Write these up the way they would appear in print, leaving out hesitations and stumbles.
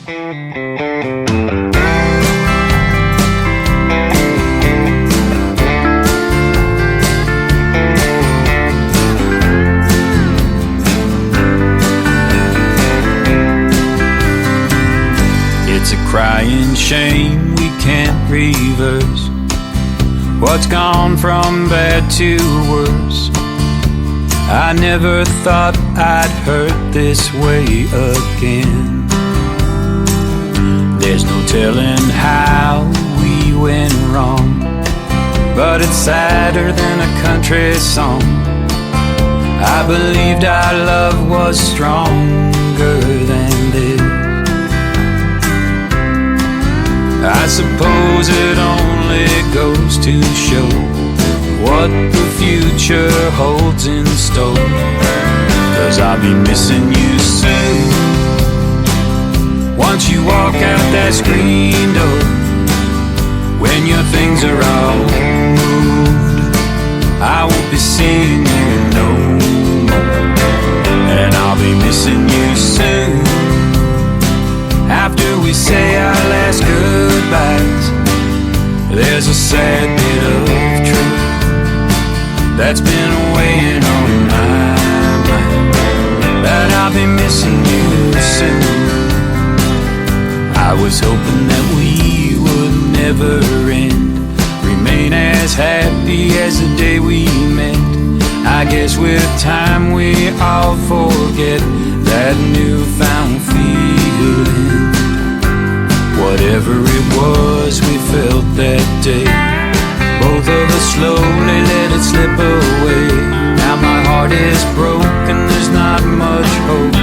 It's a crying shame we can't reverse what's gone from bad to worse. I never thought I'd hurt this way again. There's no telling how we went wrong, but it's sadder than a country song. I believed our love was stronger than this. I suppose it only goes to show what the future holds in store, 'cause I'll be missing you soon. Once you walk out that screen door, when your things are all moved, I won't be seeing you no more. And I'll be missing you soon. After we say our last goodbyes, there's a sad bit of truth that's been weighing on my mind, that I'll be missing you soon. I was hoping that we would never end, remain as happy as the day we met. I guess with time we all forget that newfound feeling. Whatever it was we felt that day, both of us slowly let it slip away. Now my heart is broken, there's not much hope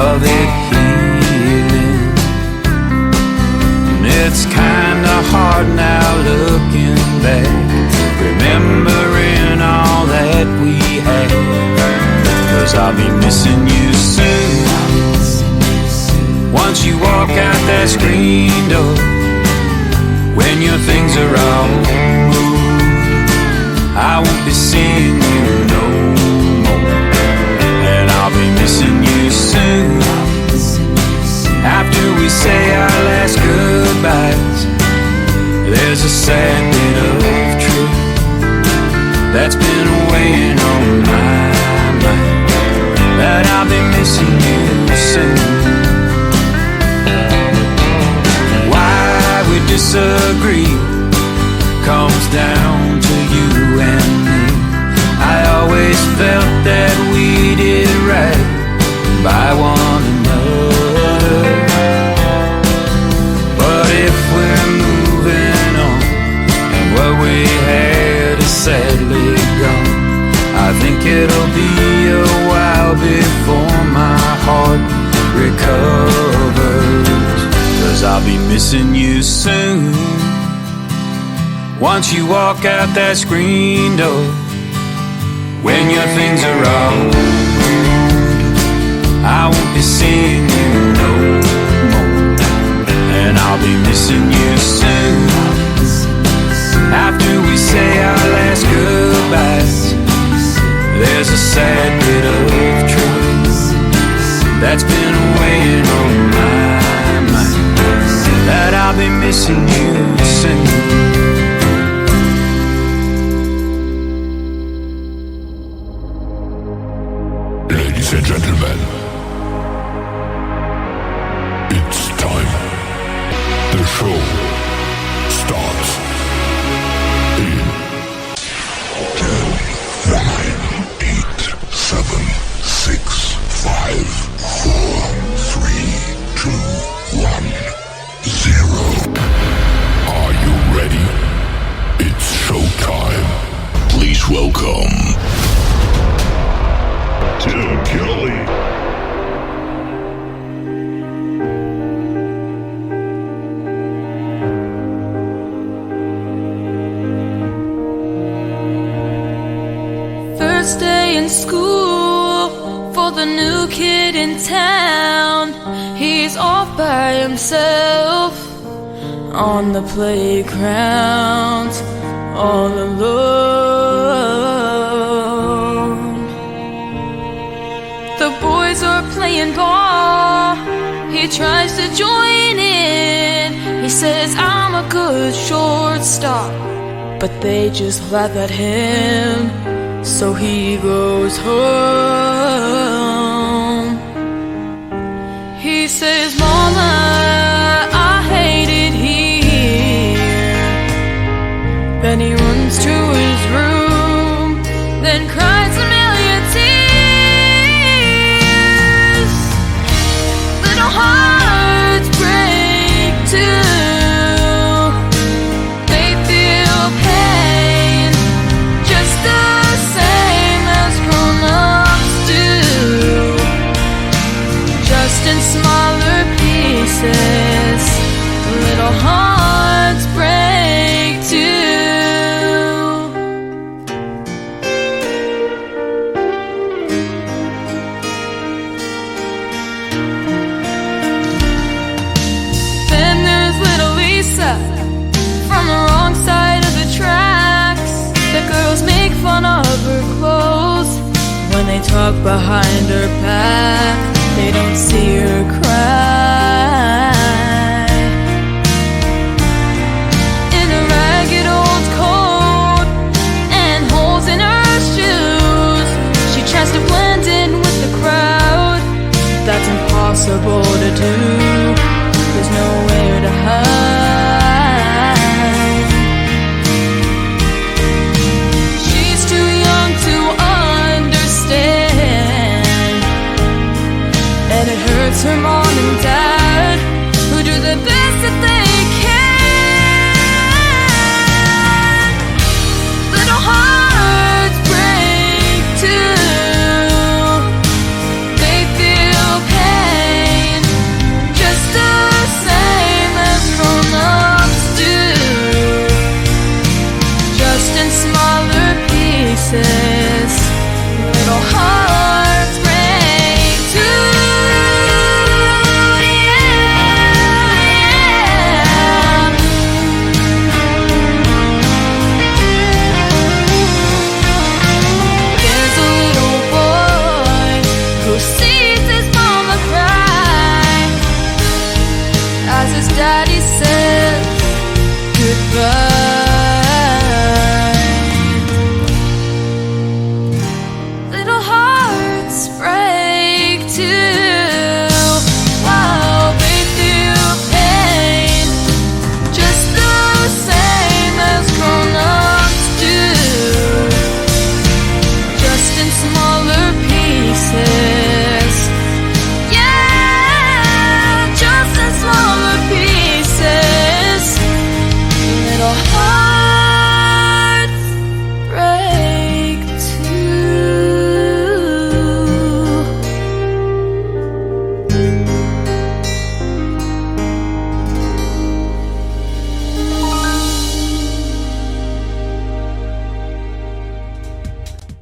of it healing. And it's kinda hard now looking back, remembering all that we had, 'cause I'll be missing you soon. Once you walk out that screen door, when your things are all moved, I won't be seeing you no more. And I'll be missing you soon. After we say our last goodbyes, there's a sad bit of truth that's been weighing on my mind, that I'll be missing you soon. We disagree comes down to you and me. I always felt that we did right by one another, but if we're moving on and what we had is sadly gone, I think it'll be a while before my heart recovers, 'cause I'll be missing you soon. Once you walk out that screen door, when your things are all moved, I won't be seeing you no more. And I'll be missing you soon. After we say our last goodbyes, there's a sad bit of truth that's been weighing on my mind, that I'll be missing you soon. Ladies and gentlemen, it's time. The show starts in 10, 9, 8, 7, 6, 5, 4, 3, 2, 1, 0. Are you ready? It's showtime. Please welcome Tim Kelly. First day in school for the new kid in town. He's off by himself on the playground, all alone. The boys are playing ball. He he tries to join in. He says, I'm a good shortstop, but they just laugh at him. So he goes home. He says, Mama, I hate it here. Then he runs to his room, then cries a million tears. Little hearts break too. They feel pain just the same as grown-ups do, just in smaller pieces. Little hearts break too. Then there's little Lisa from the wrong side of the tracks. The girls make fun of her clothes when they talk behind her back. They don't see her cry. In a ragged old coat and holes in her shoes, she tries to blend in with the crowd. That's impossible to do. There's nowhere to hide. She's too young to understand, and it hurts her mom and dad, who do the best that they can. Little hearts break too. They feel pain just the same as grown-ups do, just in smaller pieces. Little hearts break too. There's a little boy who sees his mama cry as his daddy says goodbye. Little hearts break too. Wow, they feel pain just the same as grown-ups do, just in smaller pieces. Yeah, just in smaller pieces. Little hearts break too.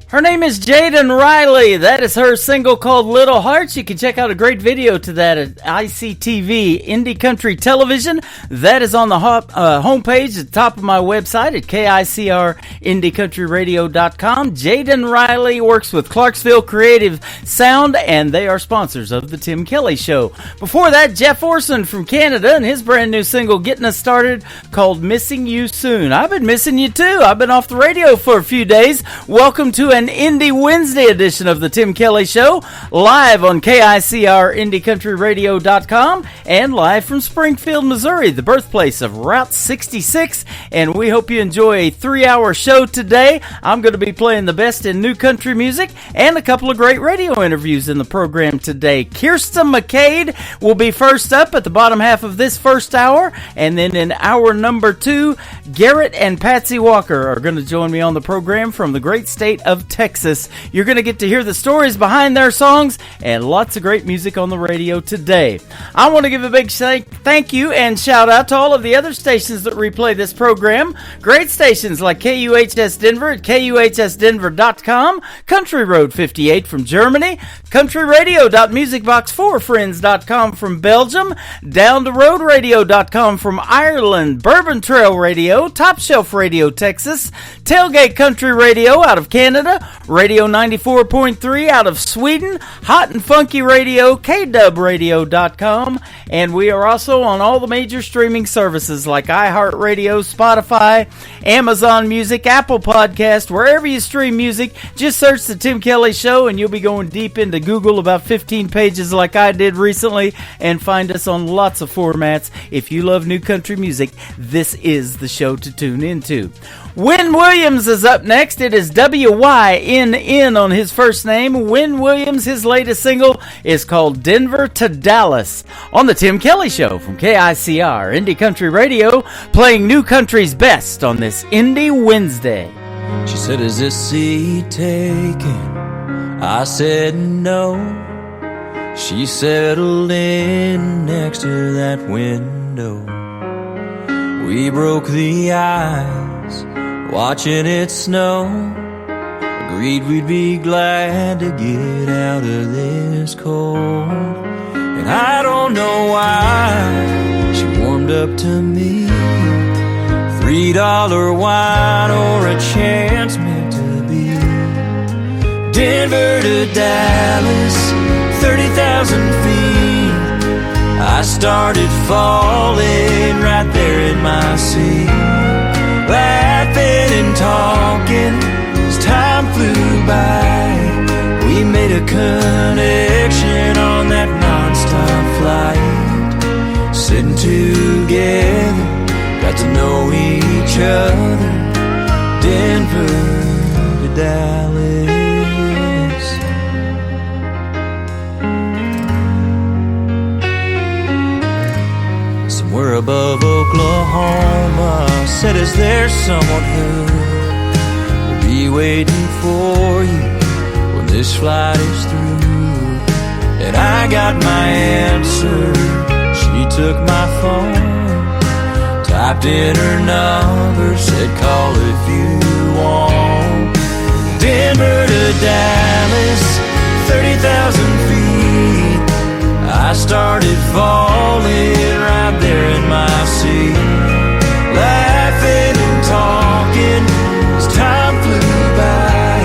Her name is Jaden Riley. That is her single called Little Hearts. You can check out a great video to that at ICTV, Indie Country Television. That is on the homepage at the top of my website at KICRIndieCountryRadio.com. Jaden Riley works with Clarksville Creative Sound, and they are sponsors of The Tim Kelly Show. Before that, Jeff Orson from Canada and his brand new single Getting Us Started called Missing You Soon. I've been missing you too. I've been off the radio for a few days. Welcome to an Indie Wednesday edition of The Tim Kelly Show, live on KICRIndieCountryRadio.com and live from Springfield, Missouri, the birthplace of Route 66. And we hope you enjoy a 3-hour show today. I'm going to be playing the best in new country music and a couple of great radio interviews in the program today. Kirsten McCade will be first up at the bottom half of this first hour, and then in hour number 2, Garrett and Patsy Walker are going to join me on the program from the great state of Texas. You're going to get to hear the stories behind their songs and lots of great music on the radio today. I want to give a big thank you and shout out to all of the other stations that replay this program. Great stations like KUHS Denver at KUHSdenver.com, Country Road 58 from Germany, countryradio.musicbox4friends.com from Belgium, Down the Road Radio.com from Ireland, Bourbon Trail Radio, Top Shelf Radio Texas, Tailgate Country Radio out of Canada, Radio 94.3 out of Sweden, Hot and Funky Radio, KDubRadio.com, and we are also on all the major streaming services like iHeartRadio, Spotify, Amazon Music, Apple Podcast, wherever you stream music. Just search The Tim Kelly Show and you'll be going deep into Google about 15 pages like I did recently and find us on lots of formats. If you love new country music, this is the show to tune into. Wynn Williams is up next. It is W-Y-N-N on his first name. Wynn Williams, his latest single is called Denver to Dallas on The Tim Kelly Show from KICR, Indie Country Radio, playing new country's best on this Indie Wednesday. She said, is this seat taken? I said no. She settled in next to that window. We broke the ice, watching it snow. Agreed we'd be glad to get out of this cold. And I don't know why she warmed up to me. $3 wine or a chance meant to be. Denver to Dallas, 30,000 feet. I started falling right there in my seat, laughing and talking as time flew by. We made a connection on that non-stop flight, sitting together, got to know each other. Denver to Dallas. Somewhere above Oklahoma, said, is there someone who will be waiting for you when this flight is through? And I got my answer. She took my phone, typed in her number, said call if you want. Denver to Dallas, 30,000 feet. I started falling right there in my seat, laughing and talking as time flew by.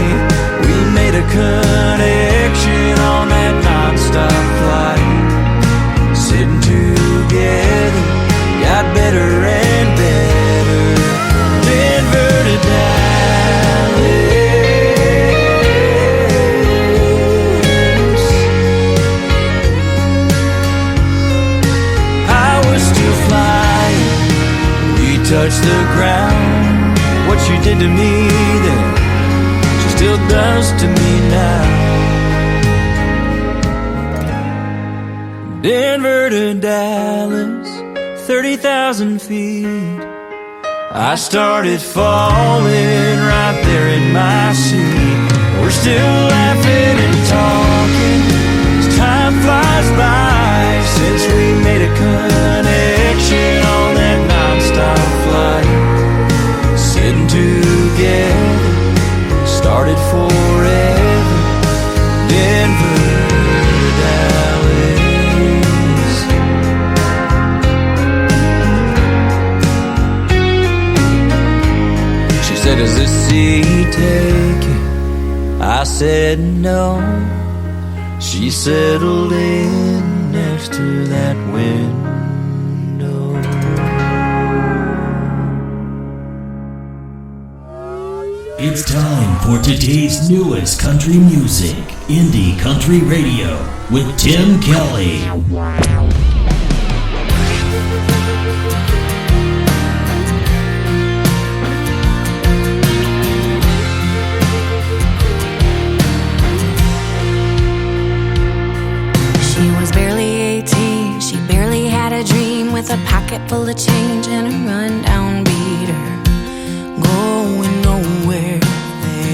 We made a connection on that non-stop flight, sitting together, got better and better. Denver to Dallas. I was still flying, we touched the ground. What she did to me then, she still does to me now. Denver to Dallas, 30,000 feet. I started falling right there in my seat. We're still laughing and talking as time flies by, since we made a connection on that non-stop flight, sitting together, started forever. Denver to Dallas. Said, is this seat taken? I said no. She settled in next to that window. It's time for today's newest country music, Indie Country Radio, with Tim Kelly. With a pocket full of change and a rundown beater, going nowhere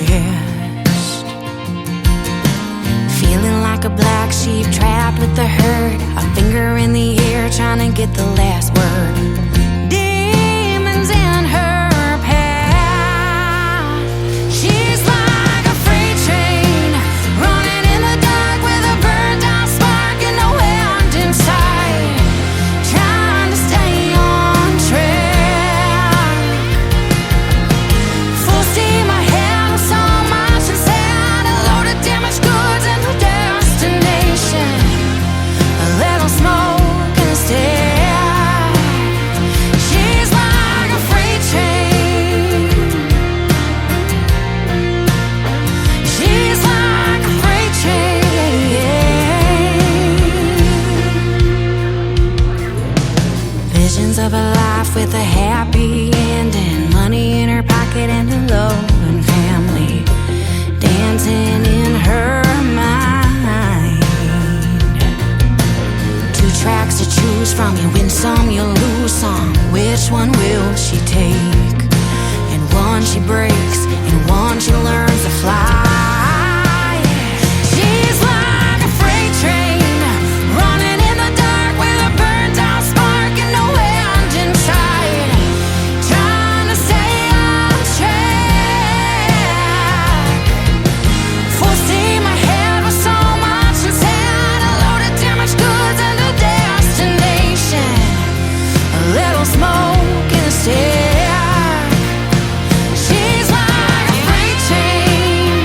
fast. Feeling like a black sheep trapped with the herd, a finger in the air trying to get the last word. Demons in her path. She's like a freight train running in the dark with a burned out spark and no end in sight. Full steam ahead with so much to say. visions of a life with a happy ending, money in her pocket and a loving family dancing in her mind. Two tracks to choose from, you win some, you lose some. Which one will she take? And one she breaks, and one she learns to fly. She's like a freight train running in the dark with a burnt out spark and no end in sight, trying to stay on track. Full steam ahead with so much inside, a load of damaged goods and a destination, a little smoke in the stack. She's like a freight train,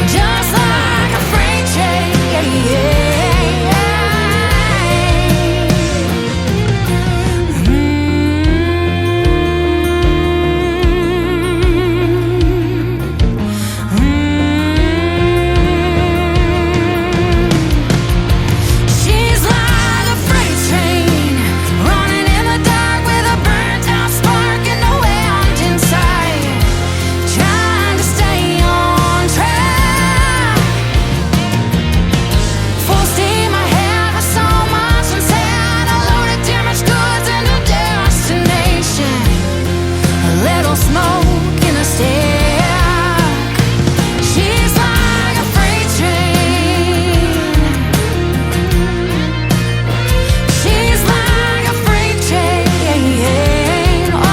just like a freight train, She's like a freight train running in the dark with a burnt out spark and no end in sight, trying to stay on track. Full steam ahead with so much inside, a load of damaged goods and a destination, a little smoke in a stack. She's like a freight train. She's like a freight train. Oh.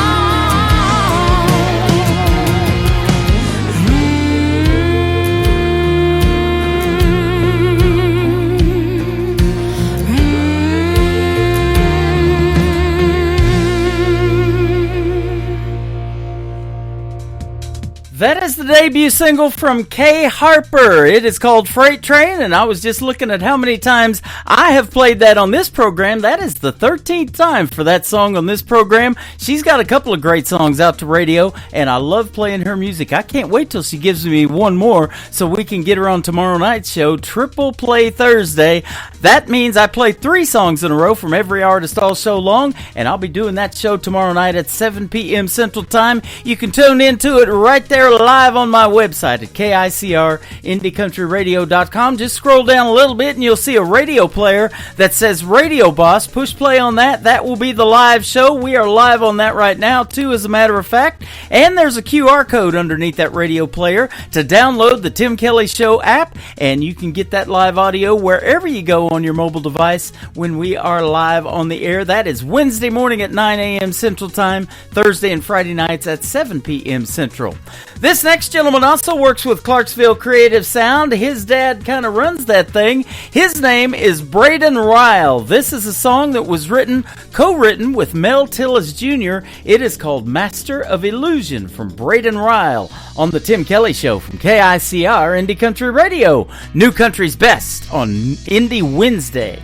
That is the debut single from Kay Harper. It is called Freight Train, and I was just looking at how many times I have played that on this program. That is the 13th time for that song on this program. She's got a couple of great songs out to radio, and I love playing her music. I can't wait till she gives me one more so we can get her on tomorrow night's show, Triple Play Thursday. That means I play 3 songs in a row from every artist all show long, and I'll be doing that show tomorrow night at 7 p.m. Central Time. You can tune into it right there live on my website at KICR-IndieCountryRadio.com. Just scroll down a little bit and you'll see a radio player that says Radio Boss. Push play on that. That will be the live show. We are live on that right now, too, as a matter of fact. And there's a QR code underneath that radio player to download the Tim Kelly Show app, and you can get that live audio wherever you go on your mobile device when we are live on the air. That is Wednesday morning at 9 a.m. Central Time, Thursday and Friday nights at 7 p.m. Central. This next gentleman also works with Clarksville Creative Sound. His dad kind of runs that thing. His name is Braden Ryle. This is a song that was co-written with Mel Tillis Jr. It is called Master of Illusion from Braden Ryle on the Tim Kelly Show from KICR Indie Country Radio. New Country's Best on Indie Wednesday.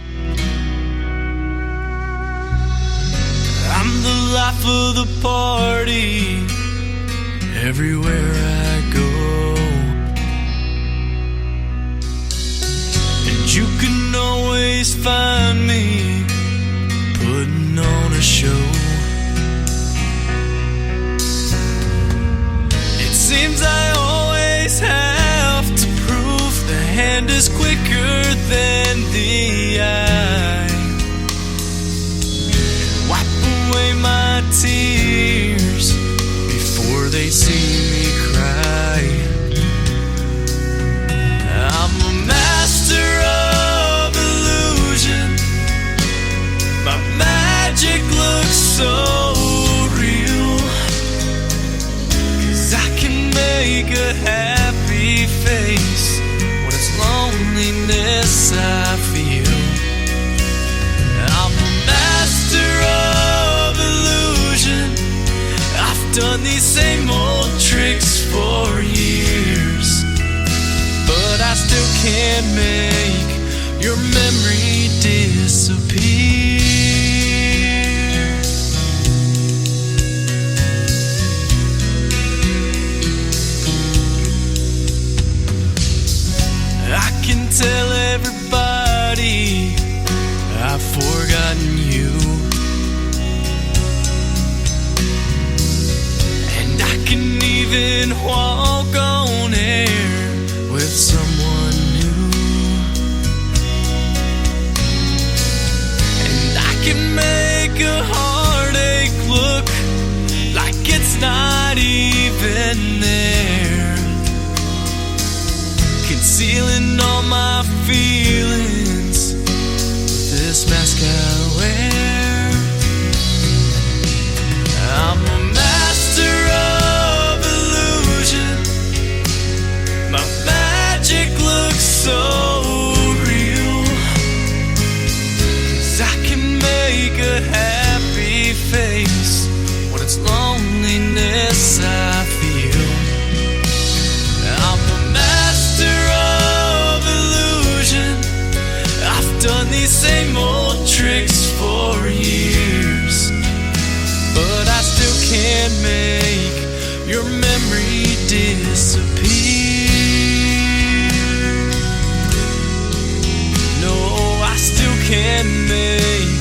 I'm the life of the party everywhere I go, and you can always find me putting on a show. It seems I always have to prove the hand is quicker than the eye. Wipe away my tears before they see me cry. I'm a master of illusion. My magic looks so real, 'cause I can make a happy face when it's loneliness I feel. I'm a master of illusion. I've done these same old tricks for years, but I still can't make your memory disappear. I can tell everybody I've not even there, concealing all my feelings with this mask I wear. I'm a master of illusion. My magic looks so real, 'cause I can make a happy face when it's loneliness I feel. I'm a master of illusion. I've done these same old tricks for years, but I still can't make your memory disappear. No, I still can't make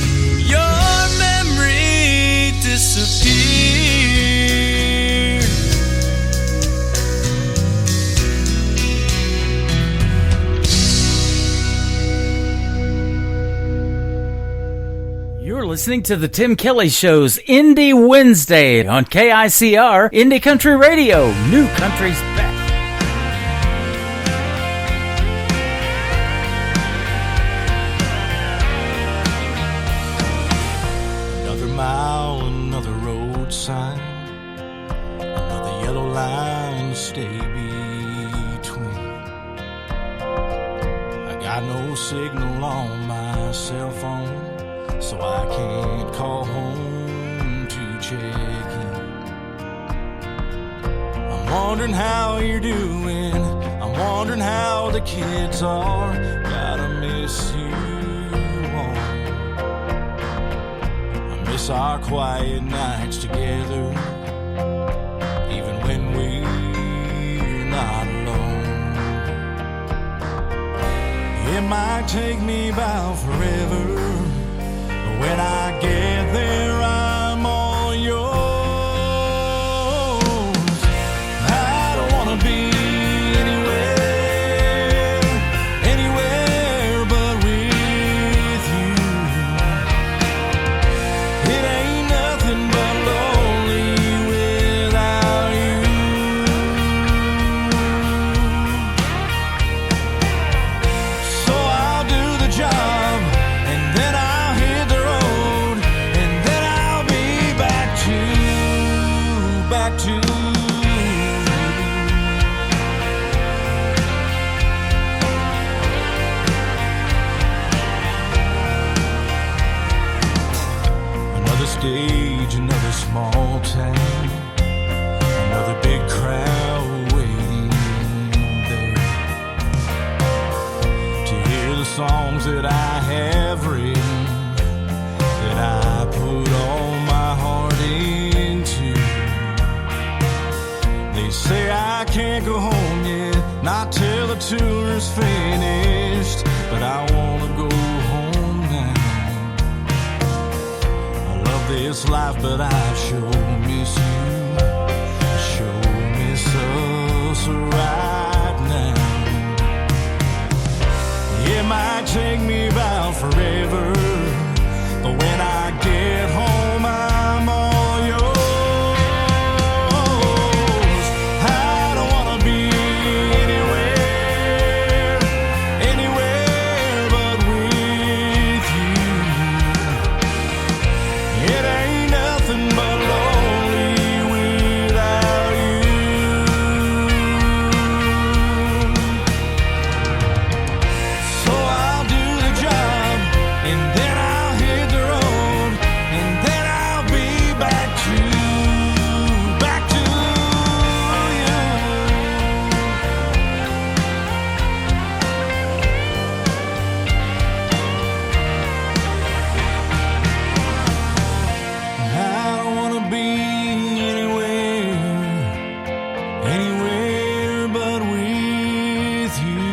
your memory disappear. You're listening to the Tim Kelly Show's Indie Wednesday on KICR Indie Country Radio, New Country's Best. Another mile, another road sign, another yellow line to stay between. I got no signal on my cell phone, so I can't call home to check in. I'm wondering how you're doing, I'm wondering how the kids are. Gotta miss you all. I miss our quiet nights together, even when we're not alone. It might take me about forever, but when I get there, I'm all yours. I don't wanna be anywhere, anywhere but with you. It ain't nothing but lonely without you. So I'll do the job, and then I'll hit the road, and then I'll be back to you. Another stage, another small town, another big crowd waiting there to hear the songs that I have written, that I put all my heart into. They say I can't go home yet, not till the tour is finished, but I wanna go home now. I love this life, but I sure miss you. I sure miss us right now. It might take me about forever, but when I get home, I'm all yours. I don't wanna be anywhere, anywhere but with you. It ain't nothing but lonely without you. So I'll do the job, and then I'll hit the road, and then I'll be back to you. I don't wanna be anywhere, anywhere but with you.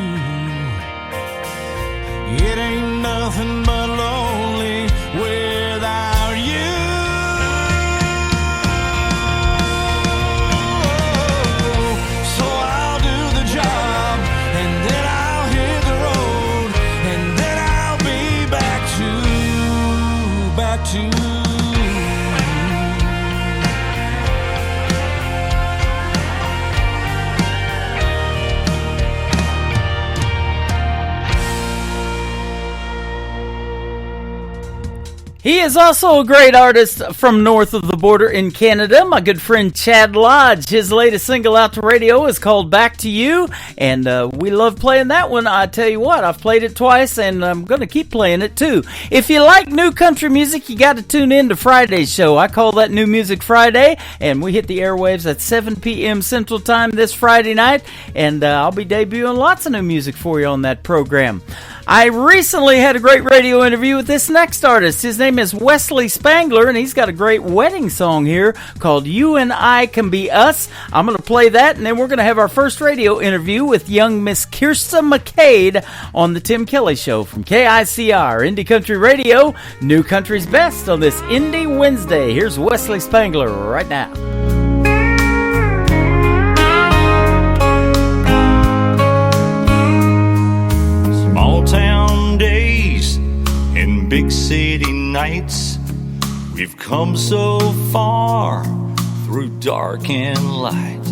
It ain't nothing but lonely without you. So I'll do the job, and then I'll hit the road, and then I'll be back to you. He is also a great artist from north of the border in Canada, my good friend Chad Lodge. His latest single out to radio is called Back to You, and we love playing that one. I tell you what, I've played it twice, and I'm going to keep playing it too. If you like new country music, you got to tune in to Friday's show. I call that New Music Friday, and we hit the airwaves at 7 p.m. Central Time this Friday night, and I'll be debuting lots of new music for you on that program. I recently had a great radio interview with this next artist. His name is Wesley Spangler, and he's got a great wedding song here called You and I Can Be Us. I'm going to play that, and then we're going to have our first radio interview with young Miss Kirsta McCade on the Tim Kelly Show from KICR, Indie Country Radio, New Country's Best on this Indie Wednesday. Here's Wesley Spangler right now. Town days and big city nights, we've come so far through dark and light.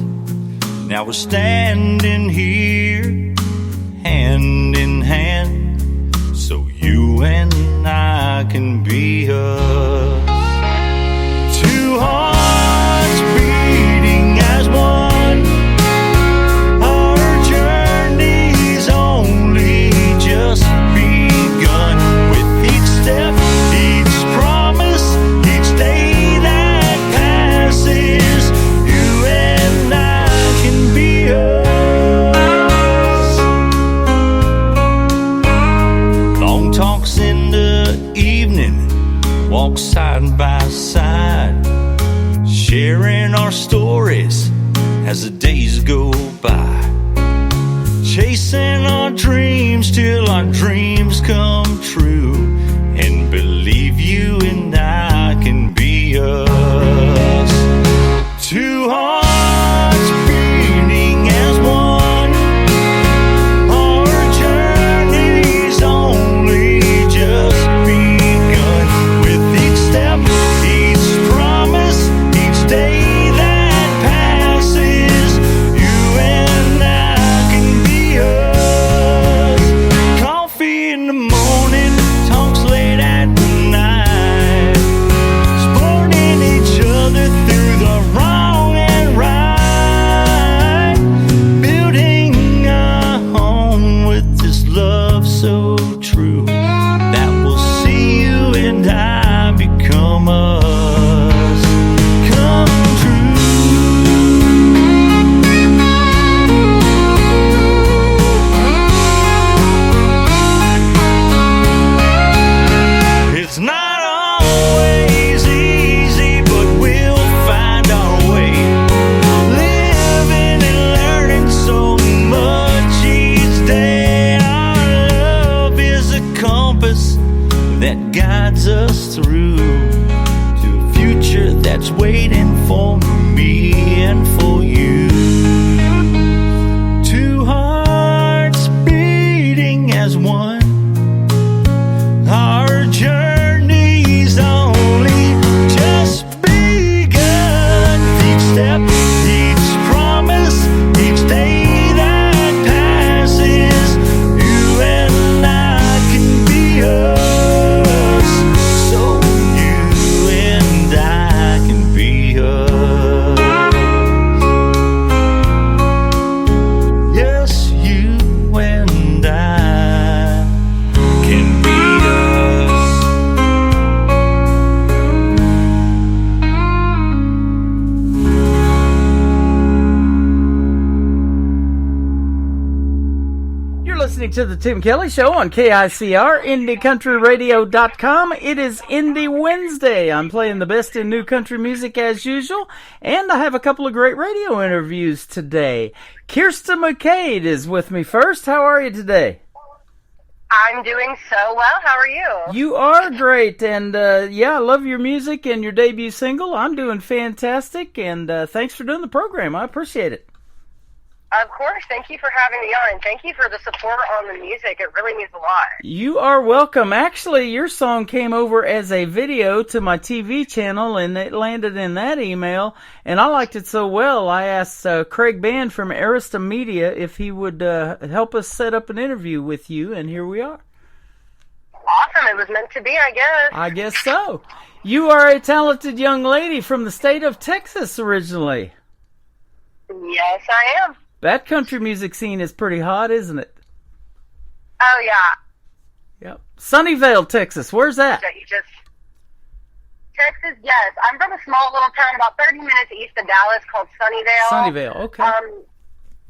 Now we're standing here hand in hand, so you and I can be us. Two hearts beating as one. Walk side by side, sharing our stories as the days go by, chasing our dreams till our dreams come true, and believe you and I can be us. Two hearts beating as one, our journey's only just begun. Each promise, each day that passes, you and I can be us. Coffee in the morning, talks late at night, supporting each other through the wrong and right, building a home with this love so true that we'll see you and I become us, come true. It's not always easy, but we'll find our way, living and learning so much each day. Our love is a compass that guides us through to a future that's waiting for me and for you. Two hearts beating as one, our journey's only just begun. Each step, each promise, each day that passes, you and I can be us. To the Tim Kelly Show on KICR, IndieCountryRadio.com. It is Indie Wednesday. I'm playing the best in new country music as usual, and I have a couple of great radio interviews today. Kirsta McCade is with me first. How are you today? I'm doing so well. How are you? You are great, and I love your music and your debut single. I'm doing fantastic, and thanks for doing the program. I appreciate it. Of course. Thank you for having me on. Thank you for the support on the music. It really means a lot. You are welcome. Actually, your song came over as a video to my TV channel, and it landed in that email, and I liked it so well, I asked Craig Band from Arista Media if he would help us set up an interview with you, and here we are. Awesome, it was meant to be, I guess. I guess so. You are a talented young lady from the state of Texas originally. Yes, I am. That country music scene is pretty hot, isn't it? Oh, yeah. Yep. Sunnyvale, Texas. Where's that? Texas, yes. I'm from a small little town about 30 minutes east of Dallas called Sunnyvale. Sunnyvale, okay.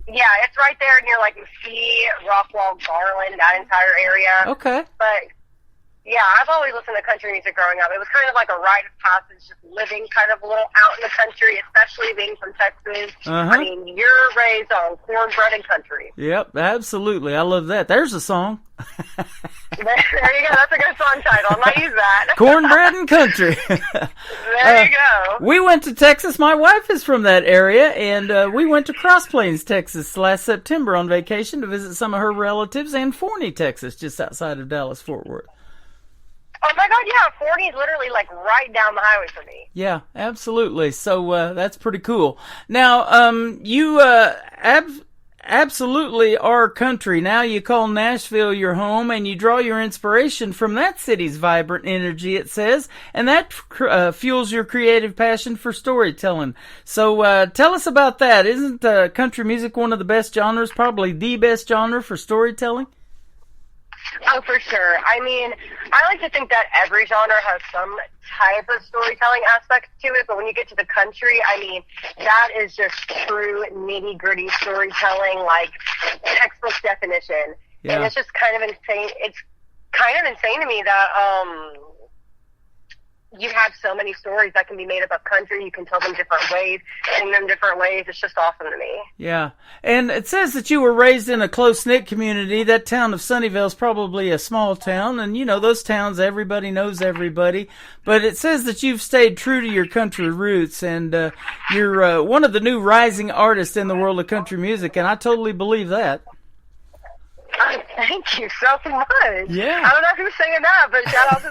Yeah, it's right there near like Mesquite, Rockwall, Garland, that entire area. Okay. But yeah, I've always listened to country music growing up. It was kind of like a rite of passage, just living kind of a little out in the country, especially being from Texas. I mean, you're raised on cornbread and country. Yep, absolutely. I love that. There's a song. There you go. That's a good song title. I might use that. Cornbread and country. There you go. We went to Texas. My wife is from that area, and we went to Cross Plains, Texas last September on vacation to visit some of her relatives, and Forney, Texas, just outside of Dallas-Fort Worth. Oh my God, yeah, Forney is literally like right down the highway for me. Yeah, absolutely. So that's pretty cool. Now, you absolutely are country. Now you call Nashville your home, and you draw your inspiration from that city's vibrant energy, it says, and that fuels your creative passion for storytelling. So tell us about that. Isn't country music one of the best genres, probably the best genre for storytelling? Oh, for sure. I mean, I like to think that every genre has some type of storytelling aspect to it, but when you get to the country, I mean, that is just true nitty-gritty storytelling, like textbook definition. Yeah. And it's just kind of insane. It's kind of insane to me that you have so many stories that can be made up of country. You can tell them different ways, sing them different ways. It's just awesome to me. Yeah. And it says that you were raised in a close-knit community. That town of Sunnyvale is probably a small town, and, you know, those towns, everybody knows everybody. But it says that you've stayed true to your country roots, and you're one of the new rising artists in the world of country music, and I totally believe that. Thank you so much. Yeah. I don't know who's saying that, but shout out to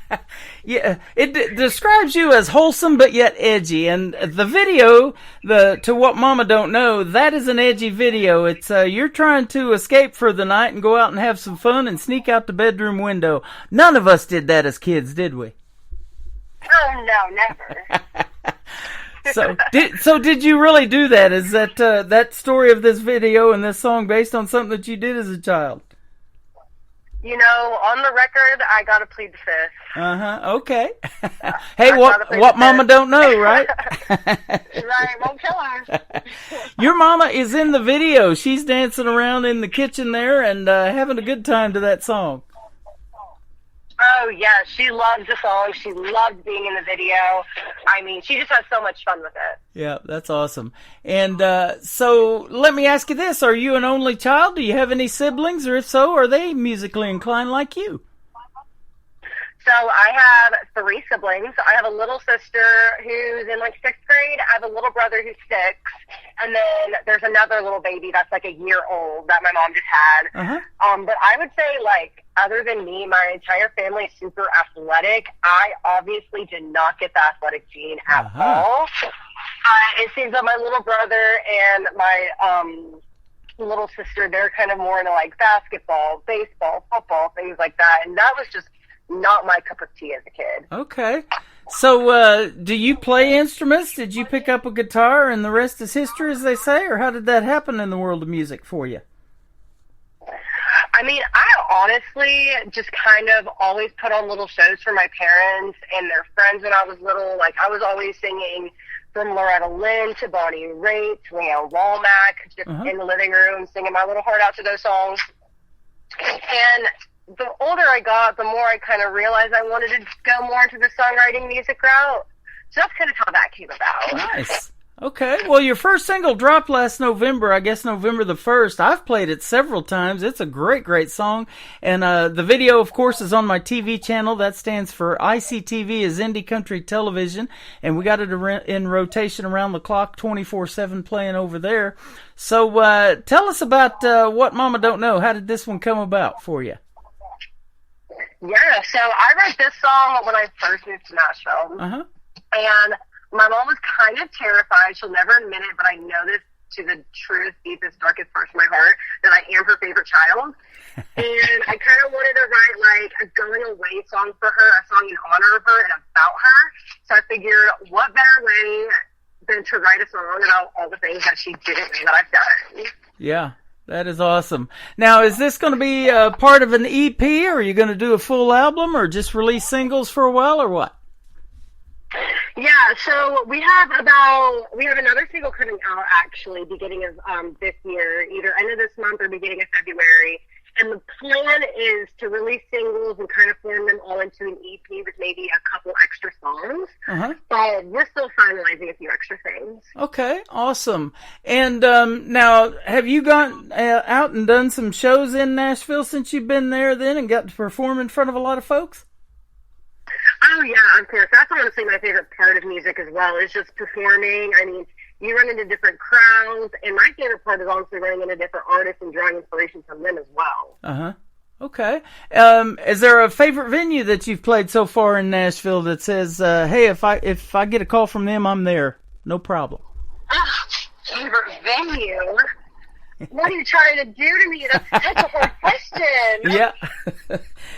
them. Yeah, it describes you as wholesome but yet edgy, and the video, To What Mama Don't Know, that is an edgy video. It's you're trying to escape for the night and go out and have some fun and sneak out the bedroom window. None of us did that as kids, did we? Oh, no, never. So did you really do that? Is that story of this video and this song based on something that you did as a child? You know, on the record, I gotta plead the fifth. Okay. Hey, what Mama don't know, right? Right, won't kill her. Your mama is in the video. She's dancing around in the kitchen there and having a good time to that song. Oh, yeah, she loves the song. She loves being in the video. I mean, she just has so much fun with it. Yeah, that's awesome. And so let me ask you this. Are you an only child? Do you have any siblings? Or if so, are they musically inclined like you? So I have 3 siblings. I have a little sister who's in like 6th grade. I have a little brother who's 6. And then there's another little baby that's like a year old that my mom just had. But I would say, like, other than me, my entire family is super athletic. I obviously did not get the athletic gene at all. It seems that my little brother and my little sister, they're kind of more into like basketball, baseball, football, things like that. And that was just not my cup of tea as a kid. Okay. So, do you play instruments? Did you pick up a guitar and the rest is history, as they say? Or how did that happen in the world of music for you? I mean, I honestly just kind of always put on little shows for my parents and their friends when I was little. Like, I was always singing from Loretta Lynn to Bonnie Raitt to Leanne Womack, just in the living room, singing my little heart out to those songs. And the older I got, the more I kind of realized I wanted to go more into the songwriting music route. So that's kind of how that came about. Nice. Okay. Well, your first single dropped last November, I guess November the 1st. I've played it several times. It's a great, great song. And the video, of course, is on my TV channel. That stands for ICTV, is Indie Country Television. And we got it in rotation around the clock, 24/7 playing over there. So tell us about What Mama Don't Know. How did this one come about for you? Yeah, so I wrote this song when I first moved to Nashville. And my mom was kind of terrified. She'll never admit it, but I know this to the truest, deepest, darkest parts of my heart that I am her favorite child. And I kind of wanted to write like a going away song for her, a song in honor of her and about her. So I figured, what better way than to write a song about all the things that she didn't know that I've done. Yeah, that is awesome. Now, is this going to be part of an EP, or are you going to do a full album, or just release singles for a while, or what? Yeah, so we have another single coming out actually beginning of this year, either end of this month or beginning of February. And the plan is to release singles and kind of form them all into an EP with maybe a couple extra songs. Uh-huh. But we're still finalizing a few extra things. Okay, awesome. And now, have you gone out and done some shows in Nashville since you've been there then and got to perform in front of a lot of folks? Oh, yeah, of course. That's honestly my favorite part of music as well, is just performing. I mean, you run into different crowds, and my favorite part is honestly running into different artists and drawing inspiration from them as well. Uh-huh. Okay. Is there a favorite venue that you've played so far in Nashville that says, hey, if I get a call from them, I'm there, no problem? Favorite venue? What are you trying to do to me? That's such a hard question. Yeah.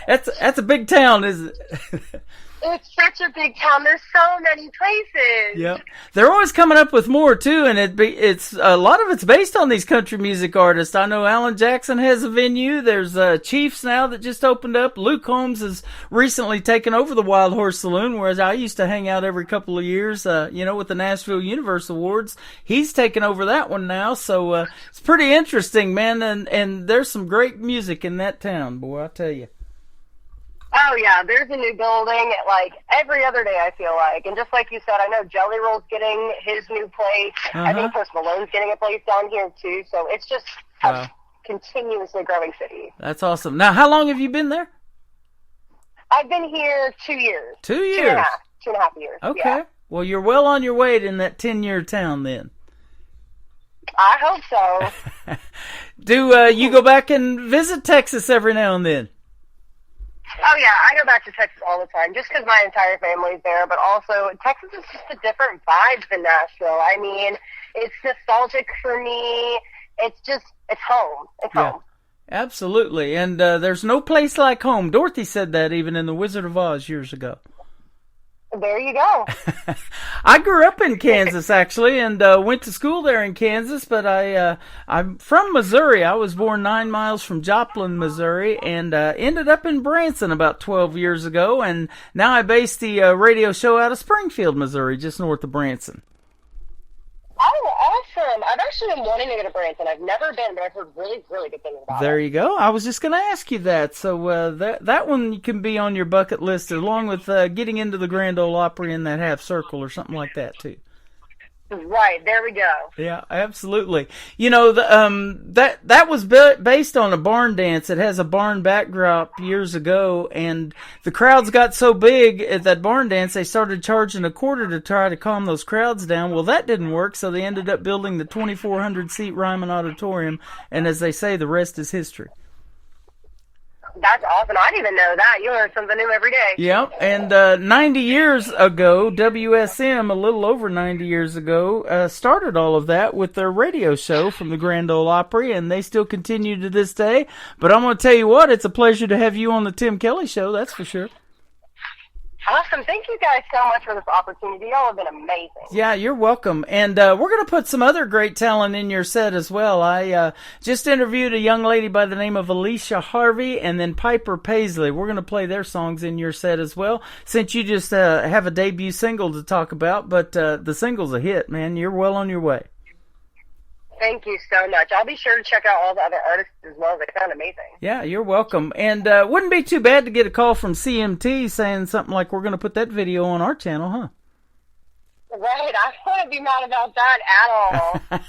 That's a big town, isn't it? It's such a big town. There's so many places. Yeah, they're always coming up with more too, and it's a lot of it's based on these country music artists. I know Alan Jackson has a venue. There's Chiefs now that just opened up. Luke Combs has recently taken over the Wild Horse Saloon, whereas I used to hang out every couple of years, with the Nashville Universe Awards. He's taken over that one now, so it's pretty interesting, man. And there's some great music in that town, boy, I tell you. Oh, yeah, there's a new building, like, every other day, I feel like. And just like you said, I know Jelly Roll's getting his new place. Uh-huh. I think Post Malone's getting a place down here, too. So it's just a continuously growing city. That's awesome. Now, how long have you been there? I've been here 2 years. 2 years? 2.5 years. Okay. Yeah. Well, you're well on your way in that 10-year town then. I hope so. Do you go back and visit Texas every now and then? Oh, yeah, I go back to Texas all the time, just because my entire family's there, but also Texas is just a different vibe than Nashville. I mean, it's nostalgic for me. It's home. It's home. Absolutely, and there's no place like home. Dorothy said that even in The Wizard of Oz years ago. There you go. I grew up in Kansas, actually, and went to school there in Kansas, but I'm from Missouri. I was born 9 miles from Joplin, Missouri, and ended up in Branson about 12 years ago, and now I base the radio show out of Springfield, Missouri, just north of Branson. Oh, awesome. I've actually been wanting to go to Branson. I've never been, but I've heard really, really good things about it. There you go. I was just going to ask you that. So that one can be on your bucket list, along with getting into the Grand Ole Opry in that half circle or something like that, too. Right, there we go. Yeah, absolutely. You know, that was based on a barn dance. It has a barn backdrop years ago, and the crowds got so big at that barn dance, they started charging a quarter to try to calm those crowds down. Well, that didn't work, so they ended up building the 2,400-seat Ryman Auditorium, and as they say, the rest is history. That's awesome. I didn't even know that. You learn something new every day. Yeah, and 90 years ago, WSM, a little over 90 years ago, started all of that with their radio show from the Grand Ole Opry, and they still continue to this day. But I'm going to tell you what, it's a pleasure to have you on the Tim Kelly Show, that's for sure. Awesome. Thank you guys so much for this opportunity. Y'all have been amazing. Yeah, you're welcome. And we're going to put some other great talent in your set as well. I just interviewed a young lady by the name of Alicia Harvey and then Piper Paisley. We're going to play their songs in your set as well, since you just have a debut single to talk about. But the single's a hit, man. You're well on your way. Thank you so much. I'll be sure to check out all the other artists as well. They sound amazing. Yeah, you're welcome. And wouldn't be too bad to get a call from CMT saying something like, we're going to put that video on our channel, huh? Right. I wouldn't be mad about that at all.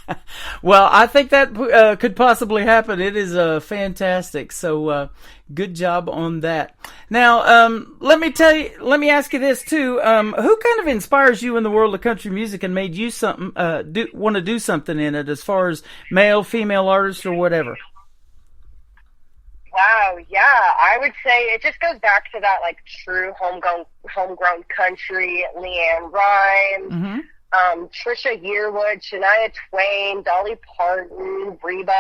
Well, I think that could possibly happen. It is fantastic. So good job on that. Now, let me ask you this too. Who kind of inspires you in the world of country music and made you want to do something in it, as far as male, female artists or whatever? Wow, yeah. I would say it just goes back to that, like, true homegrown country. Leanne Rimes, Trisha Yearwood, Shania Twain, Dolly Parton, Reba,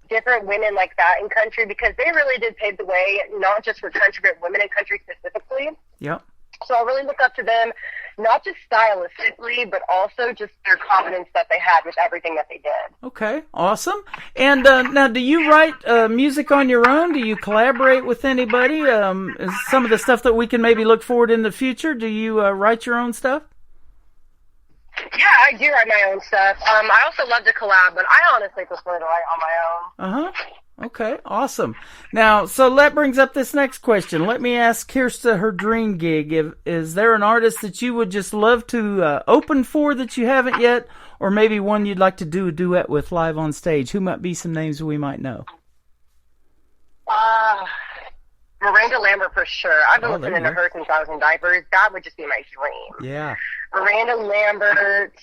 different women like that in country, because they really did pave the way, not just for country, but women in country specifically. Yep. So I really look up to them, not just stylistically, but also just their confidence that they had with everything that they did. Okay, awesome. And now, do you write music on your own? Do you collaborate with anybody? Is some of the stuff that we can maybe look forward in the future, do you write your own stuff? Yeah, I do write my own stuff. I also love to collab, but I honestly prefer to write on my own. Uh-huh. Okay, awesome. Now, so that brings up this next question. Let me ask Kirsta her dream gig. Is there an artist that you would just love to open for that you haven't yet? Or maybe one you'd like to do a duet with live on stage? Who might be some names we might know? Miranda Lambert for sure. I've been Oh, there listening you to go. her since I was in diapers. That would just be my dream. Yeah. Miranda Lambert.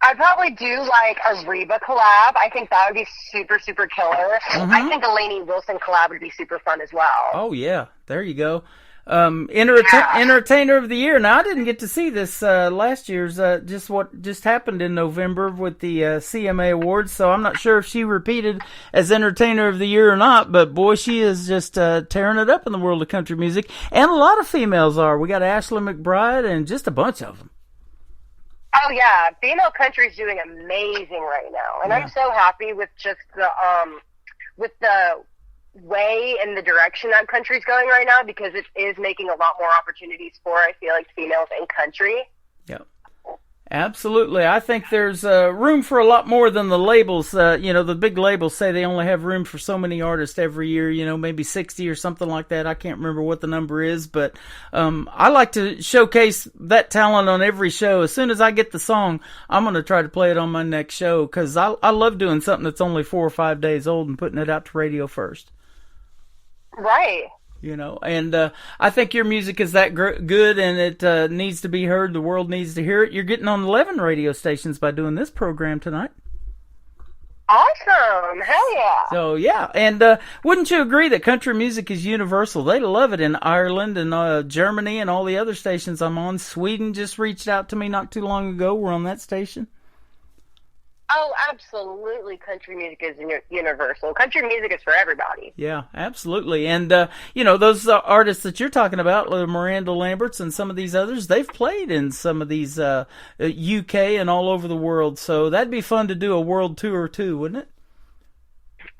I'd probably do like a Reba collab. I think that would be super, super killer. I think a Lainey Wilson collab would be super fun as well. Oh, yeah. There you go. Entertainer of the Year. Now, I didn't get to see this last year's, just what just happened in November with the CMA Awards, so I'm not sure if she repeated as Entertainer of the Year or not, but boy, she is just tearing it up in the world of country music, and a lot of females are. We got Ashley McBride and just a bunch of them. Oh yeah, female country's doing amazing right now, and I'm so happy with just the way and the direction that country's going right now, because it is making a lot more opportunities for, I feel like, females in country. Yep. Absolutely. I think there's room for a lot more than the labels. The big labels say they only have room for so many artists every year, maybe 60 or something like that. I can't remember what the number is, but I like to showcase that talent on every show. As soon as I get the song, I'm going to try to play it on my next show, because I love doing something that's only 4 or 5 days old and putting it out to radio first. Right. And I think your music is that good, and it needs to be heard. The world needs to hear it. You're getting on 11 radio stations by doing this program tonight. Awesome. Hell yeah. So, yeah. And wouldn't you agree that country music is universal? They love it in Ireland and Germany and all the other stations I'm on. Sweden just reached out to me not too long ago. We're on that station. Oh, absolutely. Country music is universal. Country music is for everybody. Yeah, absolutely. And, those artists that you're talking about, the Miranda Lamberts and some of these others, they've played in some of these UK and all over the world. So that'd be fun to do a world tour too, wouldn't it?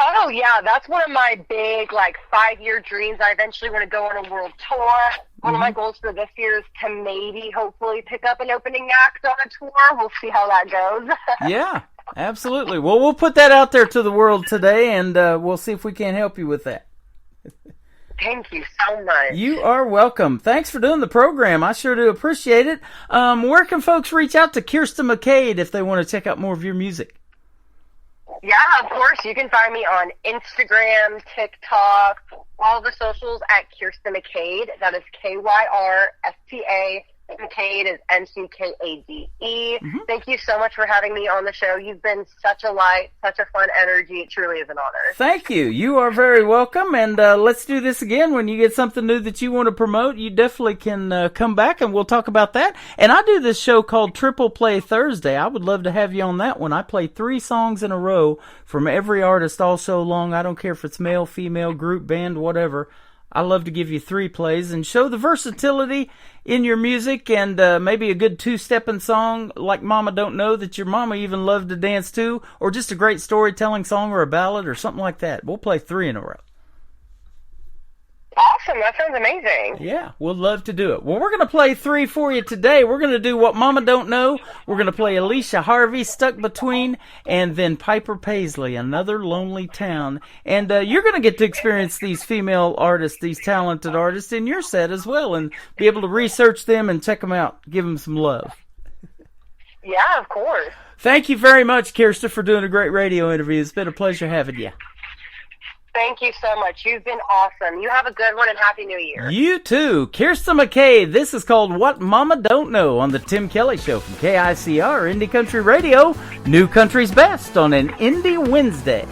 Oh, yeah. That's one of my big, 5-year dreams. I eventually want to go on a world tour. One of my goals for this year is to maybe, hopefully, pick up an opening act on a tour. We'll see how that goes. Yeah. Absolutely. Well, we'll put that out there to the world today, and we'll see if we can help you with that. Thank you so much. You are welcome. Thanks for doing the program. I sure do appreciate it. Where can folks reach out to Kirsta McCade if they want to check out more of your music? Yeah, of course. You can find me on Instagram, TikTok, all the socials at Kirsta McCade. That is Kyrsta. McCade is McKade. Thank you so much for having me on the show. You've been such a light, such a fun energy. It truly is an honor. Thank you. You are very welcome. And let's do this again. When you get something new that you want to promote, you definitely can come back and we'll talk about that. And I do this show called Triple Play Thursday. I would love to have you on that one. I play 3 songs in a row from every artist all show long. I don't care if it's male, female, group, band, whatever. I love to give you 3 plays and show the versatility in your music, and maybe a good 2-stepping song like Mama Don't Know that your mama even loved to dance to, or just a great storytelling song or a ballad or something like that. We'll play 3 in a row. Awesome. That sounds amazing. Yeah, we'll love to do it. Well, we're going to play 3 for you today. We're going to do What Mama Don't Know. We're going to play Alicia Harvey, Stuck Between, and then Piper Paisley, Another Lonely Town. And you're going to get to experience these female artists, these talented artists in your set as well, and be able to research them and check them out. Give them some love. Yeah, of course. Thank you very much, Kirsta, for doing a great radio interview. It's been a pleasure having you. Thank you so much. You've been awesome. You have a good one and Happy New Year. You too. Kirsta McCade. This is called What Mama Don't Know on the Tim Kelly Show from KICR Indie Country Radio. New Country's Best on an Indie Wednesday.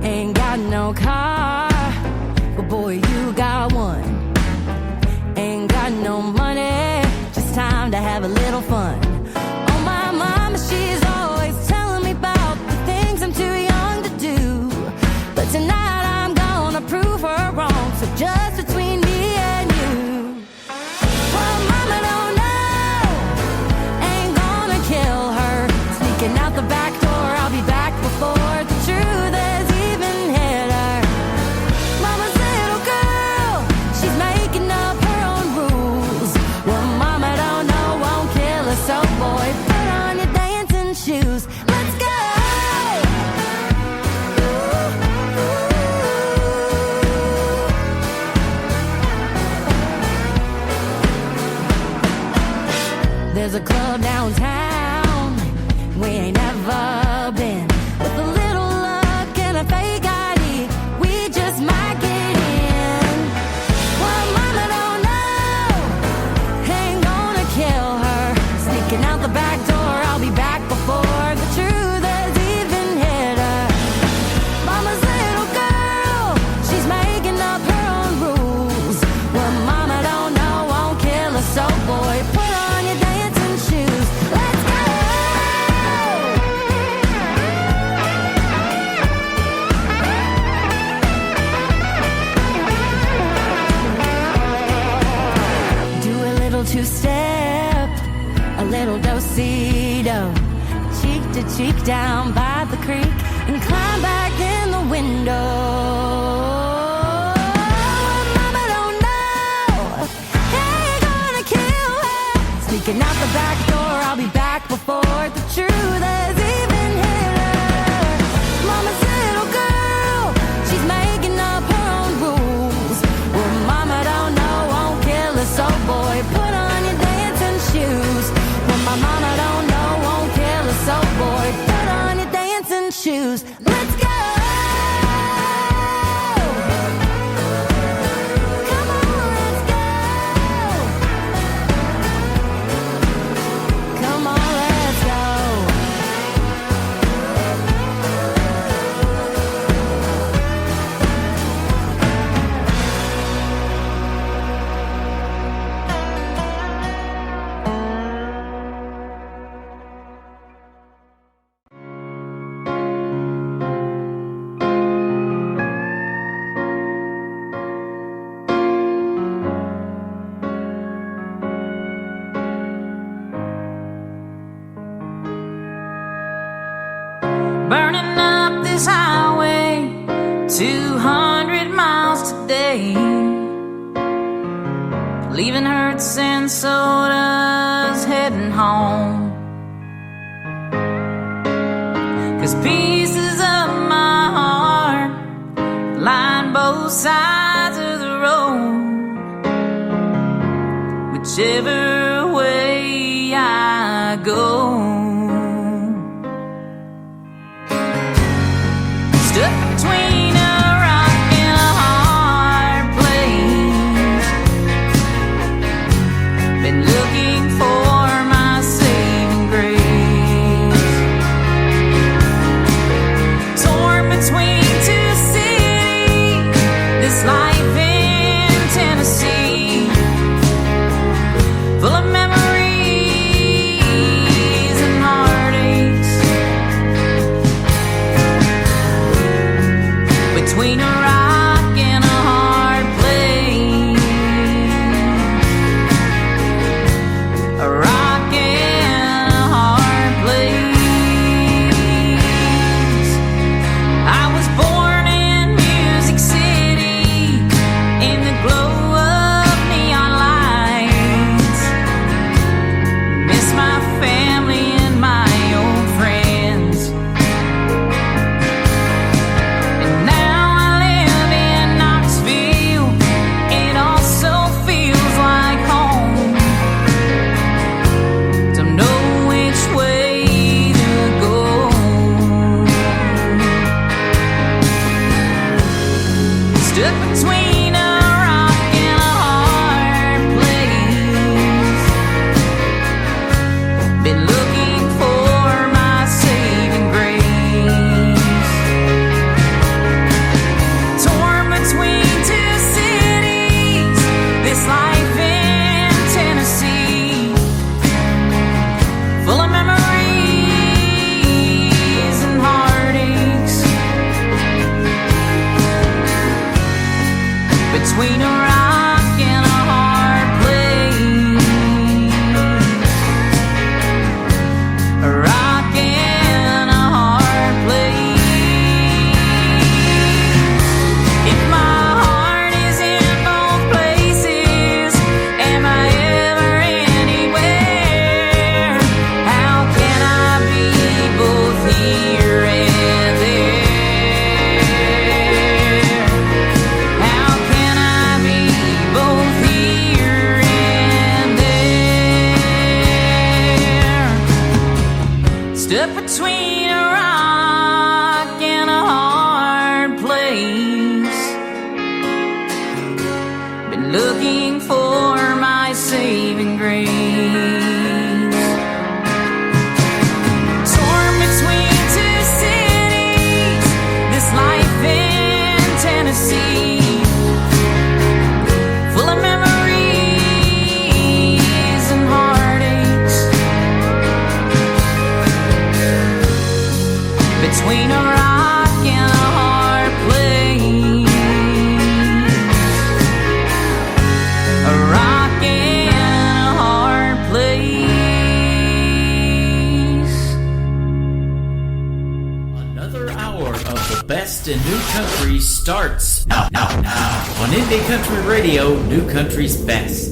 Ain't got no car, but boy, There's a club downtown we ain't never been. With a little luck and a fake ID, we just might get in. Well, mama don't know, ain't gonna kill her. Sneaking out the back door, I'll be back before the truth has even hit her. Mama's little girl, she's making up her own rules. Well, mama don't know, won't kill her, so boy, put on your dancing shoes. Let's go! Do a little two-step, a little do-si-do, cheek to cheek down by the creek, and climb back in the window. Mama don't know, ain't gonna kill her. Sneaking out the back door, I'll be back before the truth has even hit her. Mama's little girl, she's making up her own rules. Well, mama don't know, won't kill her, so boy, put on your dancing shoes. Well, my mama don't know, won't kill her, so boy, put on your dancing shoes. Let's go! Come on, let's go! Come on, let's go! Burning up this highway 200 miles today, leaving hurts and sodas, heading home. 'Cause pieces of my heart line both sides of the road. Whichever way I go, stuck between a rock and a hard place. Been looking for my saving grace. Torn between two cities, this life in Tennessee, full of memories and heartaches. Between a rock and a hard place, a rock and a hard place. I was born in Music City, in the glow of neon lights. Miss my family and my old friends. And now I live in Knoxville. It also feels like home. Don't know which way to go. Stuck between a rock and a hard place. Been looking for my saving grace. Torn between two cities, this life in Tennessee, full of memories and heartaches. rockin' hard place. A rockin' hard place. Another hour of the best in new country starts now on Indie Country Radio, New Country's Best.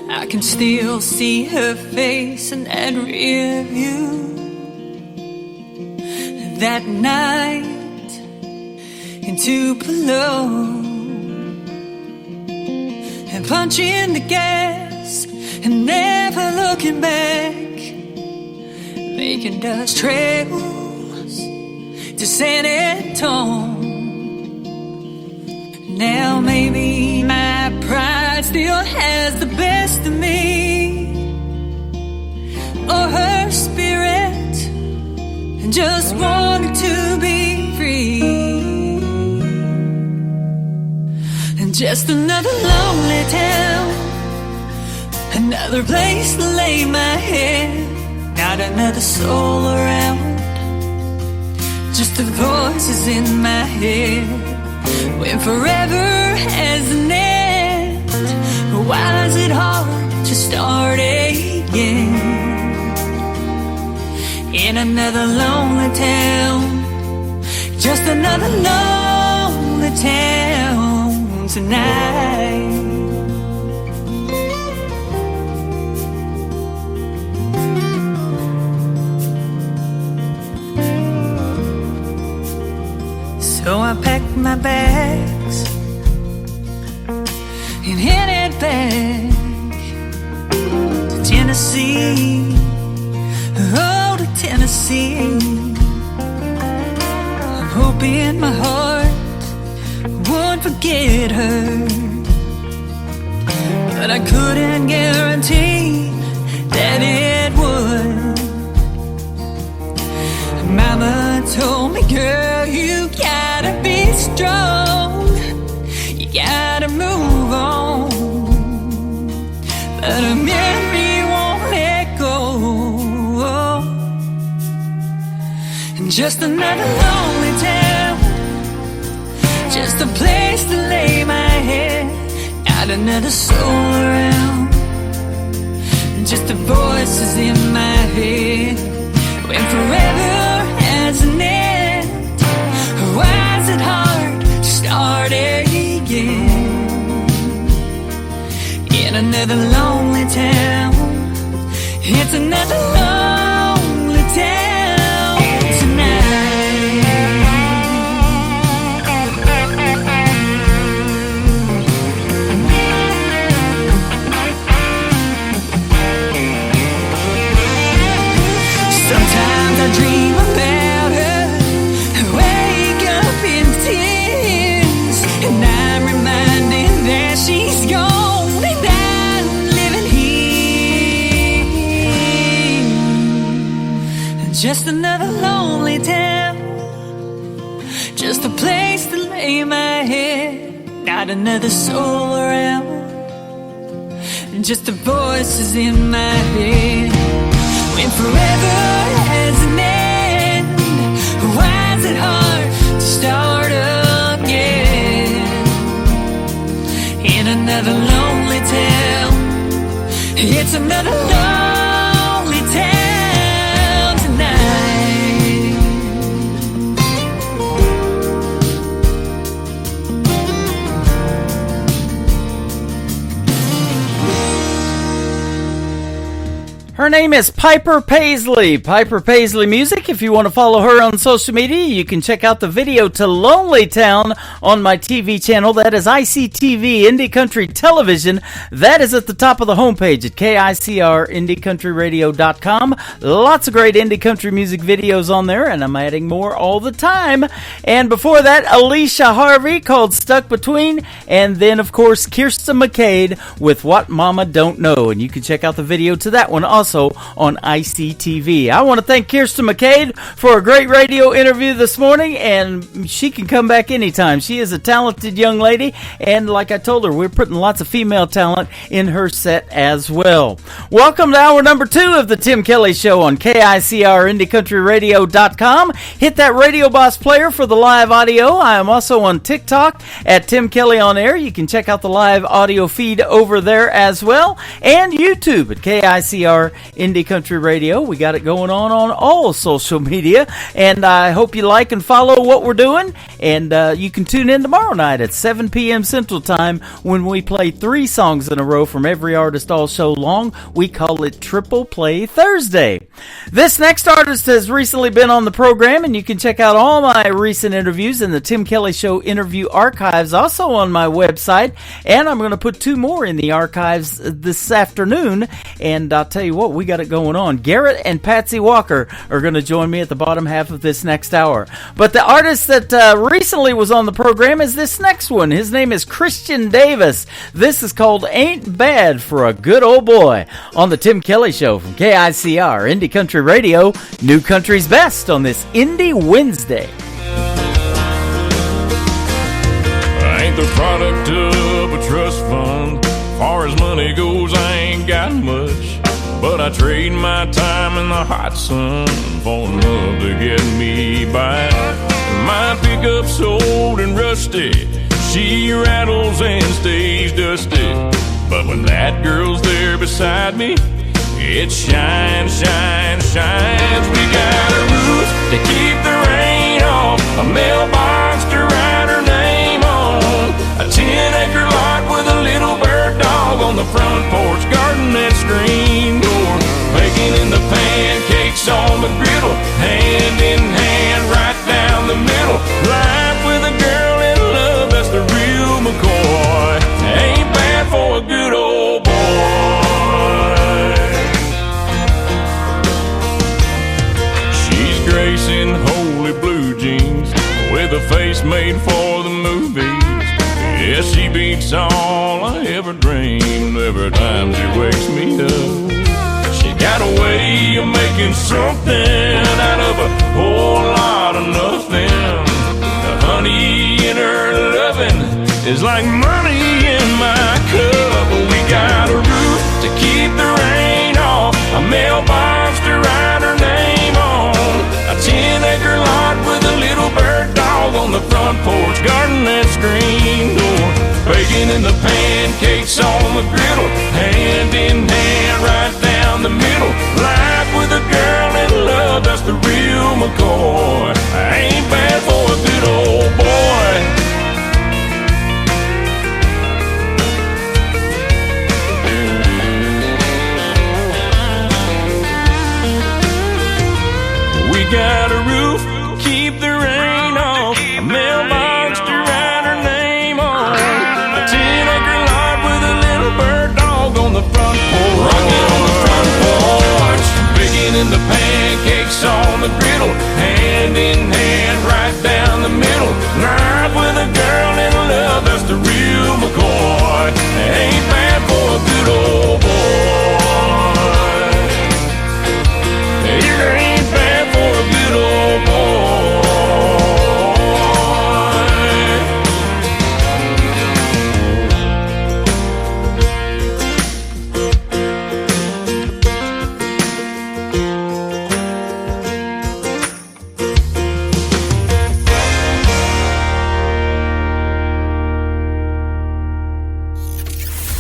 I can still see her face in that rear view. That night in Tupelo, and punching the gas and never looking back, making dust trails to San Antonio. Now maybe my pride still has the best of me, or her spirit just wanted to be free. And just another lonely town, another place to lay my head, not another soul around, just the voices in my head. When forever has an end, why is it hard to start again? In another lonely town, just another lonely town tonight. So I packed my bags and headed back to Tennessee. Oh, to Tennessee. I'm hoping my heart won't forget her, but I couldn't guarantee that it would. Mama told me, girl, you gotta be strong, you gotta move on, but a memory won't let go. And just another lonely town, just a place to lay my head, not another soul around, just the voices in my head. When forever has an end, why is it hard to start again? In another lonely town, it's another lonely town tonight. Sometimes I dream about her, wake up in tears, and I'm reminded that she's gone and I'm living here. Just another lonely town, just a place to lay my head, not another soul around, just the voices in my head. When forever has an end, why is it hard to start again? In another lonely town, it's another lonely town tonight. Her name is Piper Paisley. Piper Paisley Music. If you want to follow her on social media, you can check out the video to Lonely Town on my TV channel. That is ICTV, Indie Country Television. That is at the top of the homepage at KICRIndieCountryRadio.com. Lots of great indie country music videos on there, and I'm adding more all the time. And before that, Alicia Harvey called Stuck Between, and then, of course, Kirsten McCade with What Mama Don't Know. And you can check out the video to that one also on ICTV. I want to thank Kirsten McCade for a great radio interview this morning, and she can come back anytime. She is a talented young lady, and like I told her, we're putting lots of female talent in her set as well. Welcome to hour number 2 of the Tim Kelly Show on KICRIndieCountryRadio.com. Hit that Radio Boss player for the live audio. I am also on TikTok at Tim Kelly On Air. You can check out the live audio feed over there as well, and YouTube at KICR Indie Country Radio. We got it going on all social media, and I hope you like and follow what we're doing. And you can tune in tomorrow night at 7 p.m. Central Time when we play 3 songs in a row from every artist all show long. We call it Triple Play Thursday. This next artist has recently been on the program, and you can check out all my recent interviews in the Tim Kelly Show interview archives, also on my website. And I'm going to put 2 more in the archives this afternoon, and I'll tell you what, we got it going on. Garrett and Patsy Walker are going to join me at the bottom half of this next hour. But the artist that recently was on the program is this next one. His name is Christian Davis. This is called Ain't Bad for a Good Old Boy on the Tim Kelly Show from KICR Indie Country Radio, New Country's Best on this Indie Wednesday. I ain't the product of a trust fund. Far as money goes, I ain't got much. But I trade my time in the hot sun for love to get me by. My pickup's old and rusty. She rattles and stays dusty. But when that girl's there beside me, it shines, shines, shines. We got a roof to keep the rain off, a mailbox to write her name on, a 10-acre lot with a little bird dog on the front porch, garden and screen door, baking in the pancakes on the griddle, hand in hand right down the middle. Life with a girl in love, that's the real McCoy. Ain't bad for a good old boy. She's gracing holy blue jeans with a face made for the movies. Yeah, she beats all I ever dreamed every time she wakes me up. She got a way of making something out of a whole lot of nothing. The honey in her loving is like money in my cup. We got a roof to keep the rain off, a mailbox to write her name on, a 10-acre lot with a little bird dog on the front porch, garden and screen door, baking in the pancakes on the griddle, hand in hand right down the middle. Life with a girl in love, that's the real McCoy. Ain't bad for a good old boy. We got a roof, keep the rain off, a mailbox to write her name on, a 10-acre lot with a little bird dog on the front porch, rocking on the front porch, baking in the pancakes on the griddle, hand in hand right down the middle. Life with a girl in love, that's the real McCoy. Ain't bad for a good old boy. It ain't bad for a good old boy.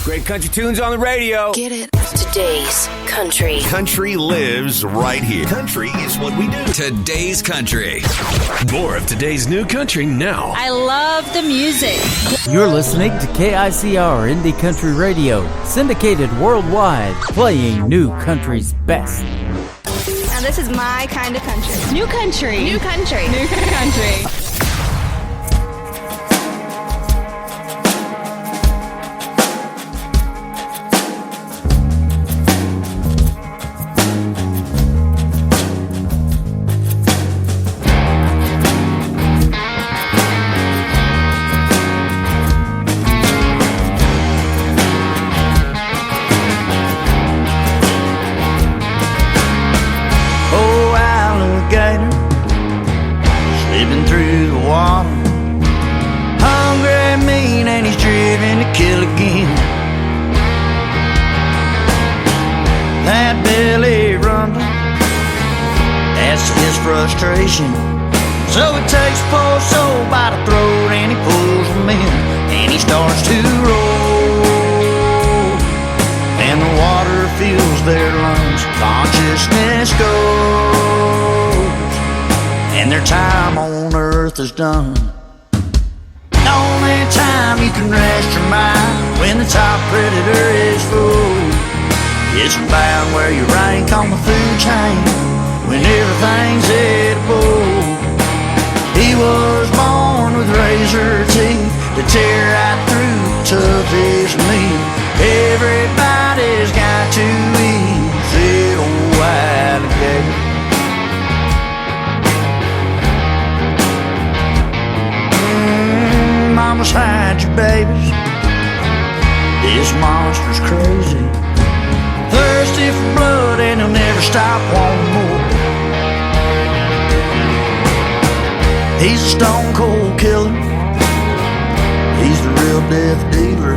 Great country tunes on the radio. Get it. Today's country. Country lives right here. Country is what we do. Today's country. More of today's new country now. I love the music. You're listening to KICR Indie Country Radio, syndicated worldwide, playing new country's best. Now this is my kind of country. New country. New country. New country. Frustration. So it takes a poor soul by the throat and he pulls them in and he starts to roll, and the water fills their lungs, consciousness goes, and their time on earth is done. The only time you can rest your mind when the top predator is full is about where you rank on the food chain, when everything's edible. He was born with razor teeth to tear right through toughest meat. Everybody's got to eat that old alligator. Mamas, hide your babies. This monster's crazy, thirsty for blood, and he'll never stop wanting more. He's a stone cold killer. He's the real death dealer.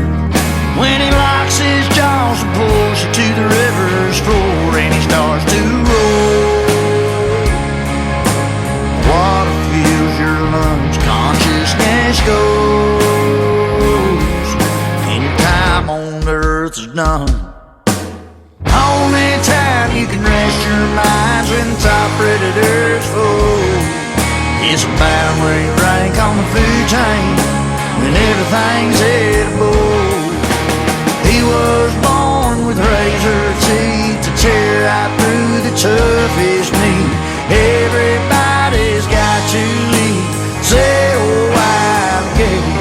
When he locks his jaws and pulls you to the river's floor, and he starts to roll, water fills your lungs, consciousness goes, and your time on earth is done. Only time you can rest your minds when the top predator's full. It's about where you rank on the food chain, when everything's edible. He was born with razor teeth to tear right through the toughest meat. Everybody's got to eat, say, oh, alligator.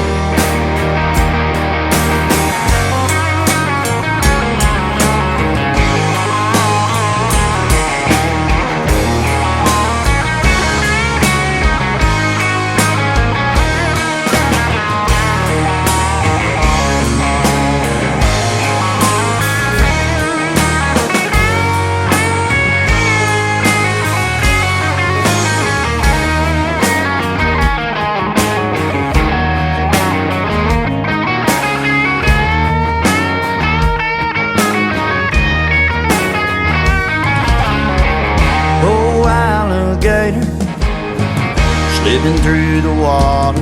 Slipping through the water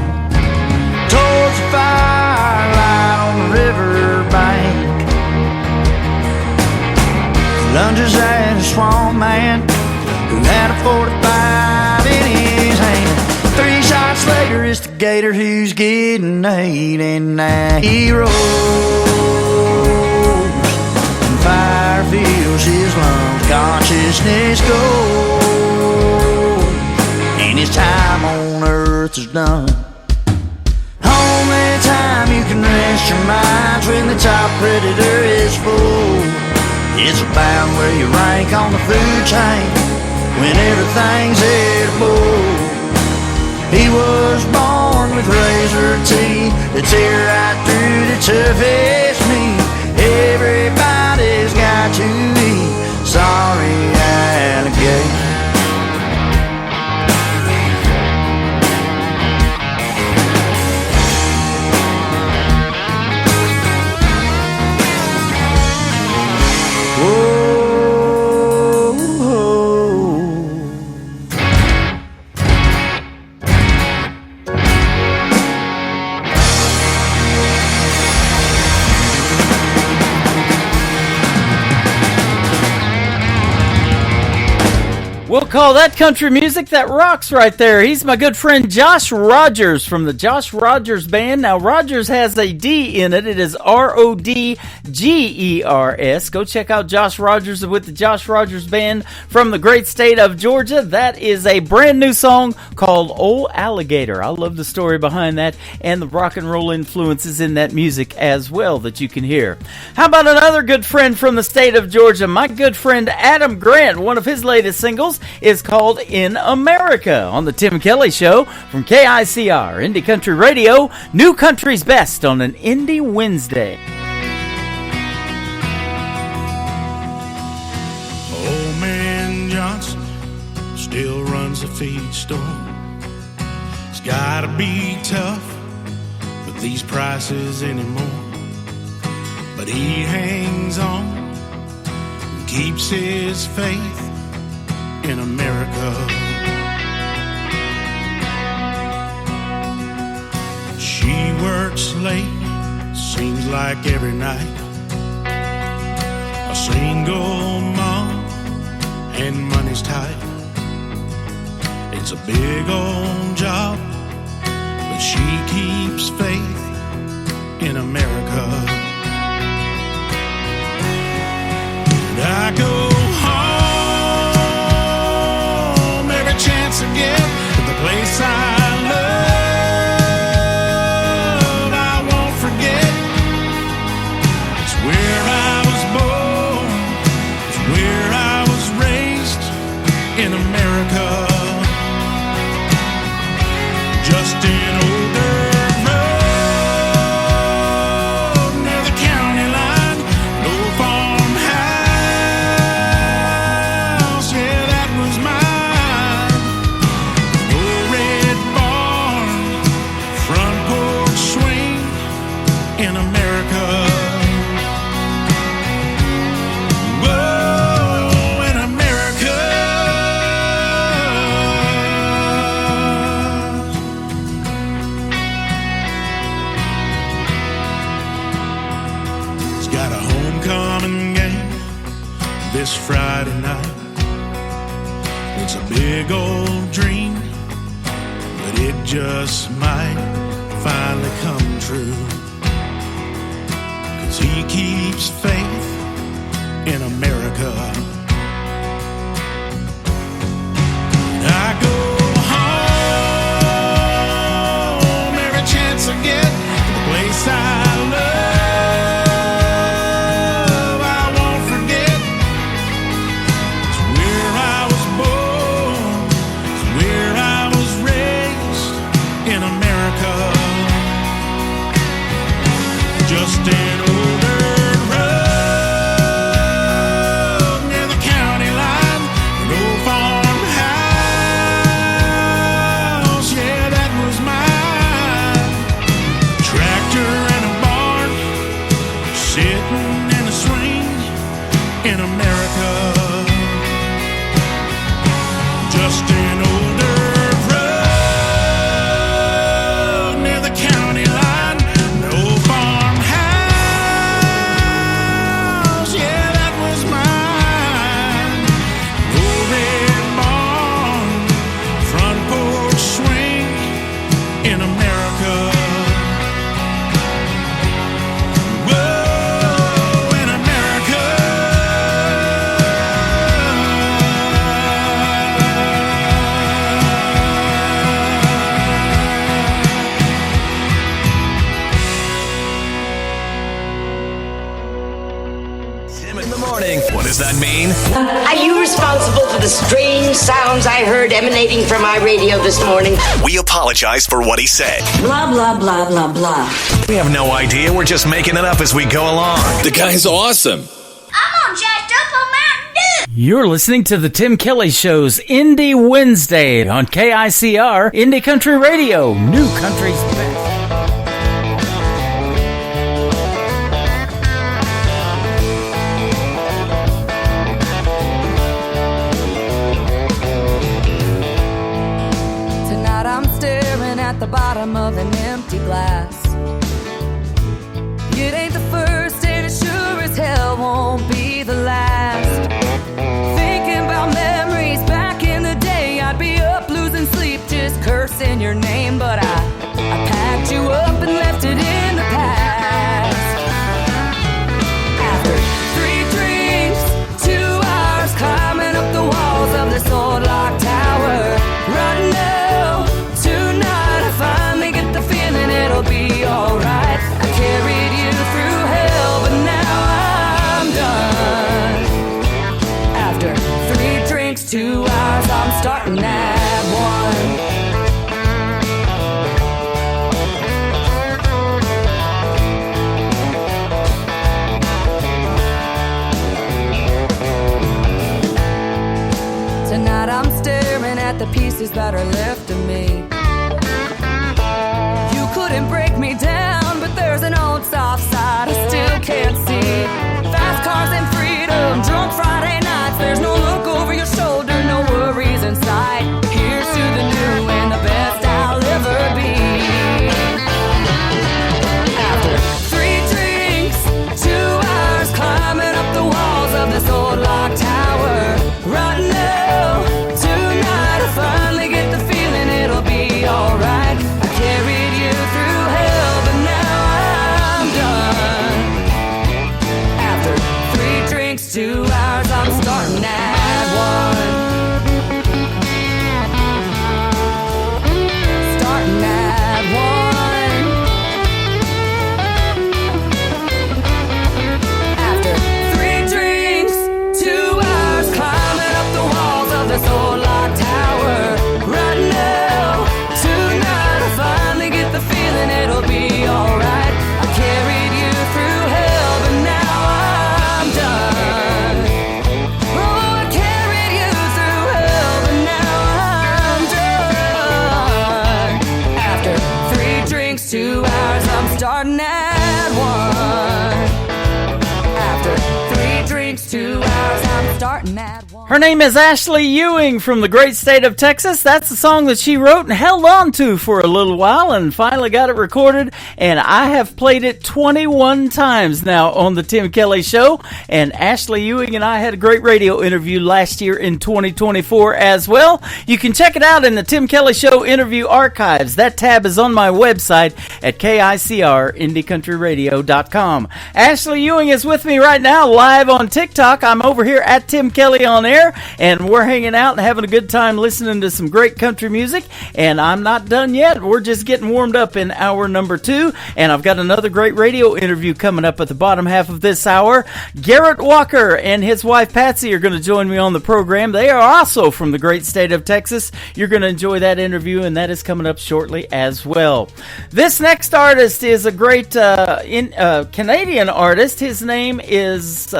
towards the firelight on the river bank, lunges at a swamp man who had a 45 in his hand. 3 shots later, it's the gator who's getting 8, and now he rolls, and fire fills his lungs, consciousness goes, and his time on earth is done. Only time you can rest your minds when the top predator is full. It's about where you rank on the food chain, when everything's edible. He was born with razor teeth that tear right through the toughest meat. Everybody's got to eat, sorry, alligator. We'll call that country music that rocks right there. He's my good friend Josh Rogers from the Josh Rogers Band. Now, Rogers has a D in it. It is Rodgers. Go check out Josh Rogers with the Josh Rogers Band from the great state of Georgia. That is a brand new song called Old Alligator. I love the story behind that and the rock and roll influences in that music as well that you can hear. How about another good friend from the state of Georgia? My good friend Adam Grant. One of his latest singles is called In America on the Tim Kelly Show from KICR, Indie Country Radio, New Country's Best on an Indie Wednesday. Old man Johnson still runs a feed store. It's gotta be tough with these prices anymore, but he hangs on and keeps his faith in America. She works late, seems like every night. A single mom and money's tight. It's a big old job, but she keeps faith in America. And I go home every chance I get to the place I love. I won't forget. It's where I was born. It's where I was raised in America. Just an older road near the county line. No farmhouse, yeah, that was mine. No red barn, front porch swing in America. Whoa, in America. It's got a homecoming game this Friday night. It's a big old dream, but it just might finally come true. 'Cause he keeps faith in America. And I go home every chance I get to the place I love. I won't forget. It's where I was born. It's where I was raised in America. Just an older road near the county line. No farmhouse, yeah, that was mine. Tractor and a barn, sitting in a swing in America. Just an older road near the county line. No farmhouse, yeah, that was mine. No red barn, front porch swing in America. Whoa, in America. Tim in the morning. What does that mean? Are you responsible for the strange sounds I heard emanating from my radio this morning? We apologize for what he said. Blah, blah, blah, blah, blah. We have no idea. We're just making it up as we go along. The guy's awesome. I'm all jacked up on Mountain Dew. You're listening to the Tim Kelly Show's Indie Wednesday on KICR, Indie Country Radio, New Country's Best. Tonight I'm staring at the bottom of an empty glass. It ain't the first and it sure as hell won't be the last. Thinking about memories back in your name, but I packed you up and left it in the past. After 3 drinks, 2 hours climbing up the walls of this old locked tower. Right now, tonight I finally get the feeling it'll be alright. I carried you through hell, but now I'm done. After 3 drinks, 2 hours, I'm starting at 1. Tonight I'm staring at the pieces that are left of me. You couldn't break me down, but there's an old soft side I still can't see. Fast cars and freedom, drunk Friday nights. There's no look over your shoulder, no worries in sight. Here's to the new and the best I'll ever be. After 3 drinks, 2 hours climbing up the walls of this old locked tower. Right now, tonight I finally get the feeling it'll be alright. I carried you through hell, but now I'm done. After 3 drinks, 2 hours, I'm starting at 1. Starting at 1. After 3 drinks, 2 hours climbing up the walls of this old locked tower. Right now, tonight I finally get the feeling it'll be alright. I carried you through hell, but now I'm done. Oh, I carried you through hell, but now I'm done. After 3 drinks, 2 hours, I'm starting at 1. After 3 drinks, 2 hours, I'm starting at 1. Her name is Ashley Ewing from the great state of Texas. That's the song that she wrote and held on to for a little while and finally got it recorded. And I have played it 21 times now on the Tim Kelly Show. And Ashley Ewing and I had a great radio interview last year in 2024 as well. You can check it out in the Tim Kelly Show interview archives. That tab is on my website at KICRIndieCountryRadio.com. Ashley Ewing is with me right now live on TikTok. I'm over here at Tim Kelly on Air, and we're hanging out and having a good time listening to some great country music. And I'm not done yet. We're just getting warmed up in hour number 2, and I've got another great radio interview coming up at the bottom half of this hour. Garrett Walker and his wife Patsy are going to join me on the program. They are also from the great state of Texas. You're going to enjoy that interview, and that is coming up shortly as well. This next artist is a great Canadian artist. His name is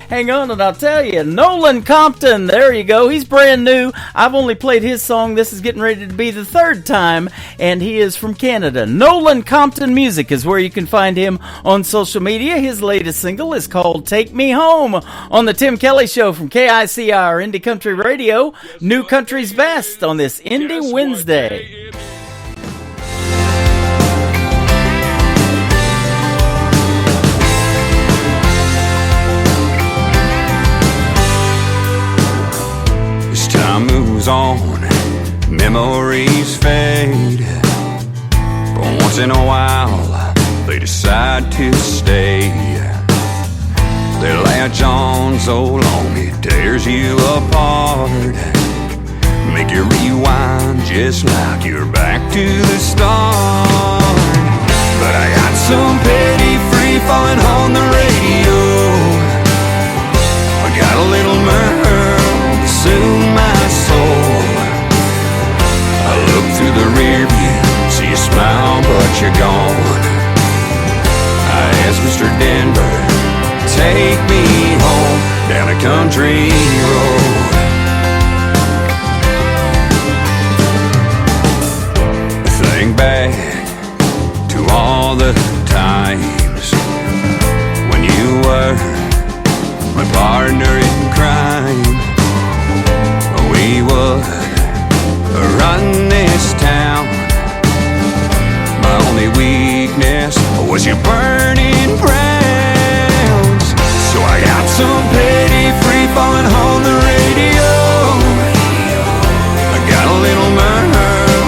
hang on and I'll tell you, Nolan Compton. There you go. He's brand new. I've only played his song. This is getting ready to be the 3rd time, and he is from Canada. Nolan Compton Music is where you can find him on social media. His latest single is called Take Me Home on the Tim Kelly Show from KICR Indie Country Radio. New Country's Best on this Indie Wednesday. Time moves on, memories fade. But once in a while, they decide to stay. They latch on so long it tears you apart. Make you rewind just like you're back to the start. But I got some petty free falling on the radio. I got a little Merle to soothe my soul. I look through the rear view, see you smile but you're gone. I asked Mr. Denver, take me home down a country road. Think back to all the times when you were my partner in crime. We would run this town. My only weakness was your burning crowns. So I got some petty free falling on the radio. I got a little Merle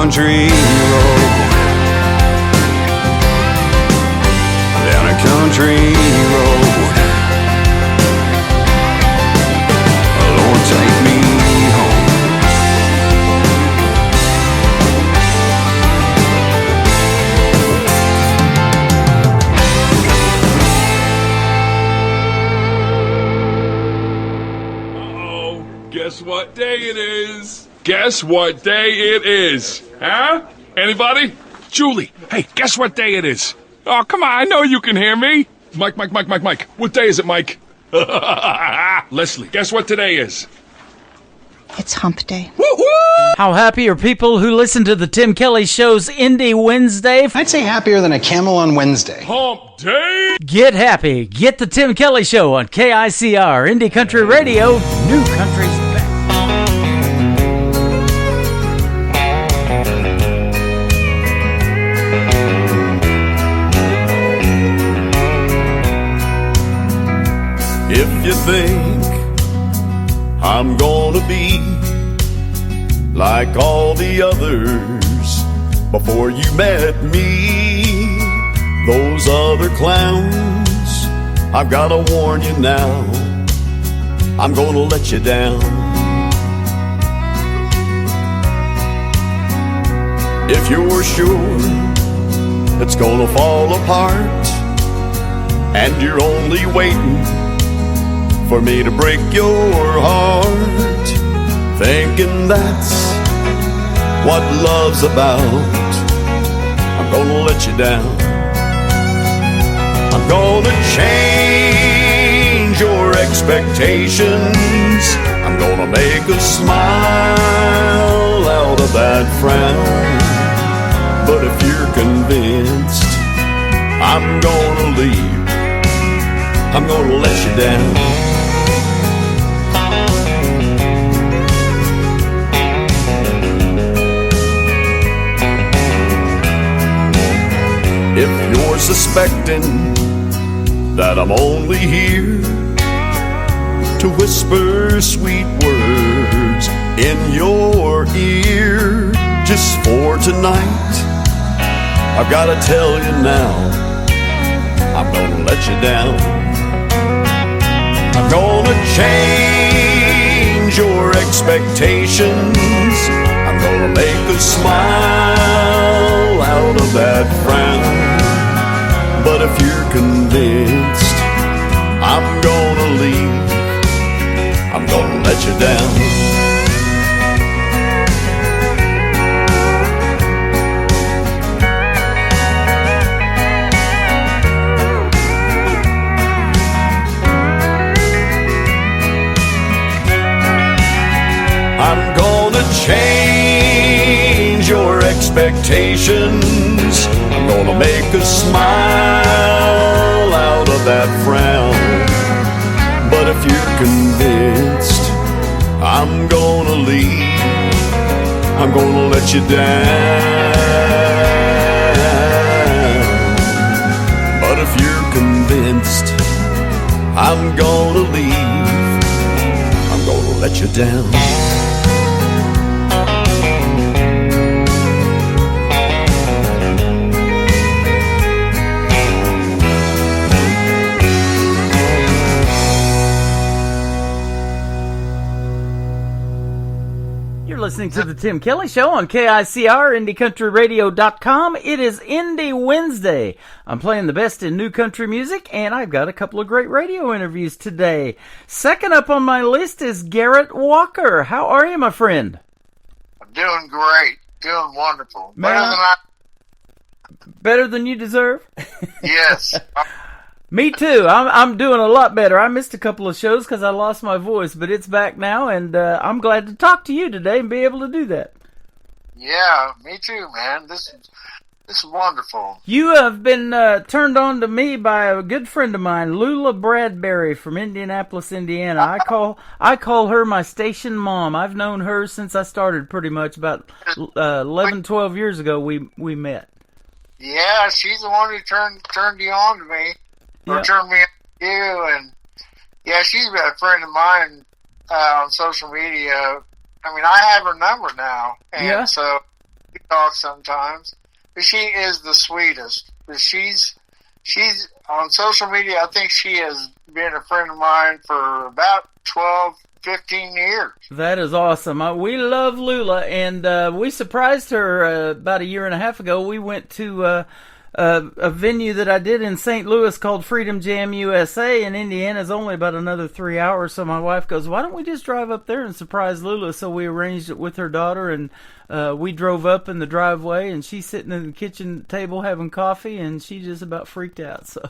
country road. Down a country road. Lord, take me home. Guess what day it is? Guess what day it is? Huh? Anybody? Julie, hey, guess what day it is? Oh, come on, I know you can hear me. Mike. What day is it, Mike? Leslie, guess what today is? It's hump day. How happy are people who listen to the Tim Kelly Show's Indie Wednesday? I'd say happier than a camel on Wednesday. Hump day? Get happy. Get the Tim Kelly Show on KICR, Indie Country Radio, New Country's best. If you think I'm gonna be like all the others before you met me, those other clowns, I've gotta warn you now, I'm gonna let you down. If you're sure it's gonna fall apart and you're only waiting for me to break your heart, thinking that's what love's about, I'm gonna let you down. I'm gonna change your expectations. I'm gonna make a smile out of that frown. But if you're convinced I'm gonna leave, I'm gonna let you down. If you're suspecting that I'm only here to whisper sweet words in your ear just for tonight, I've gotta tell you now, I'm gonna let you down. I'm gonna change your expectations. I'm gonna make a smile out of that frown. But if you're convinced I'm gonna leave, I'm gonna let you down. I'm gonna change your expectations. I'm gonna make a smile out of that frown. But if you're convinced I'm gonna leave, I'm gonna let you down. But if you're convinced I'm gonna leave, I'm gonna let you down. Listening to the Tim Kelly Show on KICR, IndieCountryRadio.com. It is Indie Wednesday. I'm playing the best in new country music, and I've got a couple of great radio interviews today. Second up on my list is Garrett Walker. How are you, my friend? I'm doing great. Doing wonderful. Better than you deserve? Yes. Me too. I'm doing a lot better. I missed a couple of shows because I lost my voice, but it's back now, and I'm glad to talk to you today and be able to do that. Yeah, me too, man. This is wonderful. You have been turned on to me by a good friend of mine, Lula Bradbury from Indianapolis, Indiana. I call her my station mom. I've known her since I started, pretty much about 11, 12 years ago. We met. Yeah, she's the one who turned you on to me. Or turned me on to you, and yeah, she's been a friend of mine on social media. I mean, I have her number now, and so we talk sometimes. But she is the sweetest. But she's on social media. I think she has been a friend of mine for about 12, 15 years. That is awesome. We love Lula, and we surprised her about a year and a half ago. We went to a venue that I did in St. Louis called Freedom Jam USA, and Indiana's only about another 3 hours. So my wife goes, why don't we just drive up there and surprise Lula? So we arranged it with her daughter, and we drove up in the driveway, and she's sitting in the kitchen table having coffee, and she just about freaked out. So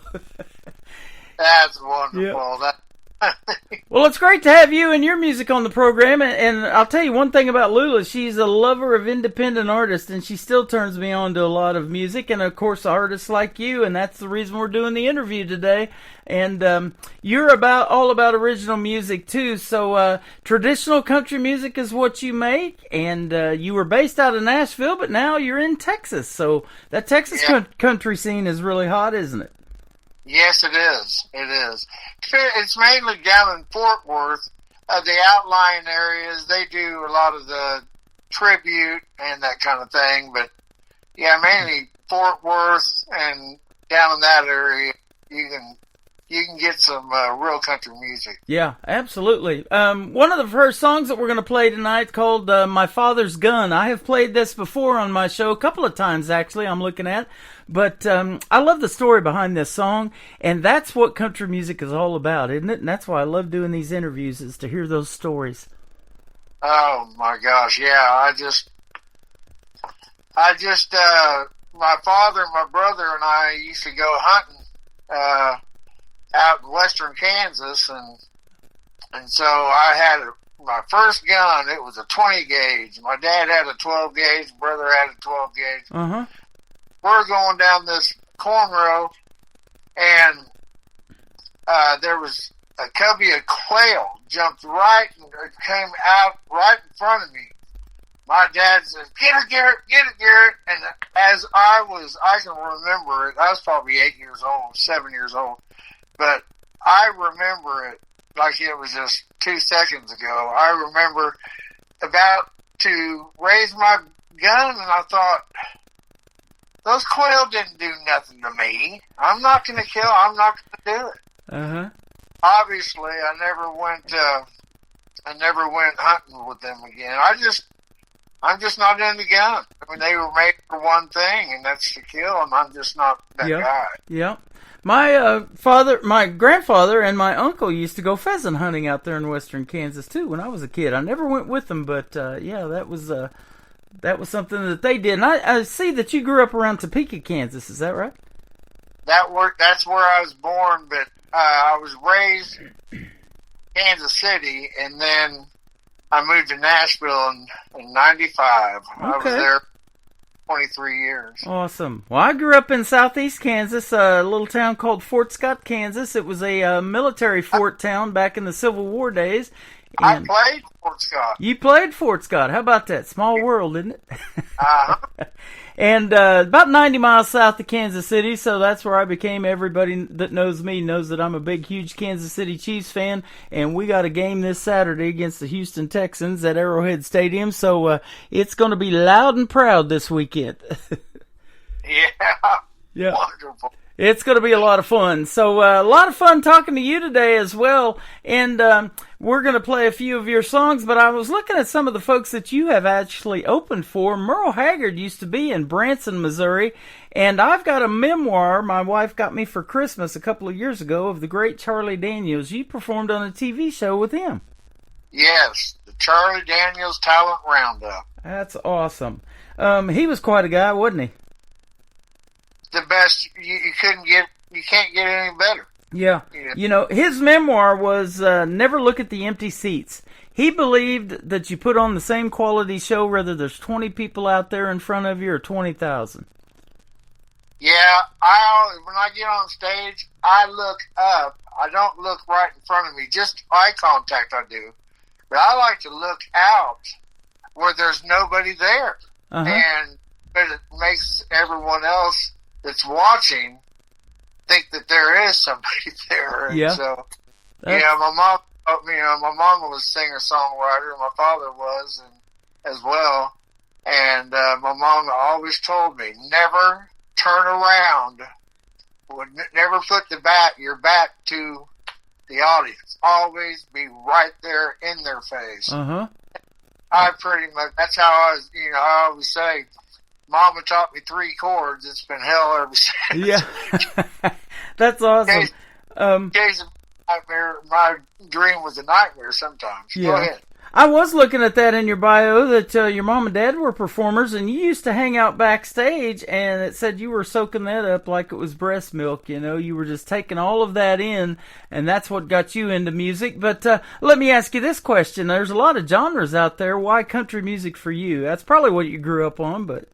that's wonderful. Yep. Well, it's great to have you and your music on the program, and I'll tell you one thing about Lula. She's a lover of independent artists, and she still turns me on to a lot of music, and of course artists like you, and that's the reason we're doing the interview today. And you're all about original music too, so traditional country music is what you make, and you were based out of Nashville, but now you're in Texas, so that Texas country scene is really hot, isn't it? Yes, it is. It is. It's mainly down in Fort Worth. The outlying areas, they do a lot of the tribute and that kind of thing. But, yeah, mainly Fort Worth and down in that area, you can get some real country music. Yeah, absolutely. One of the first songs that we're going to play tonight called My Father's Gun. I have played this before on my show a couple of times, actually, I'm looking at. But I love the story behind this song, and that's what country music is all about, isn't it? And that's why I love doing these interviews, is to hear those stories. Oh, my gosh, yeah. I just my father, my brother, and I used to go hunting out in western Kansas, and so I had my first gun. It was a 20 gauge. My dad had a 12 gauge. Brother had a 12 gauge. Uh-huh. We're going down this corn row, and there was a covey of quail jumped right and came out right in front of me. My dad said, "Get it, Garrett! Get it, Garrett!" And as I can remember it. I was probably 8 years old, 7 years old, but I remember it like it was just 2 seconds ago. I remember about to raise my gun, and I thought, those quail didn't do nothing to me. I'm not going to kill. I'm not going to do it. Uh-huh. Obviously, I never went hunting with them again. I'm just not into gun. I mean, they were made for one thing, and that's to kill, and I'm just not that guy. Yeah. My my grandfather and my uncle used to go pheasant hunting out there in western Kansas too when I was a kid. I never went with them, but that was something that they did. And I see that you grew up around Topeka, Kansas. Is that right? That's where I was born, but I was raised in Kansas City, and then I moved to Nashville in 95. Okay. I was there 23 years. Awesome. Well, I grew up in southeast Kansas, a little town called Fort Scott, Kansas. It was a military fort town back in the Civil War days. And I played Fort Scott. You played Fort Scott. How about that? Small world, isn't it? Uh-huh. And about 90 miles south of Kansas City, so that's where I became. Everybody that knows me knows that I'm a big, huge Kansas City Chiefs fan, and we got a game this Saturday against the Houston Texans at Arrowhead Stadium, so it's going to be loud and proud this weekend. Yeah. Wonderful. It's going to be a lot of fun. So a lot of fun talking to you today as well. And we're going to play a few of your songs. But I was looking at some of the folks that you have actually opened for. Merle Haggard used to be in Branson, Missouri. And I've got a memoir my wife got me for Christmas a couple of years ago of the great Charlie Daniels. You performed on a TV show with him. Yes, the Charlie Daniels Talent Roundup. That's awesome. He was quite a guy, wasn't he? The best. You can't get any better. Yeah. You know, his memoir was Never Look at the Empty Seats. He believed that you put on the same quality show whether there's 20 people out there in front of you or 20,000. Yeah, when I get on stage, I look up. I don't look right in front of me, just eye contact I do. But I like to look out where there's nobody there. Uh-huh. But it makes everyone else that's watching think that there is somebody there. And so, my mom, my mom was a singer-songwriter, and my father was, and as well. And my mom always told me, never turn around. Never put your back to the audience. Always be right there in their face. Uh-huh. I pretty much, that's how I was, I always say, Mama taught me 3 chords. It's been hell ever since. Yeah. That's awesome. In case of nightmare, my dream was a nightmare sometimes. Yeah. Go ahead. I was looking at that in your bio that your mom and dad were performers, and you used to hang out backstage, and it said you were soaking that up like it was breast milk. You were just taking all of that in, and that's what got you into music. But let me ask you this question. There's a lot of genres out there. Why country music for you? That's probably what you grew up on, but...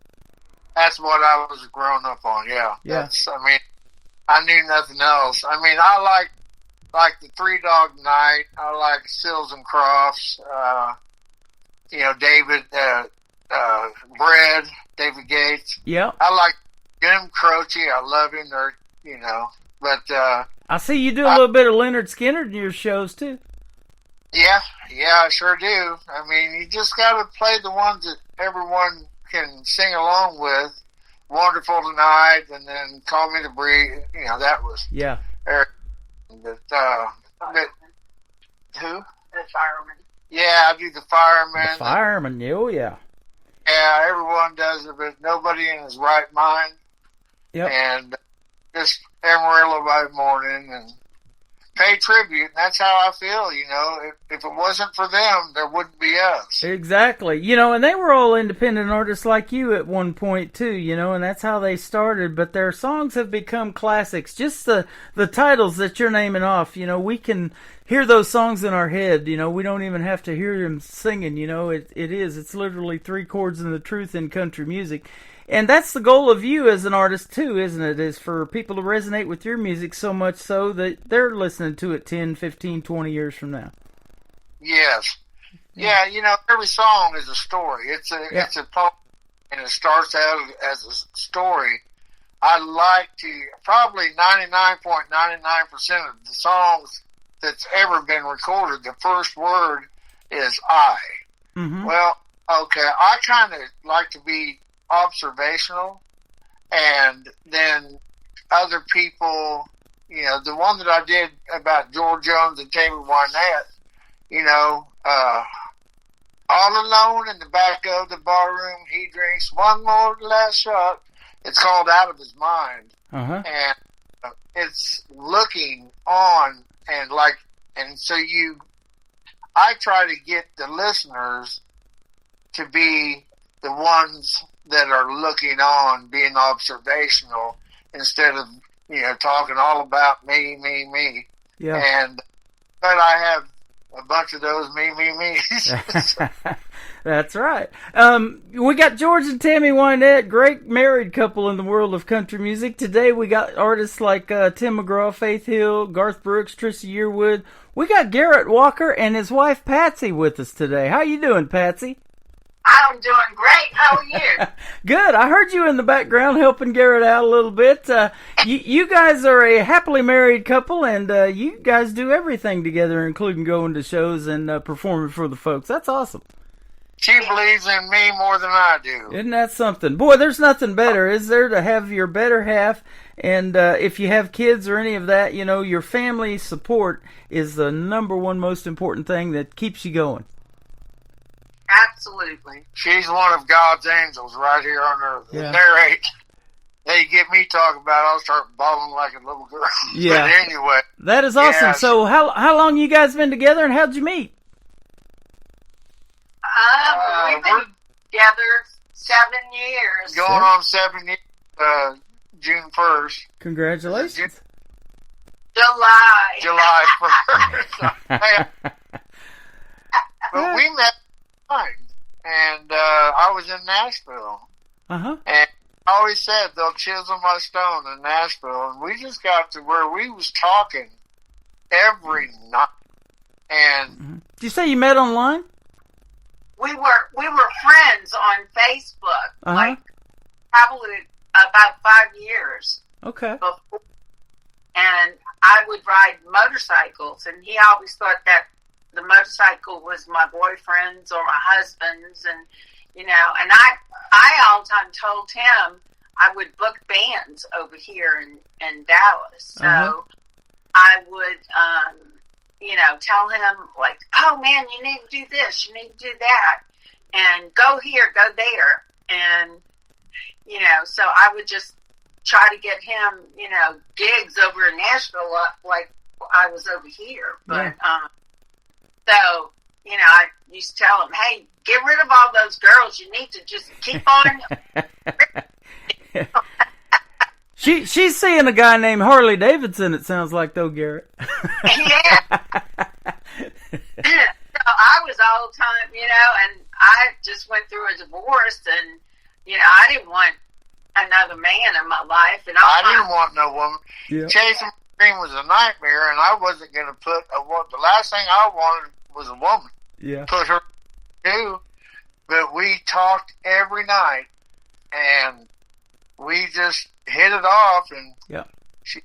That's what I was growing up on, yeah. Yeah. I knew nothing else. I like the Three Dog Night. I like Sills and Crofts. David, Bread, David Gates. Yeah. I like Jim Croce. I love him. But I see you do a little bit of Leonard Skinner in your shows too. Yeah, I sure do. You just got to play the ones that everyone can sing along with. Wonderful Tonight, and then Call Me to Breathe. That was Eric. But who? The Fireman. Yeah, I do the Fireman. The Fireman, oh yeah. Yeah, everyone does it, but nobody in his right mind. Yep. And just Amarillo by morning and pay tribute. And that's how I feel, If it wasn't for them, there wouldn't be us. Exactly. And they were all independent artists like you at one point too, and that's how they started. But their songs have become classics. Just the titles that you're naming off, we can hear those songs in our head. We don't even have to hear them singing, It's literally 3 chords and the truth in country music. And that's the goal of you as an artist too, isn't it? Is for people to resonate with your music so much so that they're listening to it 10, 15, 20 years from now. Yes. Yeah, every song is a story. It's a poem, and it starts out as a story. I like to, probably 99.99% of the songs that's ever been recorded, the first word is I. Mm-hmm. Well, okay, I kind of like to be observational, and then other people, the one that I did about George Jones and Tammy Wynette, all alone in the back of the barroom, he drinks one more last shot. It's called Out of His Mind. Uh-huh. And it's looking on, and so I try to get the listeners to be the ones that are looking on, being observational, instead of, talking all about me. Yeah. But I have a bunch of those me's. That's right. We got George and Tammy Wynette, great married couple in the world of country music. Today we got artists like Tim McGraw, Faith Hill, Garth Brooks, Trisha Yearwood. We got Garrett Walker and his wife Patsy with us today. How you doing, Patsy? I'm doing great. How are you? Good. I heard you in the background helping Garrett out a little bit. You guys are a happily married couple, and you guys do everything together, including going to shows and performing for the folks. That's awesome. She believes in me more than I do. Isn't that something? Boy, there's nothing better, is there, to have your better half, and if you have kids or any of that, your family support is the number one most important thing that keeps you going. Absolutely. She's one of God's angels right here on earth. Yeah. They get me talking about it, I'll start bawling like a little girl. Yeah. But anyway. That is awesome. Yeah, so how long you guys been together, and how'd you meet? We've been together 7 years. Going on 7 years, June 1st. Congratulations. July 1st. But we met and I was in Nashville. Uh-huh. And I always said they'll chisel my stone in Nashville, and we just got to where we was talking every night. And Did you say you met online? We were friends on Facebook, Uh-huh. probably about 5 years. Okay. Before. And I would ride motorcycles, and he always thought that the motorcycle was my boyfriend's or my husband's, and you know, and I all the time told him I would book bands over here in Dallas. So I would, you know, tell him, like, oh, man, you need to do this, you need to do that, and go here, go there. And, you know, so I would just try to get him, you know, gigs over in Nashville like I was over here. But, so, you know, I used to tell him, hey, get rid of all those girls. You need to just keep on. She's seeing a guy named Harley Davidson, it sounds like, though, Garrett. Yeah. So I was all the time, you know, and I just went through a divorce, and, you know, I didn't want another man in my life. And I didn't want no woman. Yeah. Chasing my dream was a nightmare, and I wasn't going to put the last thing I wanted was a woman. Yeah. Put her to, but we talked every night, and we just hit it off, and she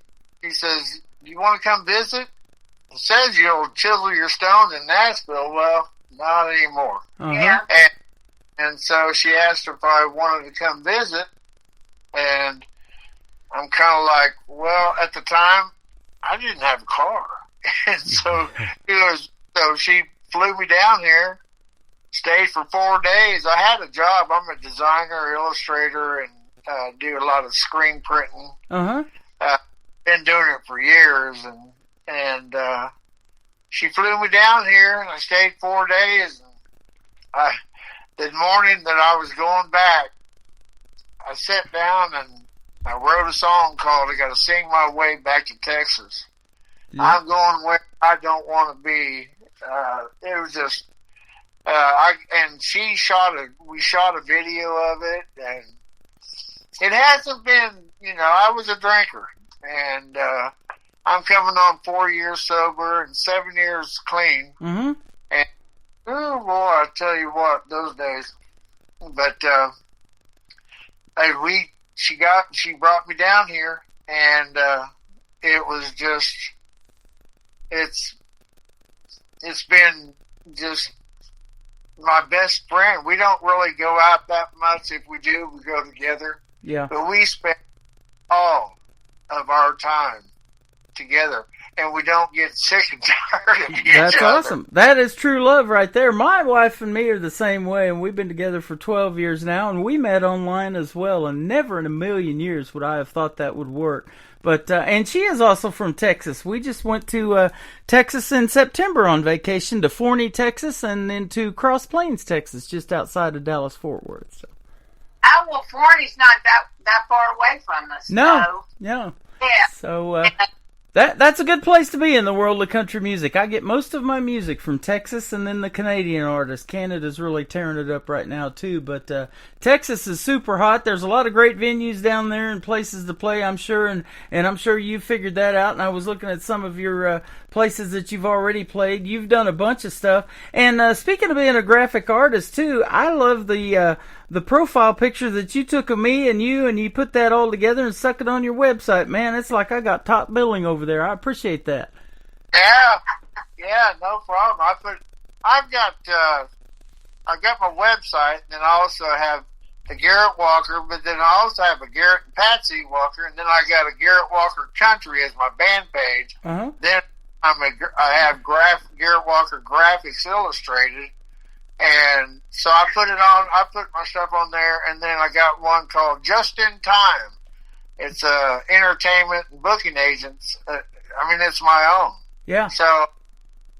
says, you want to come visit? It says you'll chisel your stones in Nashville. Well, not anymore. Yeah. And so she asked if I wanted to come visit, and I'm kind of like, well, at the time, I didn't have a car. And so she flew me down here, stayed for 4 days. I had a job. I'm a designer, illustrator, and do a lot of screen printing. Been doing it for years, and she flew me down here, and I stayed 4 days. And the morning that I was going back, I sat down and I wrote a song called "I Gotta Sing My Way Back to Texas." I'm going where I don't want to be. It was just, we shot a video of it, and it hasn't been, you know, I was a drinker, and I'm coming on 4 years sober and 7 years clean. And oh boy, I tell you what, those days. But she brought me down here, and it was just, it's been just my best friend. We don't really go out that much. If we do, we go together. Yeah. But we spend all of our time together, and we don't get sick and tired of each That's other. awesome. That is true love right there. My wife and me are the same way, and we've been together for 12 years now, and we met online as well, and never in a million years would I have thought that would work. But and she is also from Texas. We just went to Texas in September on vacation to Forney, Texas, and then to Cross Plains, Texas, just outside of Dallas-Fort Worth. So. Oh, well, Forney's not that far away from us. No, So. no. Yeah. So that's a good place to be in the world of country music. I get most of my music from Texas and then the Canadian artists. Canada's really tearing it up right now too, but Texas is super hot. There's a lot of great venues down there and places to play, I'm sure, and I'm sure you figured that out. And I was looking at some of your places that you've already played. You've done a bunch of stuff. And speaking of being a graphic artist too, I love the profile picture that you took of me and you put that all together and stuck it on your website. Man, it's like I got top billing over there. I appreciate that. Yeah, no problem. I've got my website, and then I also have the Garrett Walker, but then I also have a Garrett and Patsy Walker, and then I got a Garrett Walker Country as my band page. Then I have Garrett Walker Graphics Illustrated. And so I put my stuff on there, and then I got one called Just in Time. It's entertainment and booking agents. It's my own. Yeah. So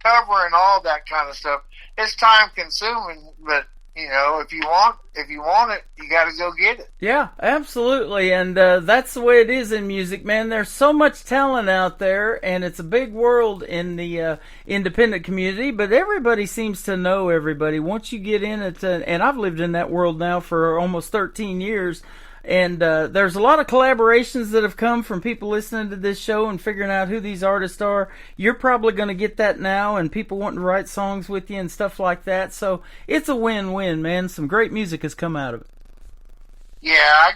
covering all that kind of stuff, it's time consuming, but you know, if you want it, you got to go get it. Yeah, absolutely, and that's the way it is in music, man. There's so much talent out there, and it's a big world in the independent community, but everybody seems to know everybody. Once you get in it, and I've lived in that world now for almost 13 years, and there's a lot of collaborations that have come from people listening to this show and figuring out who these artists are. You're probably going to get that now, and people wanting to write songs with you and stuff like that. So it's a win-win, man. Some great music has come out of it. Yeah, I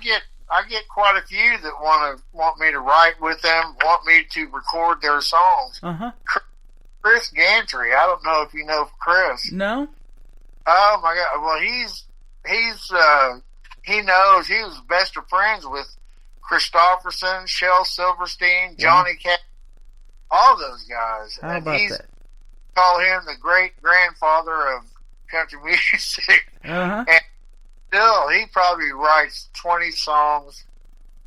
get quite a few that want me to write with them, want me to record their songs. Chris Gantry, I don't know if you know Chris. No. Oh my God! Well, he's he knows he was best of friends with Christopherson, Shel Silverstein, Johnny Cash, all those guys. How about that? Call him the great grandfather of country music. Uh-huh. And still, he probably writes 20 songs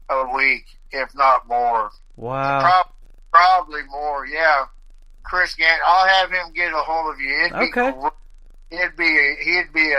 a week, if not more. Wow. Probably more, yeah. Chris Gant, I'll have him get a hold of you. He'd be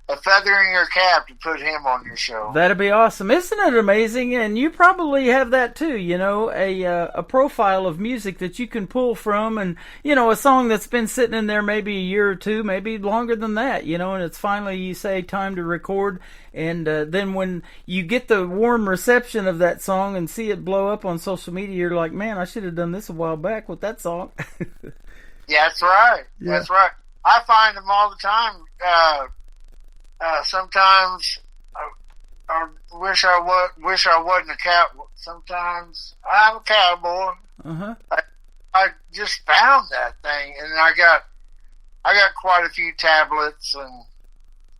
a feather in your cap to put him on your show. That'd be awesome. Isn't it amazing? And you probably have that too, you know, a profile of music that you can pull from, and, you know, a song that's been sitting in there maybe a year or two, maybe longer than that, you know, and it's finally, you say, time to record, and then when you get the warm reception of that song and see it blow up on social media, you're like, man, I should have done this a while back with that song. Yeah, that's right. Yeah. That's right. I find them all the time. Sometimes I wish I wasn't a cowboy. Sometimes I'm a cowboy. Uh-huh. I just found that thing, and I got quite a few tablets, and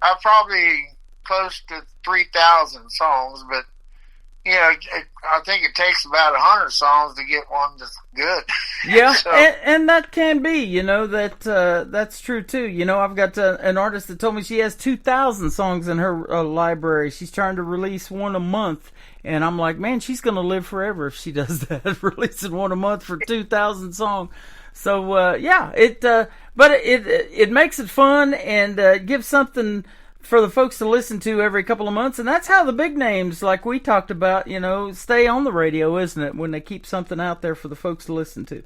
I probably close to 3,000 songs. But you know, I think it takes about 100 songs to get one that's good. Yeah, So- and that can be, you know, that's true too. You know, I've got an artist that told me she has 2,000 songs in her library. She's trying to release one a month, and I'm like, man, she's going to live forever if she does that, releasing one a month for 2,000 songs. So yeah, but it makes it fun and gives something for the folks to listen to every couple of months, and that's how the big names, like we talked about, you know, stay on the radio, isn't it? When they keep something out there for the folks to listen to.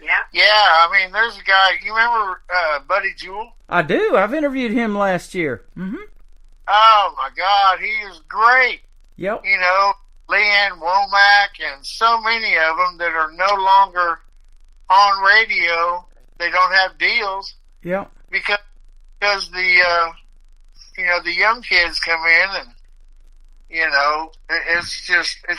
Yeah, I mean, there's a guy. You remember Buddy Jewell? I do. I've interviewed him last year. Mm-hmm. Oh my God, he is great. Yep. You know, Leanne Womack and so many of them that are no longer on radio. They don't have deals. Yep. Because the you know, the young kids come in, and you know, it's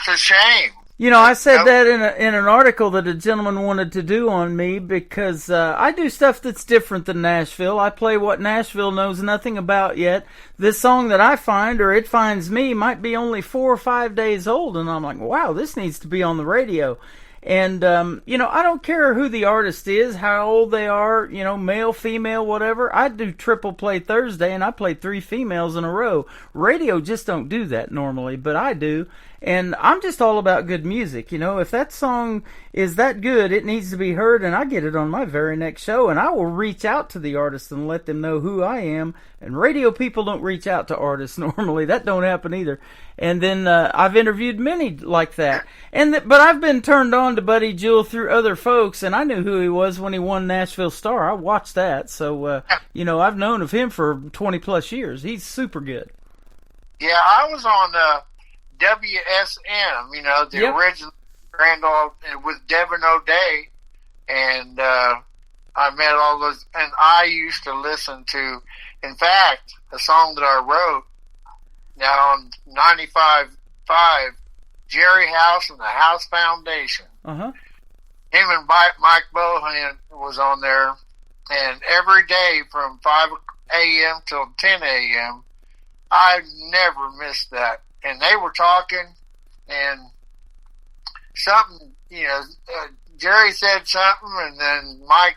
a shame. You know, I said that in an article that a gentleman wanted to do on me, because I do stuff that's different than Nashville. I play what Nashville knows nothing about yet. This song that I find, or it finds me, might be only 4 or 5 days old, and I'm like, wow, this needs to be on the radio. And, you know, I don't care who the artist is, how old they are, you know, male, female, whatever. I do Triple Play Thursday, and I play 3 females in a row. Radio just don't do that normally, but I do. And I'm just all about good music, you know. If that song is that good, it needs to be heard, and I get it on my very next show, and I will reach out to the artist and let them know who I am. And radio people don't reach out to artists normally. That don't happen either. And then I've interviewed many like that. But I've been turned on to Buddy Jewell through other folks, and I knew who he was when he won Nashville Star. I watched that. So, you know, I've known of him for 20-plus years. He's super good. Yeah, I was on WSM, you know, the original Grand Ole with Devin O'Day, and I met all those, and I used to listen to, in fact, a song that I wrote now on 95.5, Jerry House and the House Foundation. Uh-huh. Him and Mike Bohan was on there, and every day from 5 a.m. till 10 a.m., I never missed that. And they were talking, and something, you know, Jerry said something, and then Mike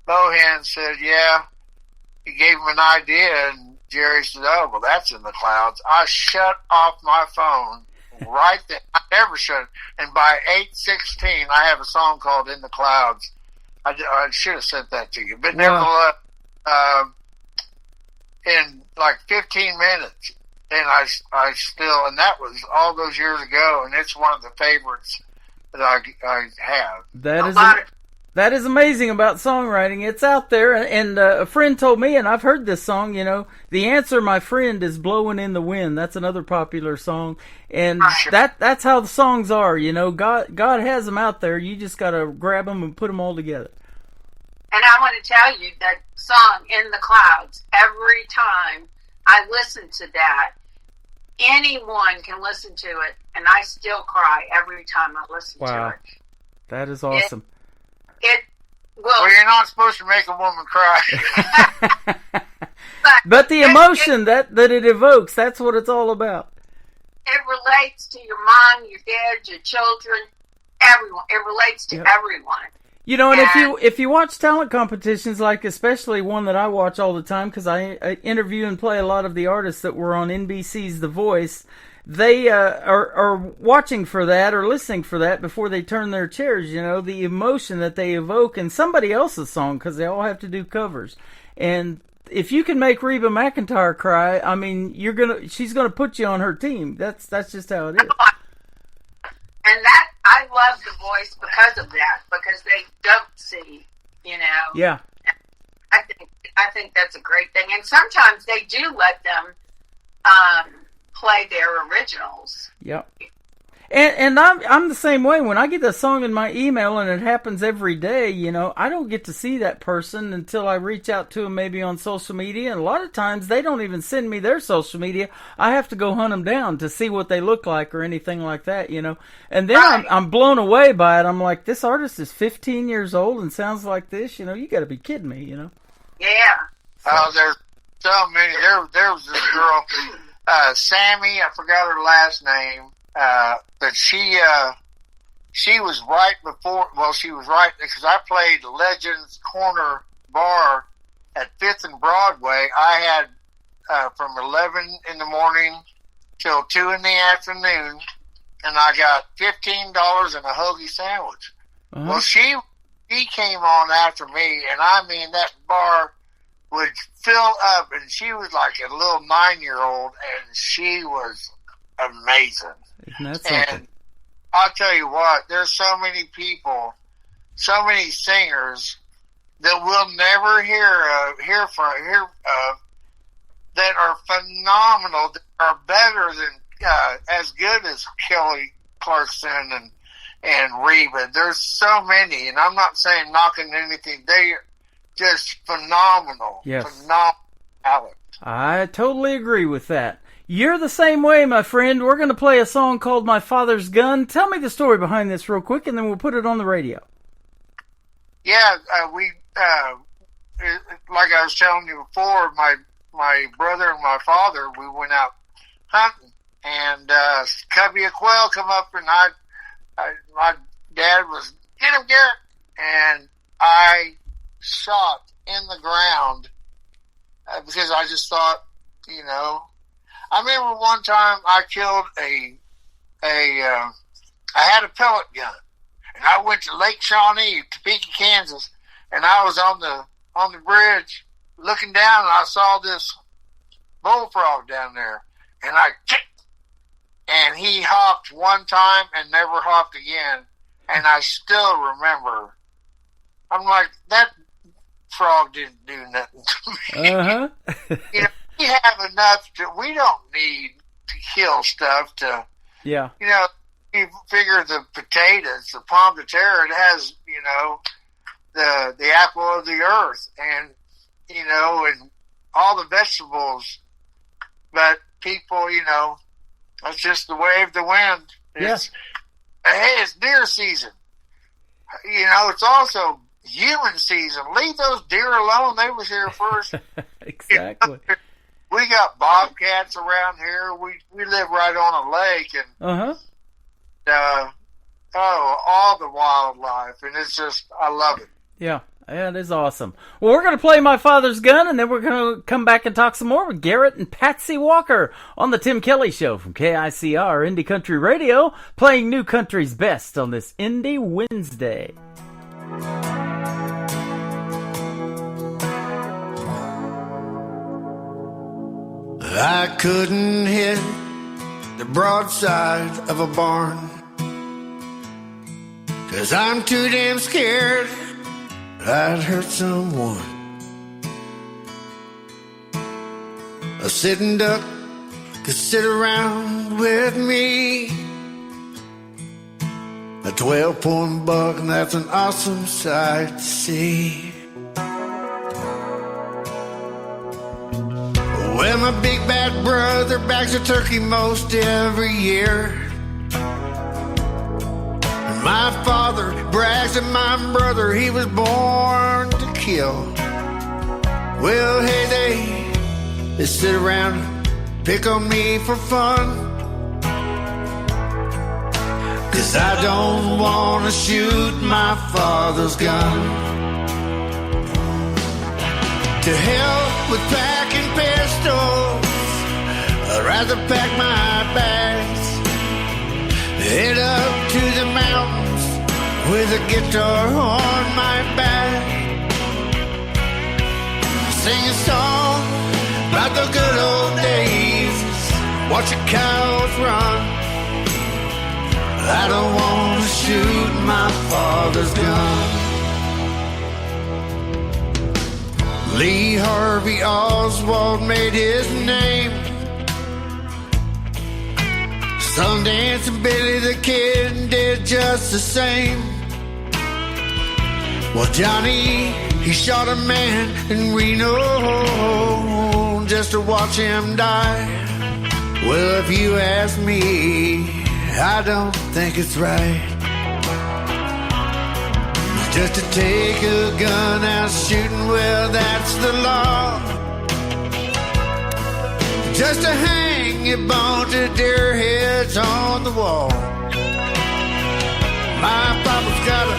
Bohan said, yeah, he gave him an idea, and Jerry said, oh, well, that's in the clouds. I shut off my phone right then. I never shut it. And by 8:16, I have a song called In the Clouds. I should have sent that to you. But nevertheless, in like 15 minutes, and I still, and that was all those years ago, and it's one of the favorites that I have. That is amazing about songwriting. It's out there, and a friend told me, and I've heard this song, you know, The Answer, My Friend, is Blowing in the Wind. That's another popular song, and that's how the songs are, you know. God has them out there. You just got to grab them and put them all together. And I want to tell you that song, In the Clouds, every time I listen to that, anyone can listen to it, and I still cry every time I listen to it. That is awesome. Well, you're not supposed to make a woman cry. But the emotion that it evokes, that's what it's all about. It relates to your mom, your dad, your children, everyone. It relates to everyone. You know, and if you watch talent competitions, like especially one that I watch all the time, because I interview and play a lot of the artists that were on NBC's The Voice, they are watching for that or listening for that before they turn their chairs. You know, the emotion that they evoke in somebody else's song, because they all have to do covers. And if you can make Reba McEntire cry, I mean, she's gonna put you on her team. That's just how it is. And that, I love The Voice because of that, because they don't see, you know. Yeah. I think that's a great thing. And sometimes they do let them play their originals. Yep. And I'm the same way. When I get a song in my email, and it happens every day, you know, I don't get to see that person until I reach out to them maybe on social media. And a lot of times they don't even send me their social media. I have to go hunt them down to see what they look like or anything like that, you know. And then I'm blown away by it. I'm like, this artist is 15 years old and sounds like this. You know, you got to be kidding me, you know. Yeah. Oh, there's so many. There was this girl, Sammy, I forgot her last name. But she was right before, she was right, because I played Legends Corner Bar at 5th and Broadway. I had, from 11 in the morning till 2 in the afternoon, and I got $15 and a hoagie sandwich. Uh-huh. Well, she came on after me, and I mean, that bar would fill up, and she was like a little 9-year-old, and she was amazing. Isn't that something? And I'll tell you what, there's so many people, so many singers that we'll never hear of that are phenomenal, that are better than, as good as Kelly Clarkson and Reba. There's so many, and I'm not saying knocking anything. They are just phenomenal. Yes. Phenomenal talent. I totally agree with that. You're the same way, my friend. We're going to play a song called My Father's Gun. Tell me the story behind this real quick, and then we'll put it on the radio. Yeah, like I was telling you before, my brother and my father, we went out hunting, and cubby of quail come up, and my dad was, "Get him, Garrett," and I shot in the ground because I just thought, you know. I remember one time I killed I had a pellet gun, and I went to Lake Shawnee, Topeka, Kansas, and I was on the bridge looking down, and I saw this bullfrog down there, and I kicked, and he hopped one time and never hopped again, and I still remember. I'm like, that frog didn't do nothing to me. Uh-huh. You know, we have enough we don't need to kill stuff to, yeah. You know, you figure the potatoes, the pomme de terre, it has, you know, the apple of the earth, and, you know, and all the vegetables, but people, you know, that's just the way of the wind. It's, hey, it's deer season. You know, it's also human season. Leave those deer alone. They was here first. Exactly. You know, we got bobcats around here. We live right on a lake, and all the wildlife, and it's just, I love it. Yeah, it is awesome. Well, we're going to play My Father's Gun, and then we're going to come back and talk some more with Garrett and Patsy Walker on the Tim Kelly Show from KICR Indie Country Radio, playing New Country's best on this Indie Wednesday. I couldn't hit the broadside of a barn, 'cause I'm too damn scared I'd hurt someone. A sitting duck could sit around with me. A 12-point buck, and that's an awesome sight to see. Well, my big bad brother bags a turkey most every year, and my father brags that my brother, he was born to kill. Well, hey, they They sit around and pick on me for fun. 'Cause I don't wanna shoot my father's gun. To hell with packing pistols, I'd rather pack my bags, head up to the mountains with a guitar on my back, sing a song about the good old days, watching cows run. I don't want to shoot my father's gun. Lee Harvey Oswald made his name. Sundance and Billy the Kid did just the same. Well, Johnny, he shot a man in Reno just to watch him die. Well, if you ask me, I don't think it's right. Just to take a gun out shooting, well, that's the law. Just to hang a bunch of deer heads on the wall. My papa's got a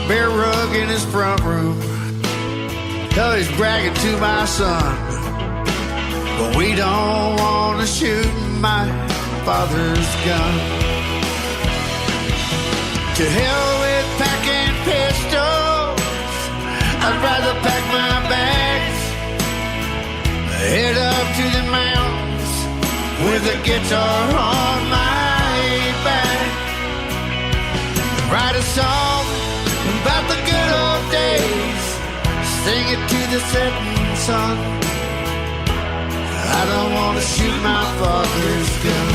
bear rug in his front room. Hell, he's bragging to my son. But we don't want to shoot my father's gun. To hell with packing pistols, I'd rather pack my bags, head up to the mountains with a guitar on my back, write a song about the good old days, sing it to the setting sun. I don't want to shoot my father's gun.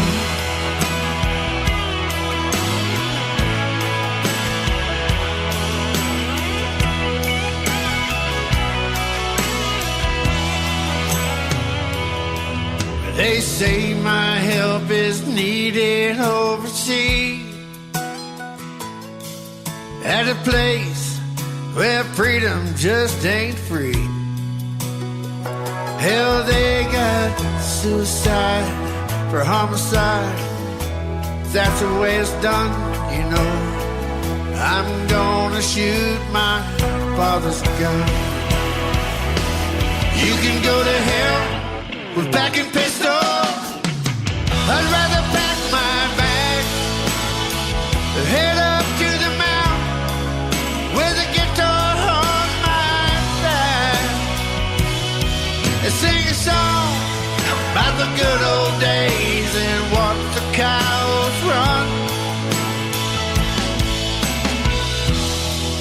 They say my help is needed overseas, at a place where freedom just ain't free. Hell, they got suicide for homicide. That's the way it's done, you know. I'm gonna shoot my father's gun. You can go to hell with packing pistols. I'd rather pack my bag, head up to the mountain with a guitar on my back, and sing a song about the good old days and watch the cows run.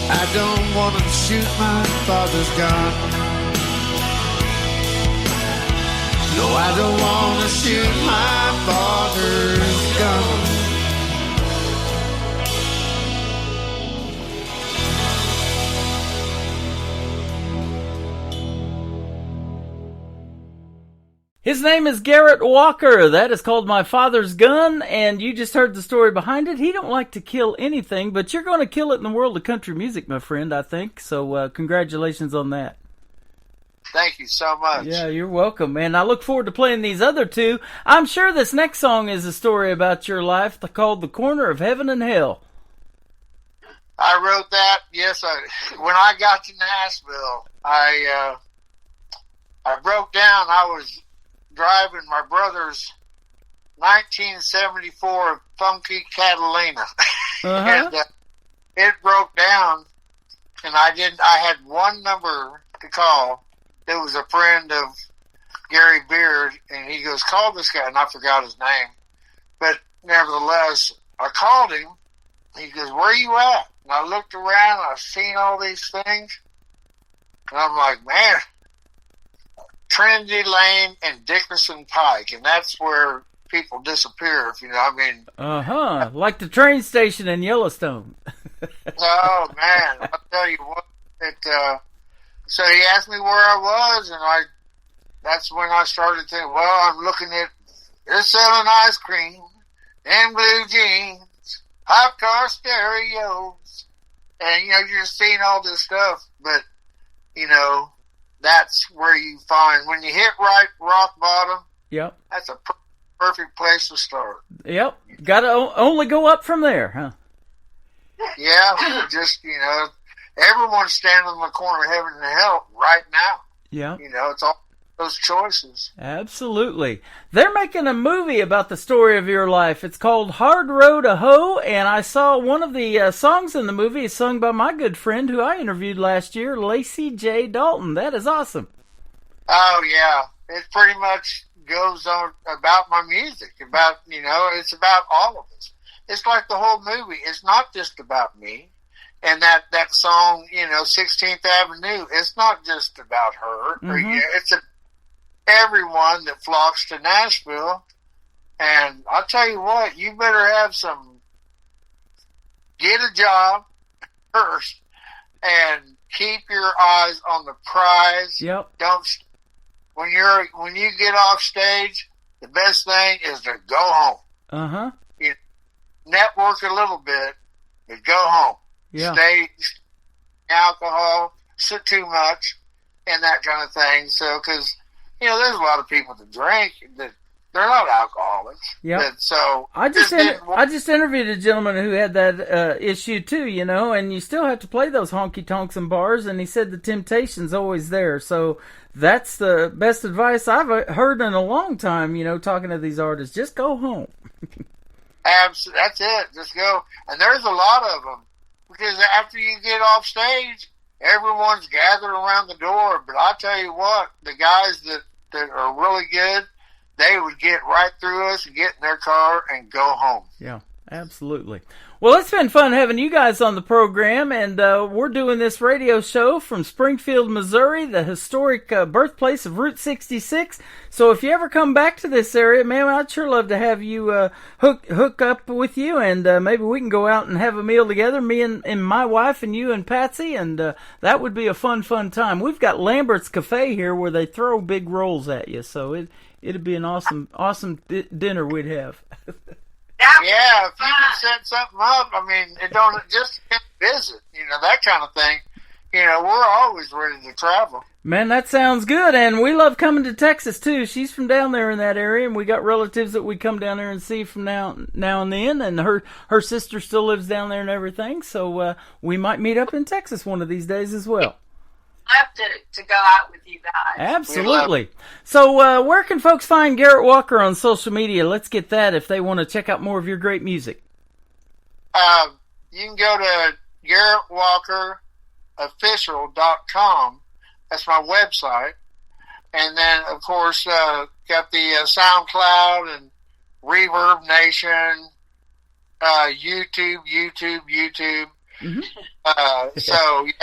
I don't want to shoot my father's gun. No, I don't want to shoot my father's gun. His name is Garrett Walker. That is called My Father's Gun, and you just heard the story behind it. He don't like to kill anything, but you're going to kill it in the world of country music, my friend, I think. So congratulations on that. Thank you so much. Yeah, you're welcome, man. I look forward to playing these other two. I'm sure this next song is a story about your life called The Corner of Heaven and Hell. I wrote that, yes. When I got to Nashville, I broke down. I was driving my brother's 1974 funky Catalina. And it broke down, and I had one number to call. It was a friend of Gary Beard, and he goes, call this guy, and I forgot his name. But nevertheless, I called him. He goes, where are you at? And I looked around, and I seen all these things, and I'm like, man, Trinity Lane and Dickerson Pike, and that's where people disappear, if you know what I mean. Like the train station in Yellowstone. Oh, man, I'll tell you what, so he asked me where I was, and that's when I started thinking, well, I'm looking at, they're selling ice cream and blue jeans, hot car stereos, and, you're just seeing all this stuff, but, that's where you find, when you hit rock bottom, Yep. that's a perfect place to start. Yep. Got to only go up from there, huh? Yeah, just, everyone's standing in the corner of heaven and hell right now. Yeah. It's all those choices. Absolutely. They're making a movie about the story of your life. It's called Hard Road to Hoe, and I saw one of the songs in the movie is sung by my good friend who I interviewed last year, Lacey J. Dalton. That is awesome. Oh, yeah. It pretty much goes on about my music, about, it's about all of us. It's like the whole movie. It's not just about me. And that song, 16th Avenue, it's not just about her. Mm-hmm. It's everyone that flocks to Nashville. And I'll tell you what, you better have get a job first and keep your eyes on the prize. Yep. When you get off stage, the best thing is to go home. Uh-huh. Network a little bit, but go home. Yeah. Stay alcohol, sit too much, and that kind of thing. So, because, there's a lot of people that drink that they're not alcoholics. Yeah. So I just interviewed a gentleman who had that issue too, and you still have to play those honky tonks and bars, and he said the temptation's always there. So that's the best advice I've heard in a long time, talking to these artists. Just go home. Absolutely. That's it. Just go. And there's a lot of them. Because after you get off stage, everyone's gathered around the door. But I'll tell you what, the guys that are really good, they would get right through us and get in their car and go home. Yeah, absolutely. Well, it's been fun having you guys on the program, and we're doing this radio show from Springfield, Missouri, the historic birthplace of Route 66. So if you ever come back to this area, man, I'd sure love to have you hook up with you, and maybe we can go out and have a meal together, me and my wife and you and Patsy, and that would be a fun time. We've got Lambert's Cafe here where they throw big rolls at you, so it'd be an awesome dinner we'd have. Yeah, if you can set something up, it don't just visit, that kind of thing. We're always ready to travel. Man, that sounds good, and we love coming to Texas too. She's from down there in that area, and we got relatives that we come down there and see from now and then. And her sister still lives down there and everything, so we might meet up in Texas one of these days as well. Love to go out with you guys. Absolutely. So where can folks find Garrett Walker on social media? Let's get that if they want to check out more of your great music. You can go to GarrettWalkerOfficial.com. That's my website. And then, of course, got the SoundCloud and Reverb Nation, YouTube. Mm-hmm. So, yeah.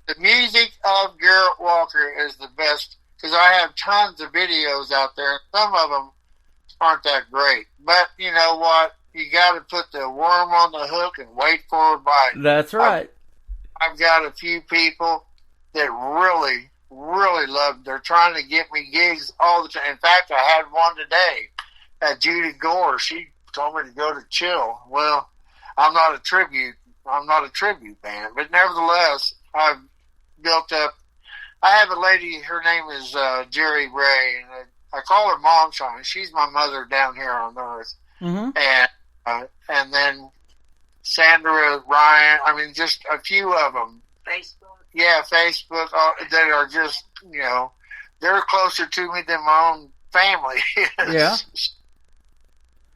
The music of Garrett Walker is the best, because I have tons of videos out there. Some of them aren't that great. But you know what? You got to put the worm on the hook and wait for a bite. That's right. I've got a few people that really, really love. They're trying to get me gigs all the time. In fact, I had one today. Judy Gore, she told me to go to Chill. Well, I'm not a tribute band, but nevertheless, I've built up. I have a lady, her name is Jerry Ray, and I call her Mom Shine. She's my mother down here on Earth. Mm-hmm. And then Sandra, Ryan, just a few of them. Facebook. Yeah, Facebook, that are just, they're closer to me than my own family is. Yeah.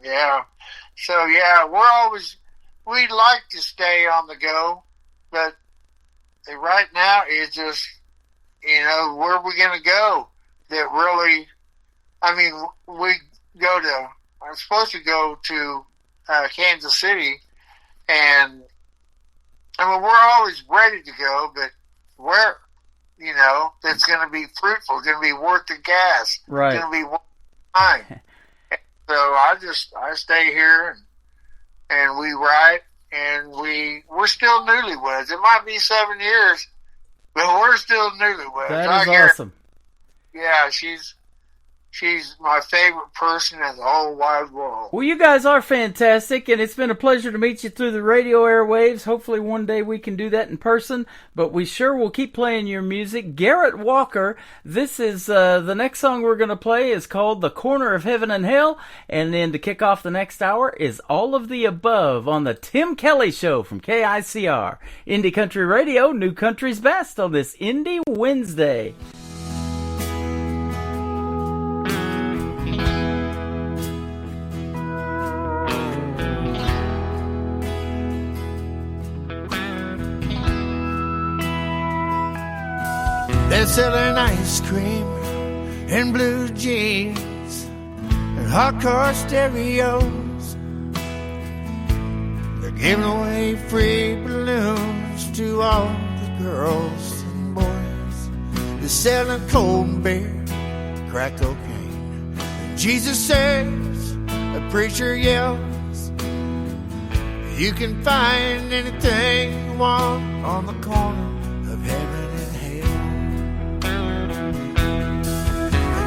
Yeah. So, yeah, we'd like to stay on the go, but right now it's just, where are we going to go? That really, I'm supposed to go to Kansas City, and we're always ready to go, but where? That's going to be fruitful, going to be worth the gas, right? Going to be worth the time. So I stay here and we write, and we're still newlyweds. It might be 7 years, but we're still newlyweds. That is awesome. Yeah, she's she's my favorite person in the whole wide world. Well, you guys are fantastic, and it's been a pleasure to meet you through the radio airwaves. Hopefully one day we can do that in person, but we sure will keep playing your music. Garrett Walker, this is the next song we're going to play is called The Corner of Heaven and Hell, and then to kick off the next hour is All of the Above on the Tim Kelly Show from KICR. Indie Country Radio, New Country's Best on this Indie Wednesday. They're selling ice cream and blue jeans and hardcore stereos. They're giving away free balloons to all the girls and boys. They're selling cold beer, crack cocaine. And Jesus says, a preacher yells, you can find anything you want on the corner of heaven.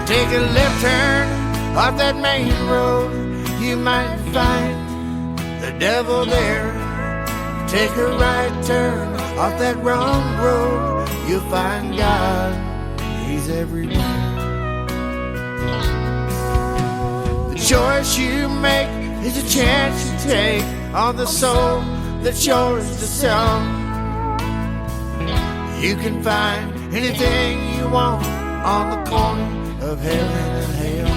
Take a left turn off that main road, you might find the devil there. Take a right turn off that wrong road, you'll find God, He's everywhere. The choice you make is a chance you take on the soul that's yours to sell. You can find anything you want on the corner of heaven and hell.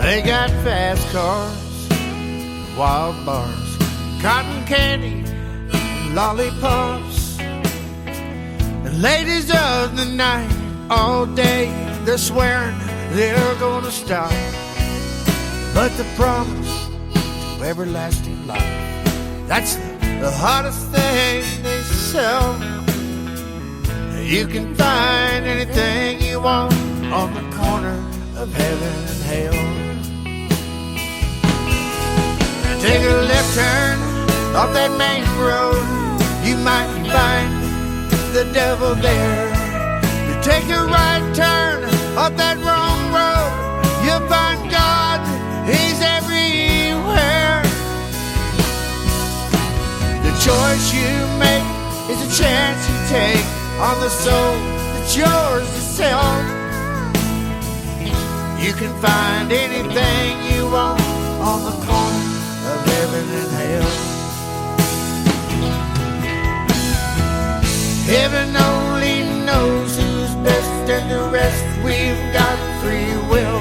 They got fast cars, wild bars, cotton candy, and lollipops. And ladies of the night, all day, they're swearing they're gonna stop. But the promise to everlasting life, that's the hottest thing they sell. You can find anything you want on the corner of heaven and hell. Take a left turn off that main road, you might find the devil there. You take a right turn off that wrong road, you'll find God, He's everywhere. The choice you make is a chance you take on the soul that's yours to sell. You can find anything you want on the corner of heaven and hell. Heaven only knows who's best, and the rest we've got free will.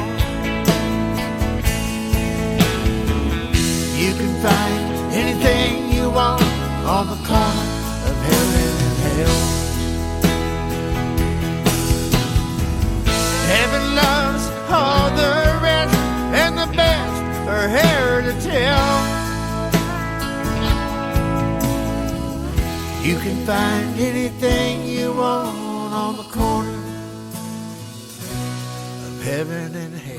You can find anything you want on the corner of heaven and hell. Heaven loves all the rest, and the best are here to tell. You can find anything you want on the corner of heaven and hell.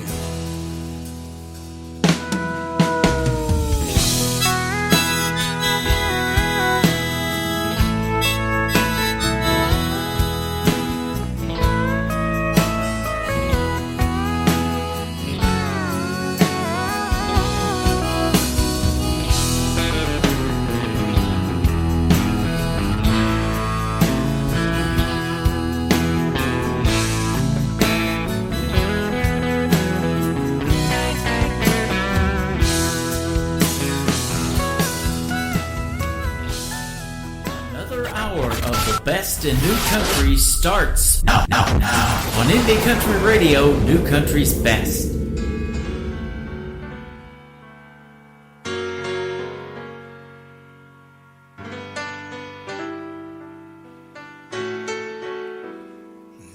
Best in New Country starts now on Indie Country Radio, New Country's Best.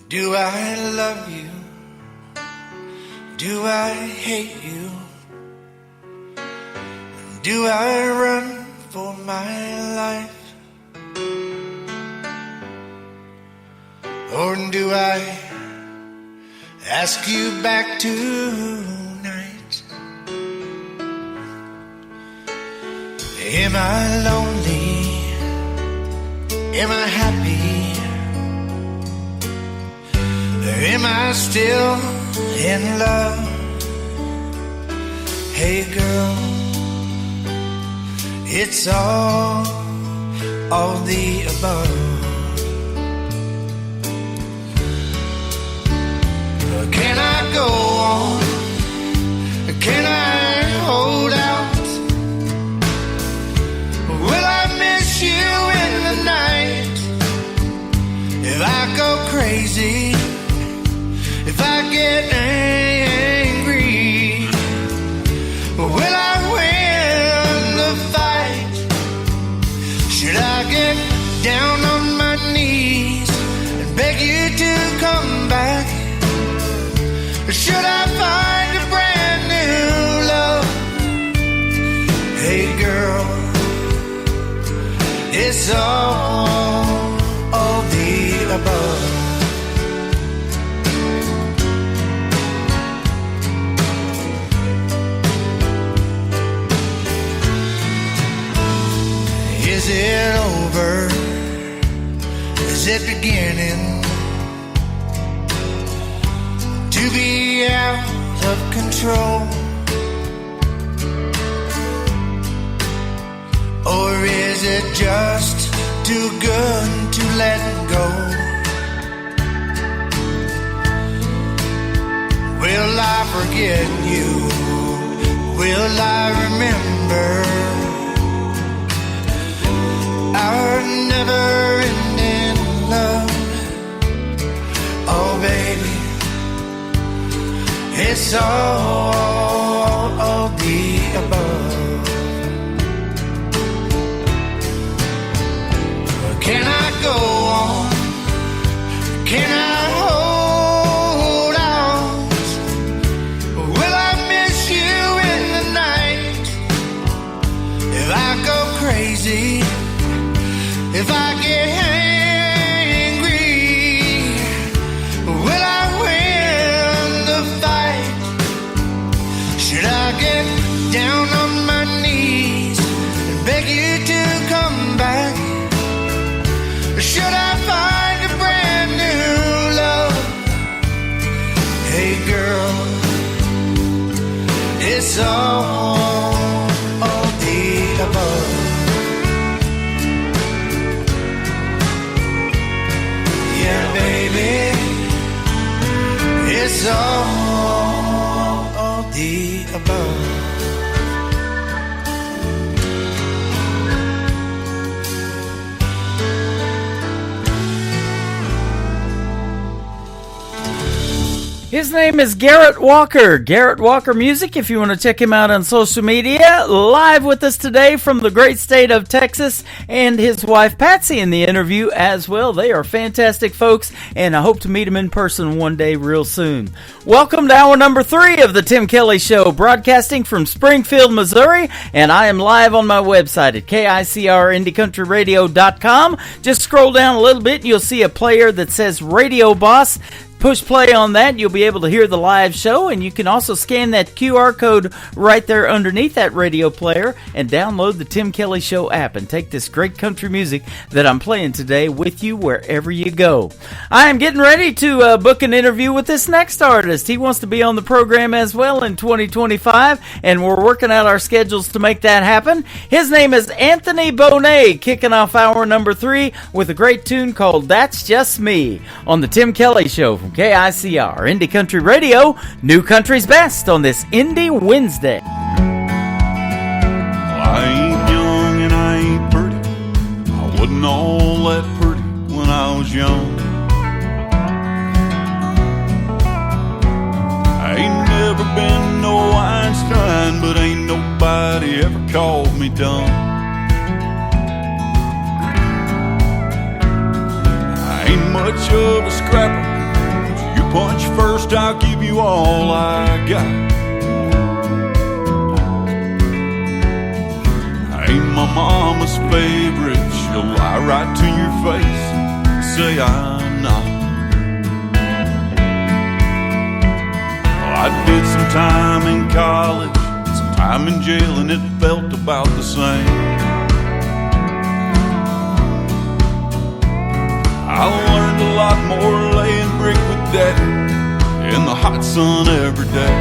Do I love you? Do I hate you? Do I run for my life? Or do I ask you back tonight? Am I lonely? Am I happy? Am I still in love? Hey girl, it's all the above. Can I go on? Can I hold out? Will I miss you in the night? If I go crazy, if I get angry, will I win the fight? Should I get down on my knees and beg you to come back? Or should I find a brand new love? Hey girl, it's all the above. Is it over? Is it beginning to be out of control? Or is it just too good to let go? Will I forget you? Will I remember our never-ending love? Oh, baby, it's all the above. Can I go on? Can I hold out? Will I miss you in the night? If I go crazy, if I get angry, will I win the fight? Should I get down on my knees and beg you to come back? Or should I find a brand new love? Hey girl, it's all the above. Yeah, baby, it's all the above. His name is Garrett Walker. Garrett Walker Music, if you want to check him out on social media. Live with us today from the great state of Texas, and his wife Patsy in the interview as well. They are fantastic folks, and I hope to meet them in person one day real soon. Welcome to hour number 3 of the Tim Kelly Show, broadcasting from Springfield, Missouri, and I am live on my website at KICRIndieCountryRadio.com. Just scroll down a little bit and you'll see a player that says Radio Boss. Push play on that, you'll be able to hear the live show, and you can also scan that QR code right there underneath that radio player and download the Tim Kelly Show app and take this great country music that I'm playing today with you wherever you go. I am getting ready to book an interview with this next artist. He wants to be on the program as well in 2025, and we're working out our schedules to make that happen. His name is Anthony Bonet, kicking off hour number 3 with a great tune called That's Just Me on the Tim Kelly Show from KICR Indie Country Radio, New Country's Best on this Indie Wednesday. I ain't young and I ain't pretty. I wasn't all that pretty when I was young. I ain't never been no Einstein, but ain't nobody ever called me dumb. I ain't much of a scrapper. Punch first, I'll give you all I got. I ain't my mama's favorite. She'll lie right to your face and say I'm not. Well, I did some time in college, some time in jail, and it felt about the same. I learned a lot more laying brick with that in the hot sun every day.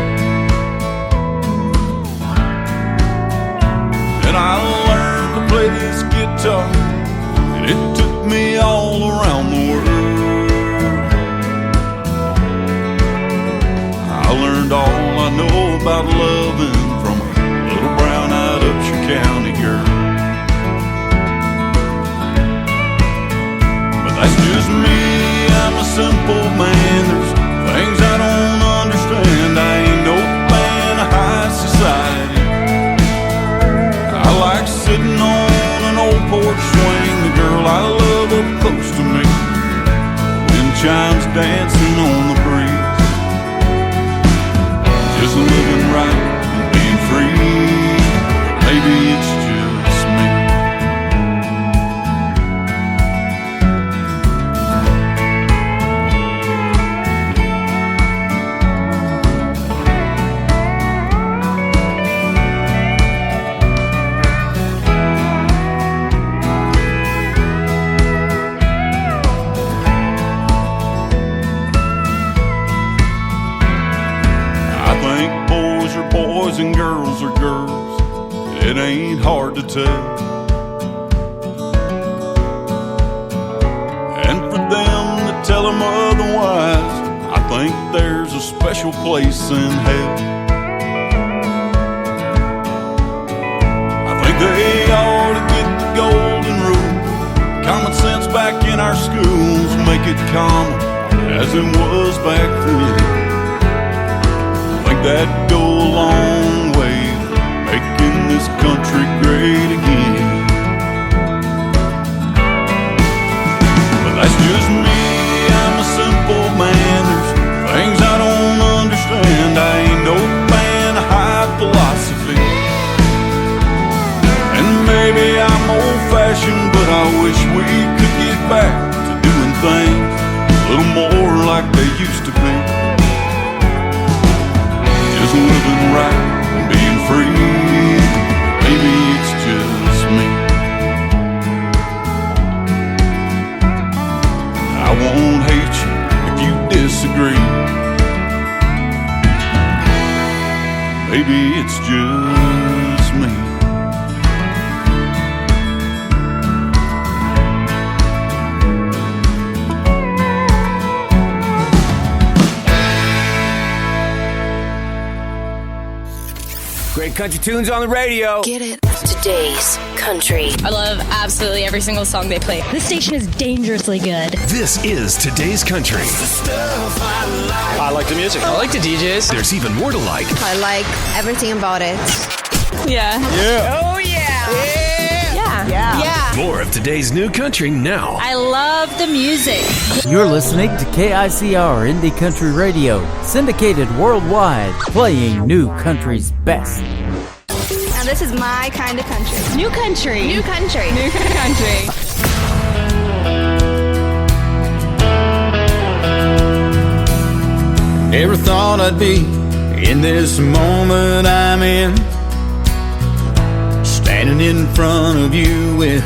And I learned to play this guitar, and it took me all around the world. I learned all I know about loving from a little brown-eyed Upshur County girl. But that's just me, I'm a simple man. There's things I don't understand. I ain't no fan of high society. I like sitting on an old porch swing, the girl I love up close to me, wind chimes dancing on the breeze. Just living right and being free. Maybe it's just me. And girls are girls, it ain't hard to tell. And for them that tell them otherwise, I think there's a special place in hell. I think they ought to get the golden rule, common sense back in our schools, make it common as it was back then. That'd go a long way, making this country great again. But that's just me, I'm a simple man. There's things I don't understand. I ain't no fan of high philosophy. And maybe I'm old-fashioned, but I wish we could get back to doing things a little more like they used to be. Living right and being free. Maybe it's just me. I won't hate you if you disagree. Maybe it's just me. Great country tunes on the radio. Get it. Today's country. I love absolutely every single song they play. This station is dangerously good. This is Today's Country. I like the music. I like the DJs. There's even more to like. I like everything about it. Yeah. Yeah. Oh, yeah. Yeah. More of today's new country now. I love the music. You're listening to KICR Indie Country Radio, syndicated worldwide, playing new country's best. And this is my kind of country. New country. New country. New country. Never thought I'd be in this moment I'm in, standing in front of you with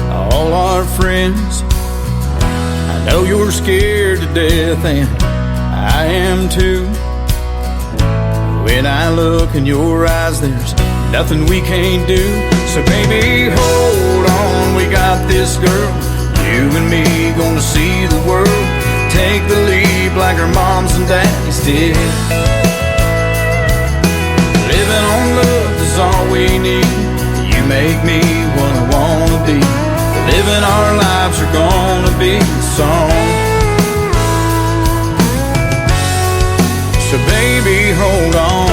all our friends. I know you're scared to death and I am too. When I look in your eyes, there's nothing we can't do. So baby, hold on, we got this, girl. You and me gonna see the world. Take the leap like our moms and daddies did. Living on love is all we need. You make me what I wanna be. Living our lives are gonna be a song. So baby, hold on.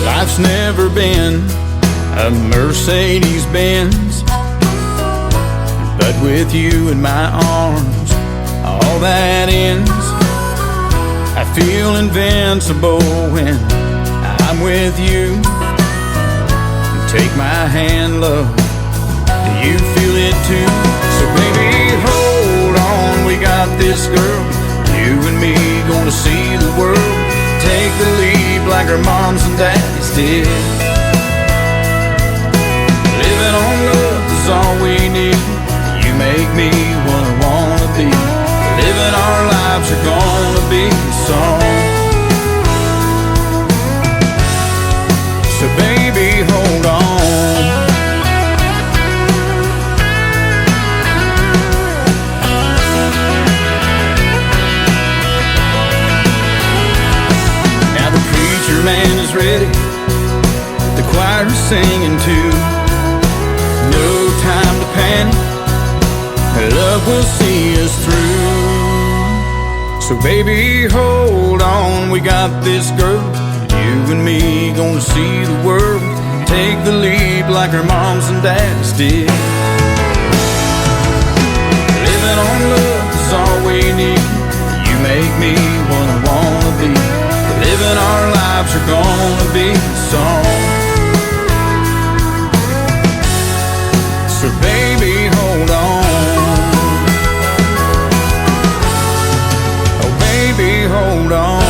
Life's never been a Mercedes-Benz, but with you in my arms, all that ends. I feel invincible when I'm with you. Take my hand, love, do you feel it too? So baby, hold on, we got this, girl. You and me gonna see the world. Take the leap like our moms and daddies did. Living on love is all we need. You make make me what I wanna be. Living our lives are gonna be a song. So baby, hold on. Now the preacher man is ready, the choir is singing too. No time to panic, love will see us through. So baby, hold on, we got this girl. You and me gonna see the world. Take the lead like our moms and dads did. Living on love is all we need. You make me what I wanna be. Living our lives are gonna be a song. So baby, hold on. Oh baby, hold on.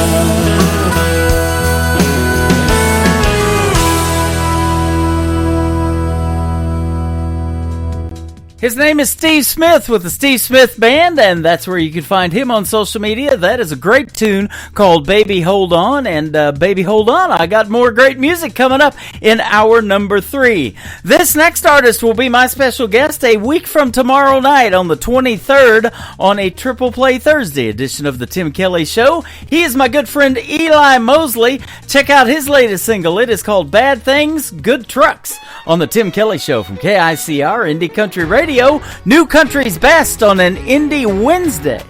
His name is Steve Smith with the Steve Smith Band, and that's where you can find him on social media. That is a great tune called Baby Hold On, and Baby Hold On, I got more great music coming up in hour number 3. This next artist will be my special guest a week from tomorrow night on the 23rd on a Triple Play Thursday edition of the Tim Kelly Show. He is my good friend Eli Mosley. Check out his latest single. It is called Bad Things, Good Trucks on the Tim Kelly Show from KICR Indie Country Radio. New Country's Best on an Indie Wednesday.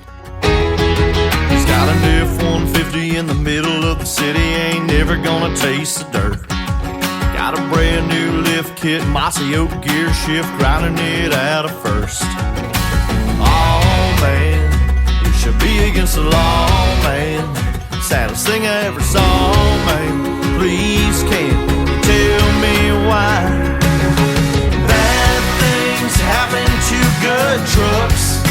He's got an F-150 in the middle of the city, ain't never gonna taste the dirt. Got a brand new lift kit, mossy oak gear shift, grinding it out of first. Oh man, you should be against the law, man. Saddest thing I ever saw, man. Please can't you tell me why? Happen to good trucks.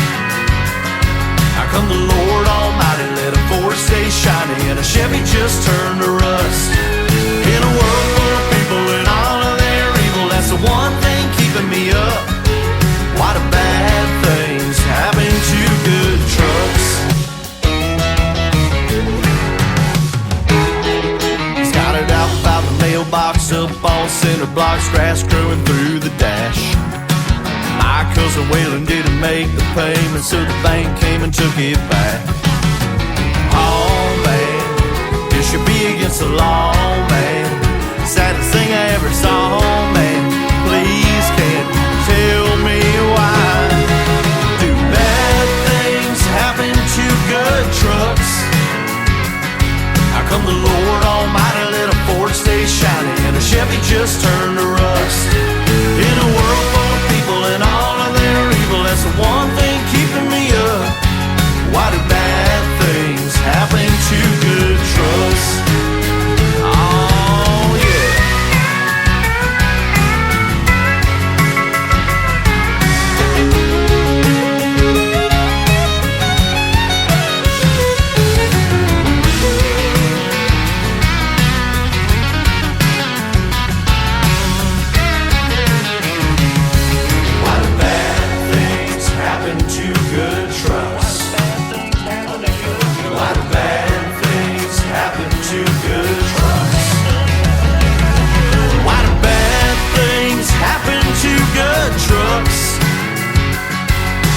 How come the Lord Almighty let a Ford stay shiny and a Chevy just turn to rust? In a world full of people and all of their evil, that's the one thing keeping me up. Why do bad things happen to good trucks? He's got it out without the mailbox up all cinder blocks, grass growing through the dash. My cousin Waylon didn't make the payment, so the bank came and took it back. Oh man, you should be against the law, man. Saddest thing I ever saw, man. Please can't tell me why. Do bad things happen to good trucks? How come the Lord Almighty let a Ford stay shiny and a Chevy just turn to rust? In a world full of people and all of their evil, that's the one thing keeping me up. Why do bad things happen to good trucks? Oh yeah.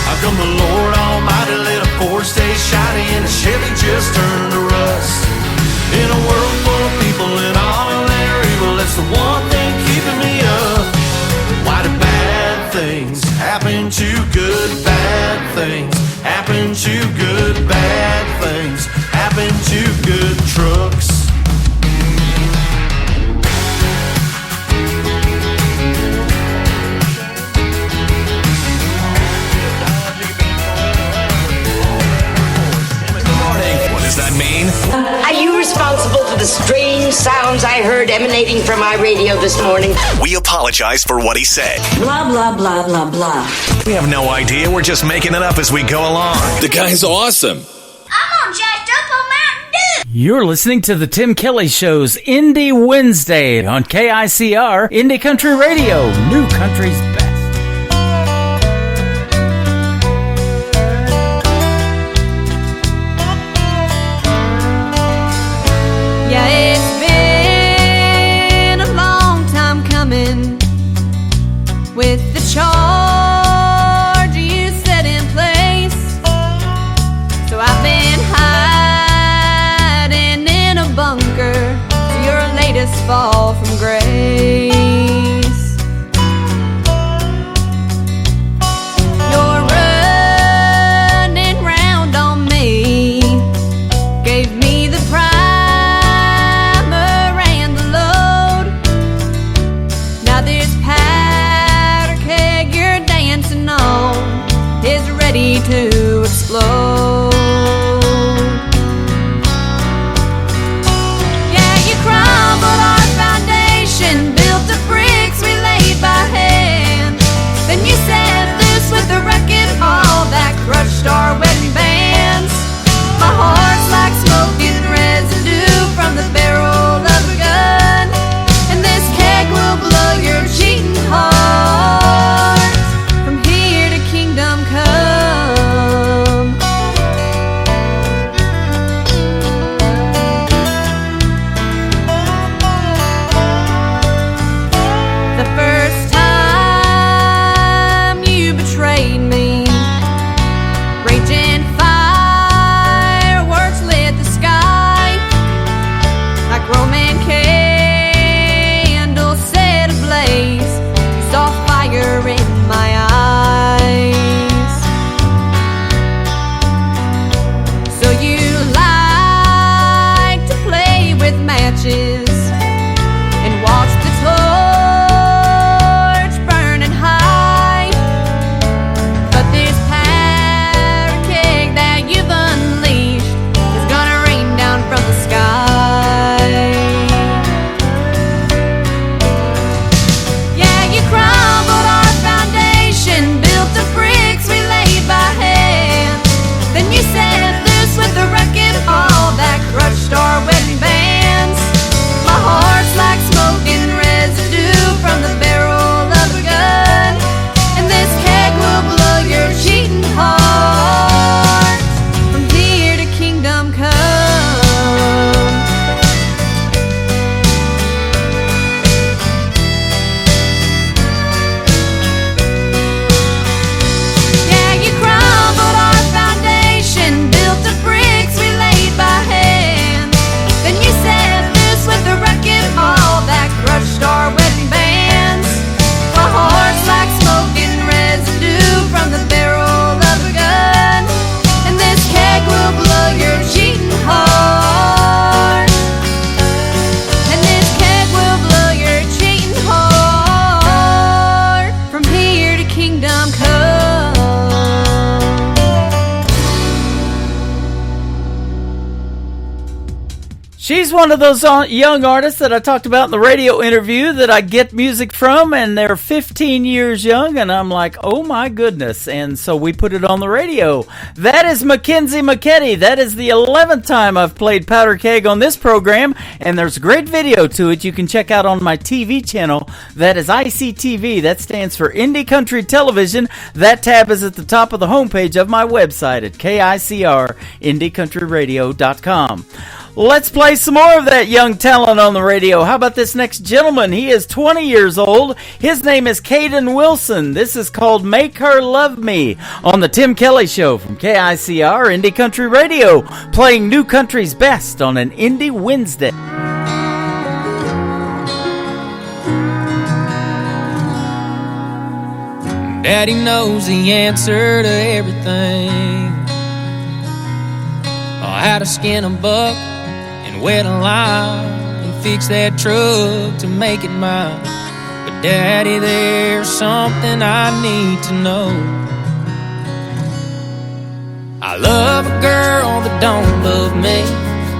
How come the Lord Almighty let a Ford stay shiny and a Chevy just turn to rust? In a world full of people and all of their evil, that's the one thing keeping me up. Why do bad things happen to good? Bad things happen to good. Bad things happen to good trucks. That mean? Are you responsible for the strange sounds I heard emanating from my radio this morning? We apologize for what he said. Blah, blah, blah, blah, blah. We have no idea. We're just making it up as we go along. The guy's awesome. I'm all jacked up on Mountain Dew. You're listening to the Tim Kelly Show's Indie Wednesday on KICR Indie Country Radio, New Country's Best. fall from grace. You're running round on me, gave me the primer and the load. Now this powder keg you're dancing on is ready to explode. Yeah, you crumbled our foundation, built the bricks we laid by hand. Then you set loose with the wrecking ball that crushed our wedding bands. My heart's like smoking residue from the barrel of a gun, and this keg will blow your cheating heart from here to kingdom come. The first time you betrayed me, raging fireworks lit the sky like Roman candles set ablaze. You saw fire in my eyes. So you like to play with matches and watch the torch burning high. But this powder keg that you've unleashed is gonna rain down from the sky. Yeah, you crumbled our foundation, built the bricks we laid by hand. Then you set loose with the wrecking ball that crushed our wedding bands. My heart's like smoking residue from the barrel of a gun, and this keg will blow your cheating heart from here to kingdom come. Yeah, you crumbled our foundation, built the bricks we laid by hand. Then you set loose with the wrecking ball that crushed our wedding bands. My heart's like smoking residue from the barrel of a gun, and this keg will blow your cheating heart. And this keg will blow your cheating heart from here to kingdom come. She's one of those young artists that I talked about in the radio interview that I get music from, and they're 15 years young, and I'm like, oh my goodness, and so we put it on the radio. That is Mackenzie McKetty. That is the 11th time I've played Powder Keg on this program, and there's a great video to it you can check out on my TV channel. That is ICTV. That stands for Indie Country Television. That tab is at the top of the homepage of my website at KICR, IndieCountryRadio.com. Let's play some more of that young talent on the radio. How about this next gentleman? He is 20 years old. His name is Caden Wilson. This is called Make Her Love Me on the Tim Kelly Show from KICR Indie Country Radio, playing new country's best on an Indie Wednesday. Daddy knows the answer to everything. How to skin a buck and wet a lime and fix that truck to make it mine. But Daddy, there's something I need to know. I love a girl that don't love me.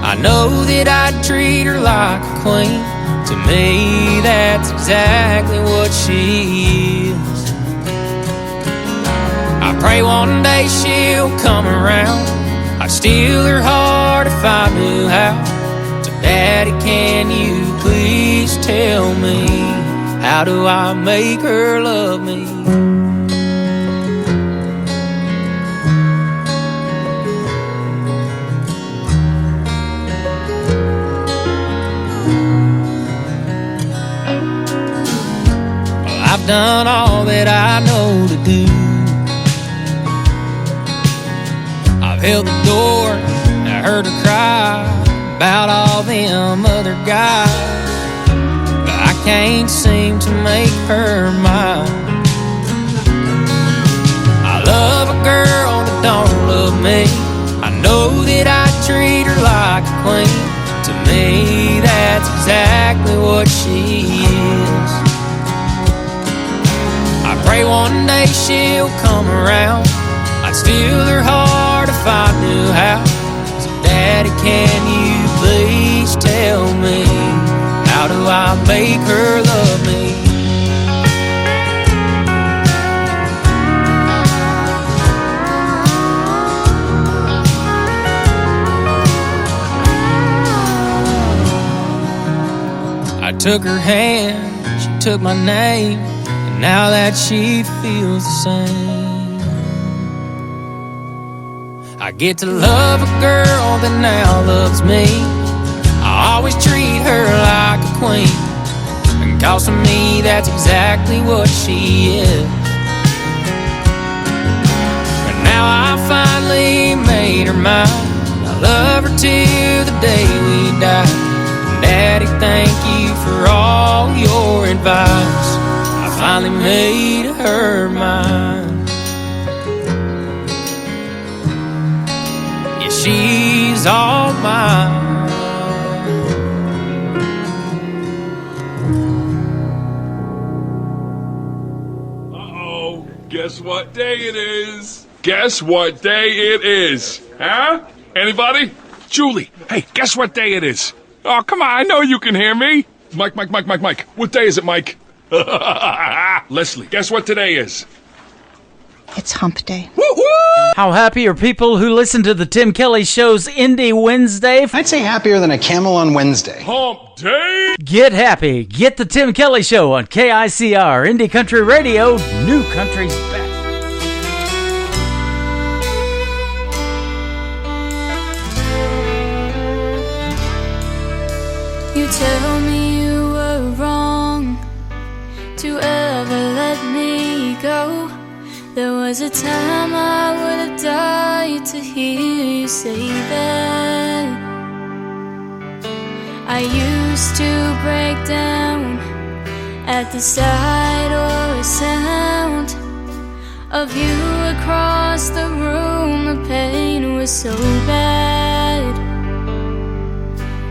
I know that I'd treat her like a queen. To me, that's exactly what she is. I pray one day she'll come around. I'd steal her heart if I knew how. So Daddy, can you please tell me, how do I make her love me? Well, I've done all that I know to do. I've held the door and I heard her cry about all them other guys. can't seem to make her mine. I love a girl that don't love me. I know that I treat her like a queen. To me, that's exactly what she is. I pray one day she'll come around. I'd steal her heart if I knew how. So Daddy, can you please tell me, how do I make her love me? I took her hand, she took my name, and now that she feels the same. I get to love a girl that now loves me. I always treat her like a queen, and cause to me that's exactly what she is. But now I finally made her mine. I love her till the day we die. Daddy, thank you for all your advice. I finally made her mine. Yeah, she's all mine. Uh-oh, guess what day it is? Guess what day it is? Huh? Anybody? Julie, hey, guess what day it is? Oh, come on, I know you can hear me. Mike. What day is it, Mike? Leslie, guess what today is? It's hump day. How happy are people who listen to the Tim Kelly Show's Indie Wednesday? I'd say happier than a camel on Wednesday. Hump day? Get happy. Get the Tim Kelly Show on KICR, Indie Country Radio, New Country's best. You tell me you were wrong to ever let me go. There was a time I would have died to hear you say that. I used to break down at the sight or sound of you across the room. The pain was so bad.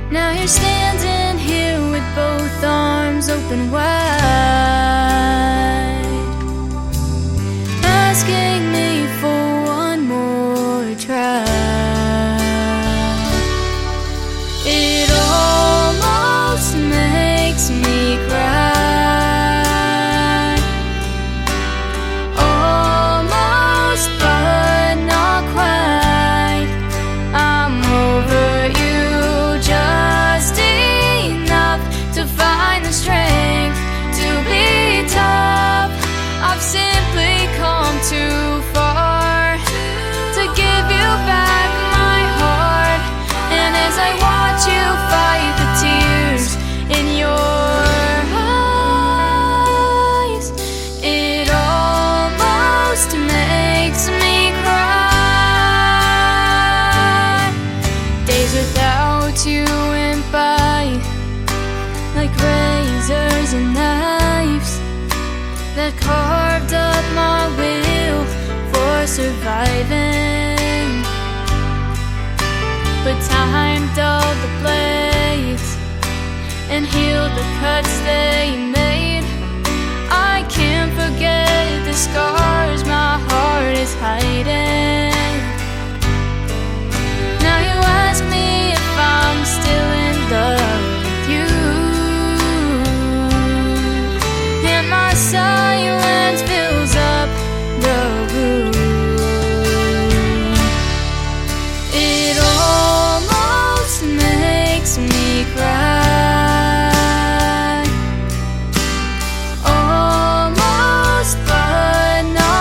Now you're standing here with both arms open wide, asking me for one more try. It almost makes me cry, almost but not quite. I'm over you just enough to find the strength to be tough. I've simply come too far to give you back my heart. And as I watch you fight the tears in your eyes, it almost makes me cry. Days without you went by like razors and knives that carved up my will for surviving. But time dulled the blades and healed the cuts they made. I can't forget the scars my heart is hiding. Now you ask me if I'm still in love with you, and my silence fills up the room. It almost makes me cry, almost but not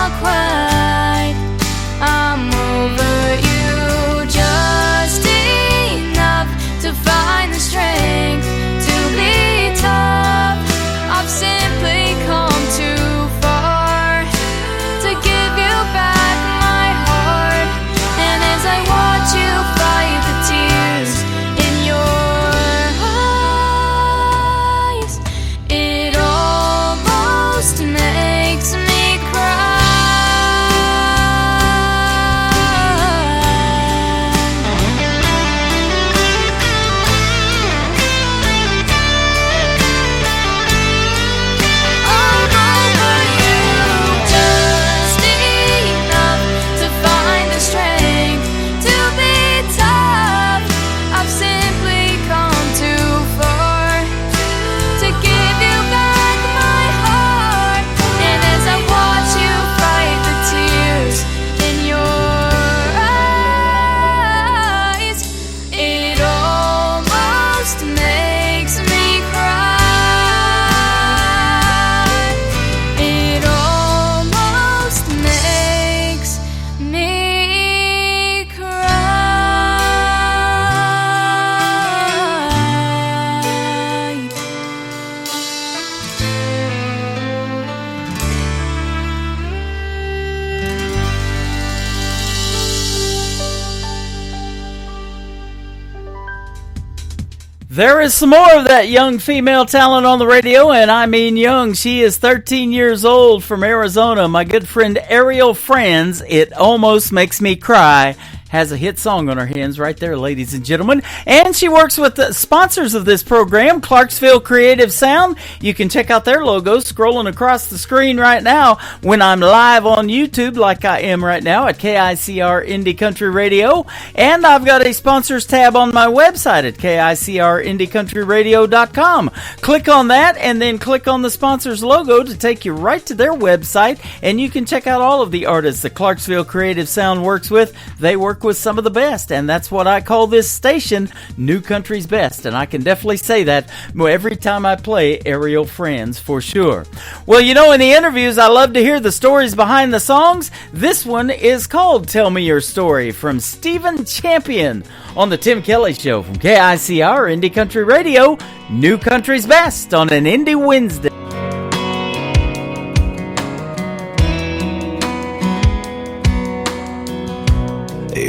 There is some more of that young female talent on the radio, and I mean young. She is 13 years old from Arizona. My good friend Ariel Franz, It Almost Makes Me Cry, has a hit song on her hands right there, ladies and gentlemen. And she works with the sponsors of this program, Clarksville Creative Sound. You can check out their logo scrolling across the screen right now when I'm live on YouTube, like I am right now at KICR Indie Country Radio. And I've got a sponsors tab on my website at KICRIndieCountryRadio.com. Click on that and then click on the sponsors logo to take you right to their website, and you can check out all of the artists that Clarksville Creative Sound works with. They work with some of the best, and that's what I call this station, New Country's Best, and I can definitely say that every time I play Ariel Franz, for sure. Well, you know, in the interviews, I love to hear the stories behind the songs. This one is called Tell Me Your Story from Stephen Champion on the Tim Kelly Show from KICR Indie Country Radio, New Country's Best on an Indie Wednesday.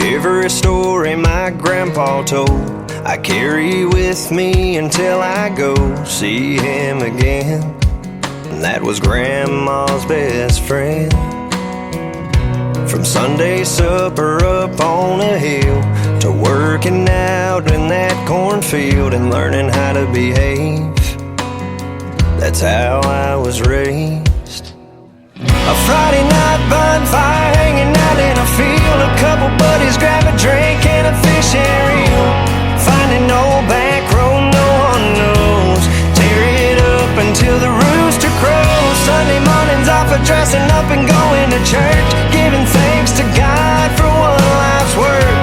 Every story my grandpa told, I carry with me until I go see him again. And that was Grandma's best friend. From Sunday supper up on a hill to working out in that cornfield and learning how to behave, that's how I was raised. A Friday night bonfire hanging out in a field, a couple buddies grab a drink and a fish and reel. Finding old back road no one knows, tear it up until the rooster crows. Sunday mornings off of dressing up and going to church, giving thanks to God for one life's work.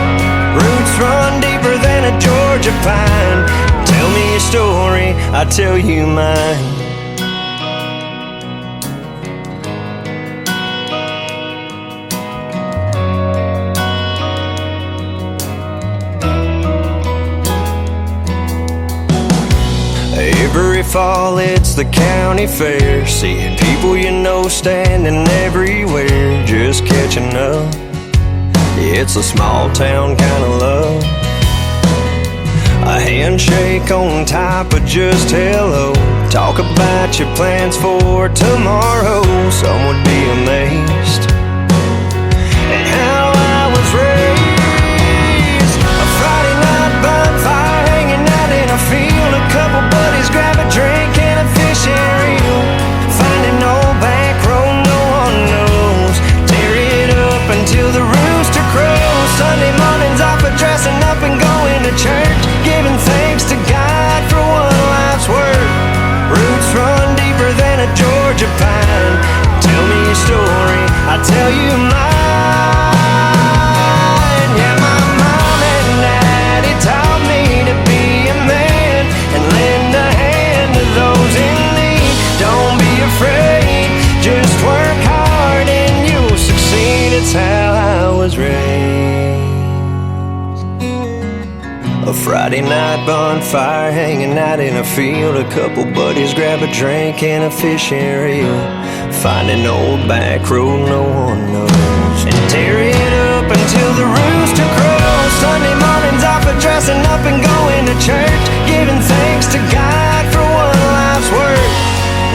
Roots run deeper than a Georgia pine. Tell me your story, I'll tell you mine. Every fall it's the county fair, seeing people you know standing everywhere, just catching up. Yeah, it's a small town kind of love. A handshake on top of just hello. Talk about your plans for tomorrow. Some would be amazed at how I was raised. A Friday night bonfire hanging out in a field, a couple buddies grab a drink and a fish and reel. Finding old back road no one knows, tear it up until the rooster crows. Sunday mornings off of dressing up and going to church, giving thanks to God for one life's work. Roots run deeper than a Georgia pine. Tell me your story, I'll tell you mine. Yeah, my mom and daddy taught me to be a man and lend a hand to those in need. Don't be afraid, just work hard and you'll succeed. It's how I was raised. A Friday night bonfire hanging out in a field, a couple buddies grab a drink and a fish and reel. Find an old back road no one knows, and tear it up until the rooster crows. Sunday mornings off of dressing up and going to church, giving thanks to God for one life's work.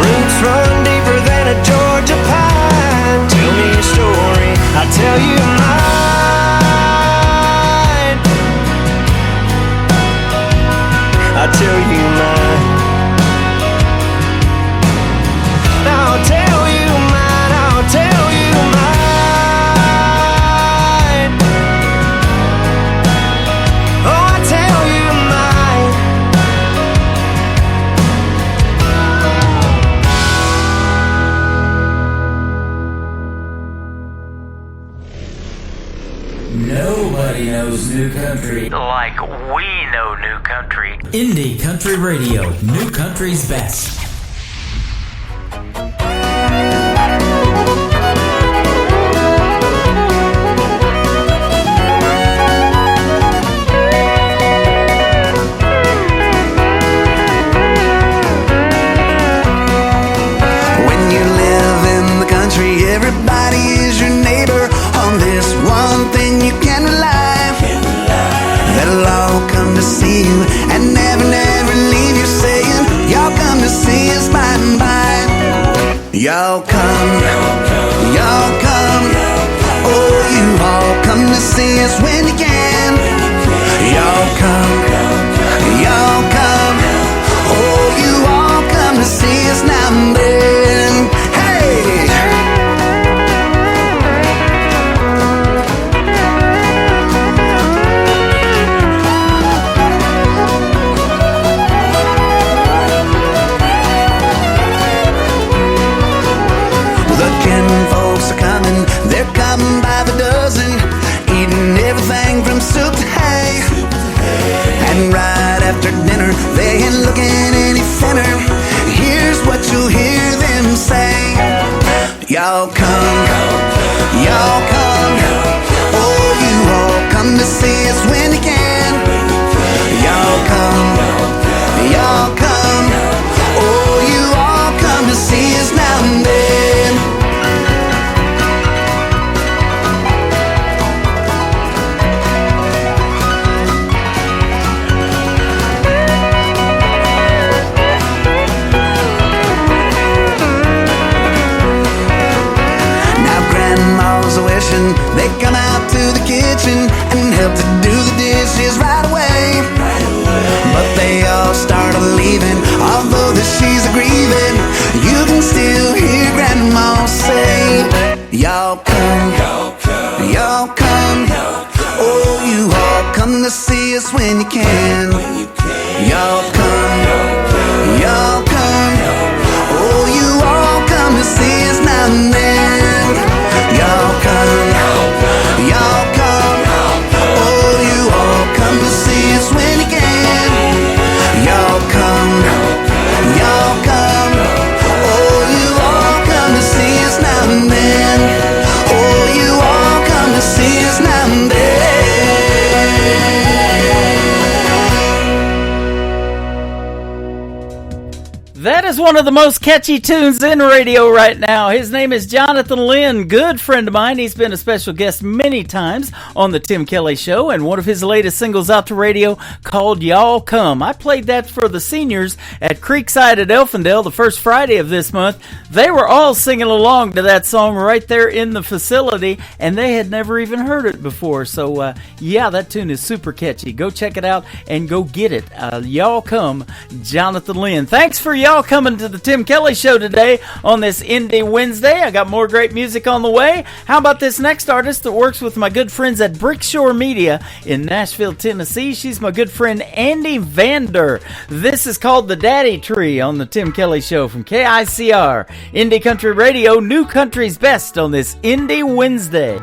Roots run deeper than a Georgia pine. Tell me your story, I'll tell you mine. I'll tell you mine. I'll tell you mine, I'll tell you mine. Oh, I'll tell you mine. Nobody knows New Country like we know New Country. Indie Country Radio, New Country's Best. When you live in the country, everybody is your neighbor. On this one thing you can rely, they'll all come to see you and never Y'all come, y'all come. Oh, you all come to see us when you can. Y'all come, y'all come. Oh, you all come to see us now and then. Hey! Folks are coming, they're coming by the dozen, eating everything from soup to hay. And right after dinner, they ain't looking any thinner. Here's what you'll hear them say: y'all come, y'all come. Oh, you all come to see us when you can. Y'all come, y'all come. Oh, you all come to see us now and then. They come out to the kitchen and help to do the dishes right away. But they all start leaving, although that she's grieving. You can still hear Grandma say, y'all come, y'all come. Oh, you all come to see us when you can. Y'all come, y'all come. Oh, you all come to see us now and then. Y'all come, y'all come. Oh, you all come to see us when you can. Y'all come, y'all come. Oh, you all come to see us now and then. Oh, you all come to see us now and then. That is one of the most catchy tunes in radio right now. His name is Jonathan Lynn, good friend of mine. He's been a special guest many times on the Tim Kelly Show, and one of his latest singles out to radio called Y'all Come. I played that for the seniors at Creekside at Elfindale the first Friday of this month. They were all singing along to that song right there in the facility, and they had never even heard it before. So, yeah, that tune is super catchy. Go check it out and go get it. Y'all Come, Jonathan Lynn. Thanks for y'all coming to the Tim Kelly Show today on this Indie Wednesday. I got more great music on the way. How about this next artist that works with my good friends at Brickshore Media in Nashville, Tennessee? She's my good friend Andy Vander. This is called The Daddy Tree on the Tim Kelly Show from KICR. Indie Country Radio, New Country's Best on this Indie Wednesday.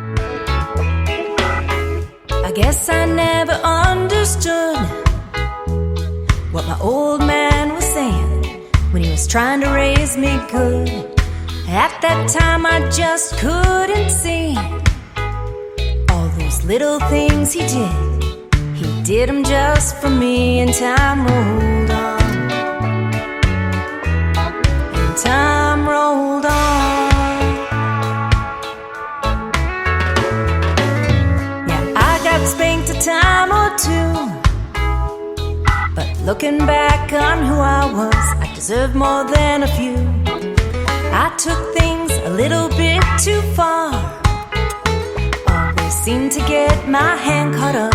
I guess I never understood what my old man was saying when he was trying to raise me good. At that time I just couldn't see all those little things he did. He did them just for me, and time rolled on. And time rolled on. Yeah, I got spanked a time or two, but looking back on who I was, I deserve more than a few. I took things a little bit too far. Always seemed to get my hand caught up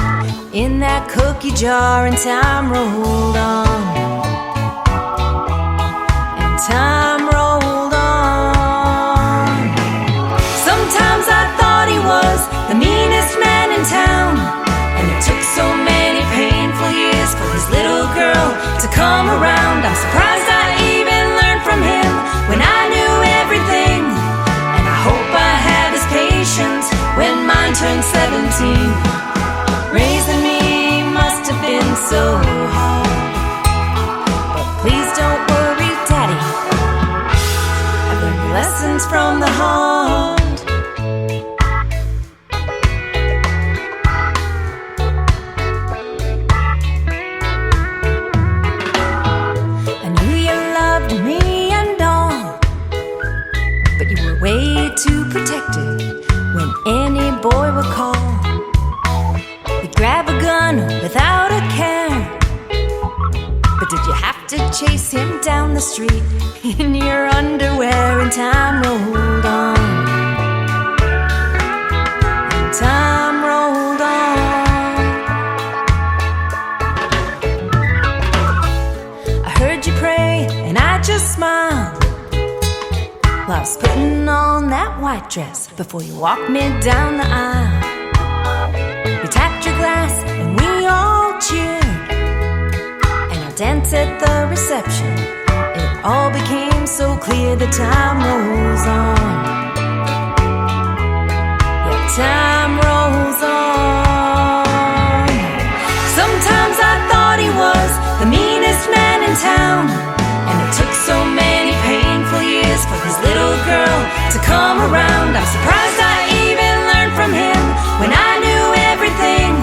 in that cookie jar, and time rolled on. And time rolled on. Sometimes I thought he was the meanest man in town, and it took so many painful years for his little girl to come around. I'm surprised I even learned from him when I knew everything, and I hope I have his patience when mine turned 17. Raising me must have been so hard, but please don't worry, Daddy, I learned lessons from the heart. Way too protected when any boy would call. You'd grab a gun without a care, but did you have to chase him down the street in your underwear, and time rolled on. And time rolled on. I heard you pray and I just smiled while I was putting on that white dress before you walked me down the aisle. You tapped your glass and we all cheered, and I danced at the reception. It all became so clear the time rolls on. Yeah, time rolls on. Sometimes I thought he was the meanest man in town, and it took so many painful years for his little girl to come around. I'm surprised I even learned from him when I knew everything,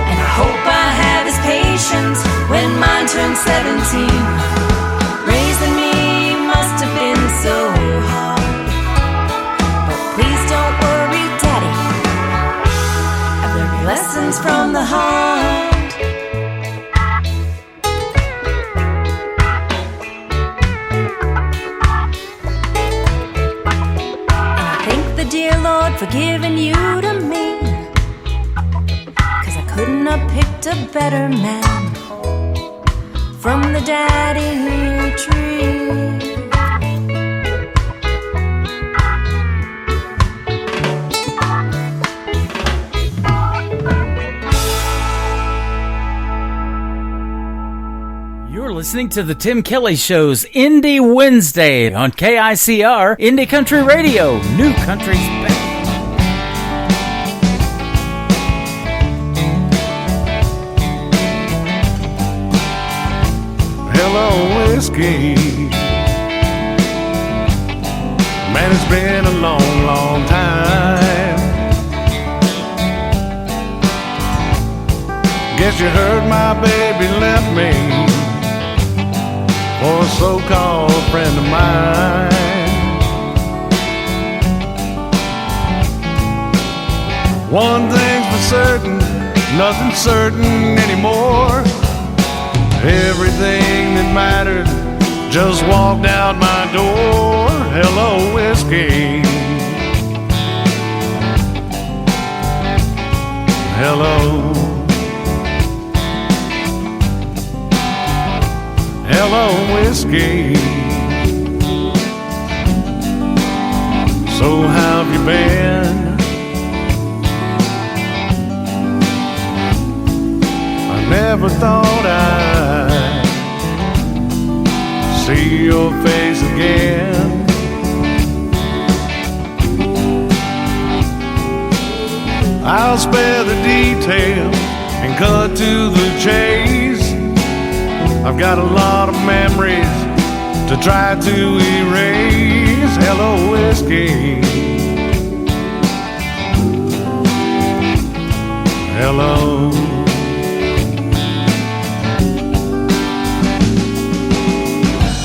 and I hope I have his patience when mine turns 17. Raising me must have been so hard, but please don't worry, Daddy, I've learned lessons from the heart. Dear Lord, for giving you to me, 'cause I couldn't have picked a better man from the daddy tree. You're listening to the Tim Kelly Show's Indie Wednesday on KICR Indie Country Radio, New Country's best. Hello, whiskey. Man, it's been a long, long time. Guess you heard my baby left me for a so-called friend of mine. One thing's for certain, nothing's certain anymore. Everything that mattered just walked out my door. Hello, whiskey. Hello. Hello, whiskey. So how have you been? I never thought I'd see your face again. I'll spare the details and cut to the chase. I've got a lot of memories to try to erase. Hello, whiskey. Hello.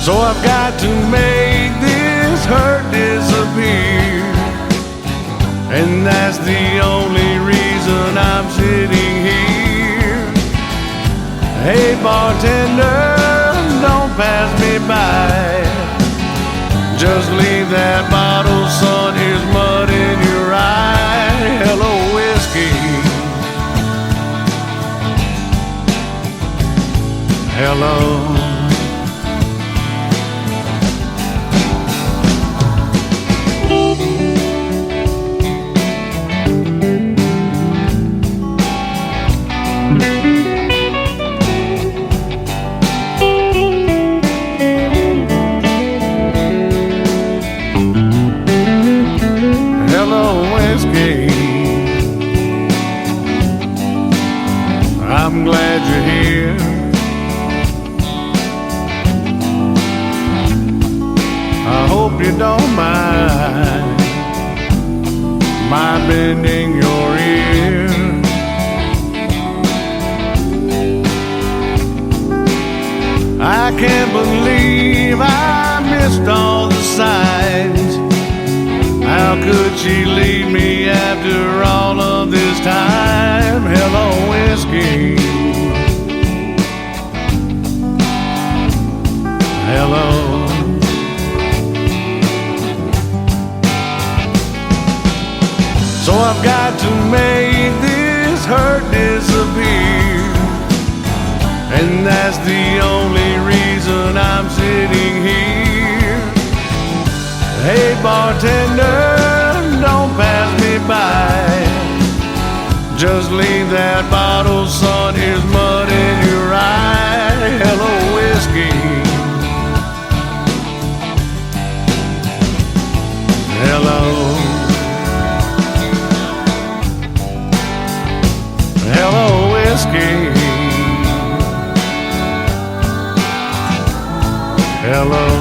So I've got to make this hurt disappear, and that's the only reason I'm sitting here. Hey, bartender, don't pass me by. Just leave that bottle, son, here's mud in your eye. Hello, whiskey. Hello. I'm glad you're here. I hope you don't mind my bending your ear. I can't believe I missed all the signs. How could she leave me after all of this time? Hello, whiskey. Hello. Hey bartender, don't pass me by. Just leave that bottle, son, here's mud in your eye. Hello, whiskey. Hello. Hello, whiskey. Hello.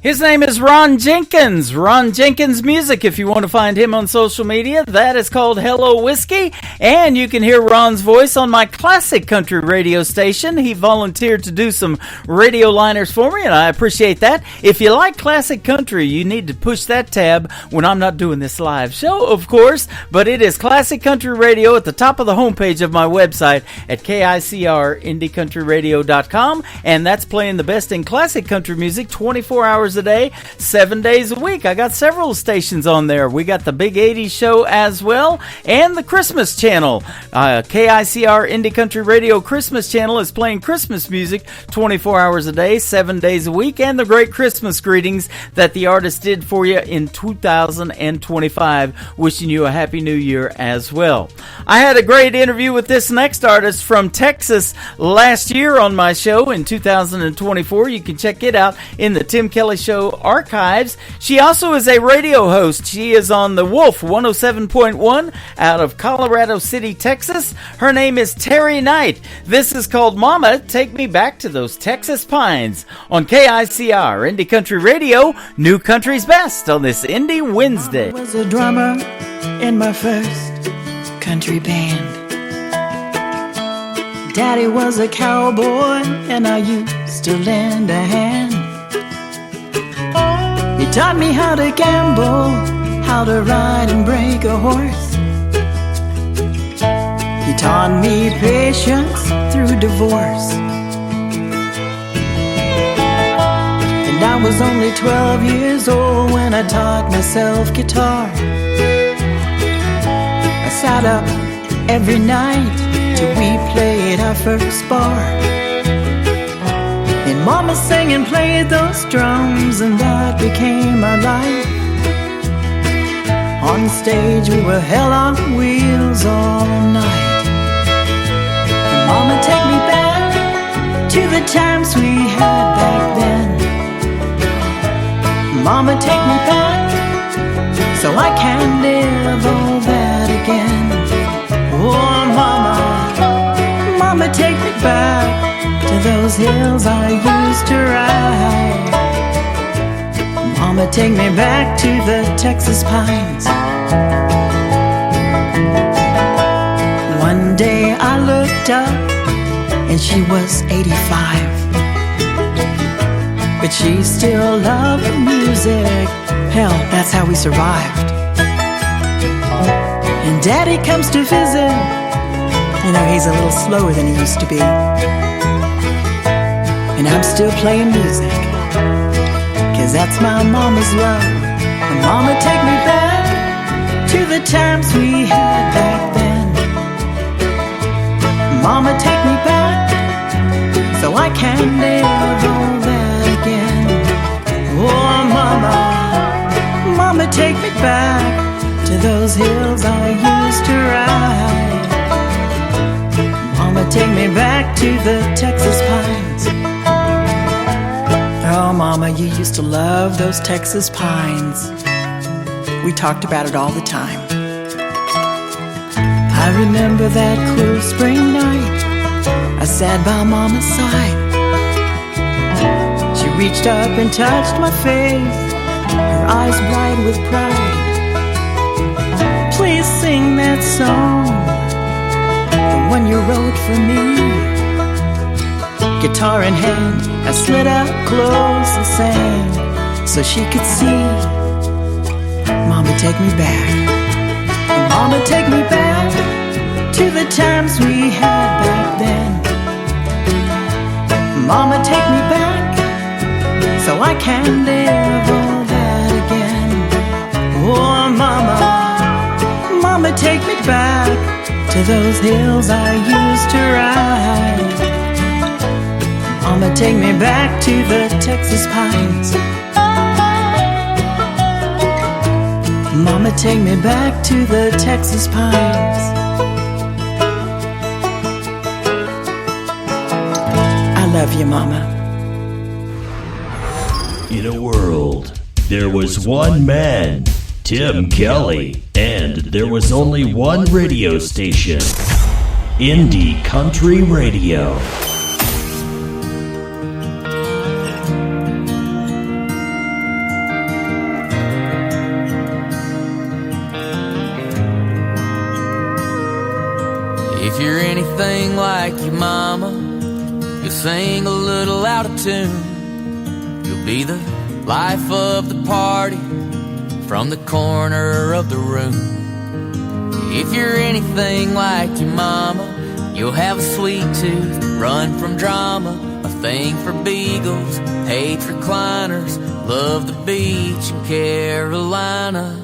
His name is Ron Jenkins. Ron Jenkins Music, if you want to find him on social media. That is called Hello Whiskey. And you can hear Ron's voice on my classic country radio station. He volunteered to do some radio liners for me, and I appreciate that. If you like classic country, you need to push that tab when I'm not doing this live show, of course. But it is Classic Country Radio at the top of the homepage of my website at KICRIndieCountryRadio.com. And that's playing the best in classic country music 24 hours a day, 7 days a week. I got several stations on there. We got the Big 80s show as well, and the Christmas channel. KICR Indie Country Radio Christmas channel is playing Christmas music 24 hours a day, 7 days a week, and the great Christmas greetings that the artist did for you in 2025. Wishing you a Happy New Year as well. I had a great interview with this next artist from Texas last year on my show in 2024. You can check it out in the Tim Kelly Show archives. She also is a radio host. She is on the Wolf 107.1 out of Colorado City, Texas. Her name is Terry Knight. This is called Mama, Take Me Back to Those Texas Pines on KICR Indie Country Radio, New Country's Best on this Indie Wednesday. I was a drummer in my first country band. Daddy was a cowboy and I used to lend a hand. He taught me how to gamble, how to ride and break a horse. He taught me patience through divorce. And I was only 12 years old when I taught myself guitar. I sat up every night till we played our first bar. And Mama sang and played those drums, and that became our life. On stage we were hell on wheels all night. And Mama, take me back to the times we had back then. Mama, take me back so I can live all that again. Oh Mama, Mama, take me back to those hills I used to ride. Mama, take me back to the Texas pines. One day I looked up and she was 85, but she still loved the music. Hell, that's how we survived. And Daddy comes to visit. You know, he's a little slower than he used to be. And I'm still playing music, 'cause that's my mama's love. And Mama, take me back to the times we had back then. Mama, take me back so I can live all that again. Oh Mama, Mama, take me back to those hills I used to ride. Mama, take me back to the Texas pines. Oh, Mama, you used to love those Texas pines. We talked about it all the time. I remember that cool spring night. I sat by Mama's side. She reached up and touched my face, her eyes bright with pride. Please sing that song, the one you wrote for me. Guitar in hand, I slid up close and sang so she could see. Mama, take me back. And Mama, take me back to the times we had back then. Mama, take me back so I can live all that again. Oh Mama, Mama, take me back to those hills I used to ride. Mama, take me back to the Texas pines. Mama, take me back to the Texas pines. I love you, Mama. In a world, there was one man, Tim Kelly, and there was only one radio station, Indie Country Radio. If you're anything like your mama, you'll sing a little out of tune. You'll be the life of the party from the corner of the room. If you're anything like your mama, you'll have a sweet tooth, run from drama, a thing for beagles, hate recliners, love the beach in Carolina.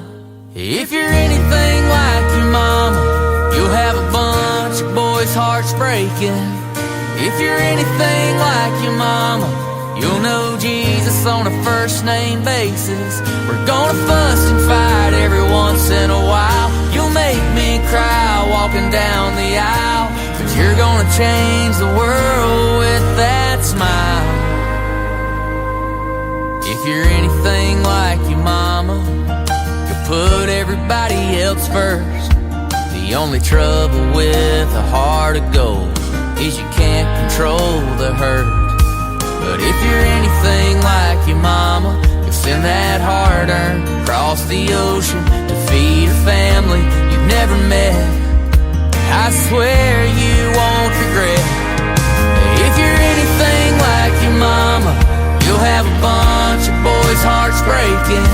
If you're anything like your mama, you'll have a bunch of boys' hearts breaking. If you're anything like your mama, you'll know Jesus on a first name basis. We're gonna fuss and fight every once in a while. You'll make me cry walking down the aisle, but you're gonna change the world with that smile. If you're anything like your mama, you'll put everybody else first. The only trouble with a heart of gold is you can't control the hurt. But if you're anything like your mama, you'll send that hard-earned across the ocean to feed a family you've never met. I swear you won't regret. If you're anything like your mama, you'll have a bunch of boys' hearts breaking.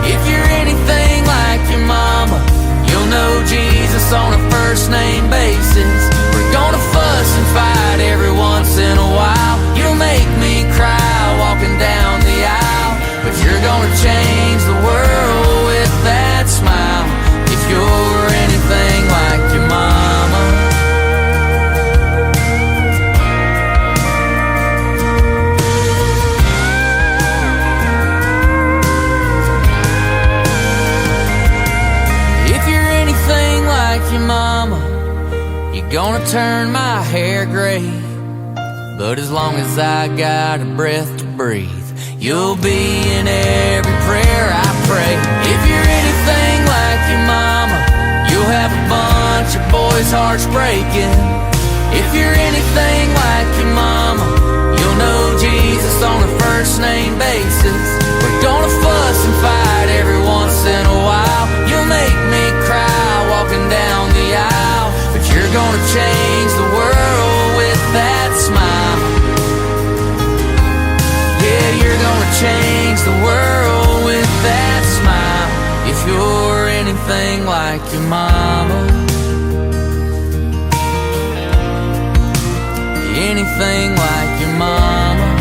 If you're anything like your mama, you'll know Jesus on a first name basis. We're gonna fuss and fight every once in a while. You'll make me cry walking down the aisle, but you're gonna change the world with that smile. If you're anything like your mama. If you're anything like your mama, you're gonna turn my hair gray. But as long as I got a breath to breathe, you'll be in every prayer I pray. If you're anything like your mama, you'll have a bunch of boys' hearts breaking. If you're anything like your mama, you'll know Jesus on a first name basis. We're gonna fuss and fight every once in a while. You'll make me cry walking down the aisle, but you're gonna change the world with that smile. Yeah, you're gonna change the world with that smile. If you're anything like your mama, anything like your mama.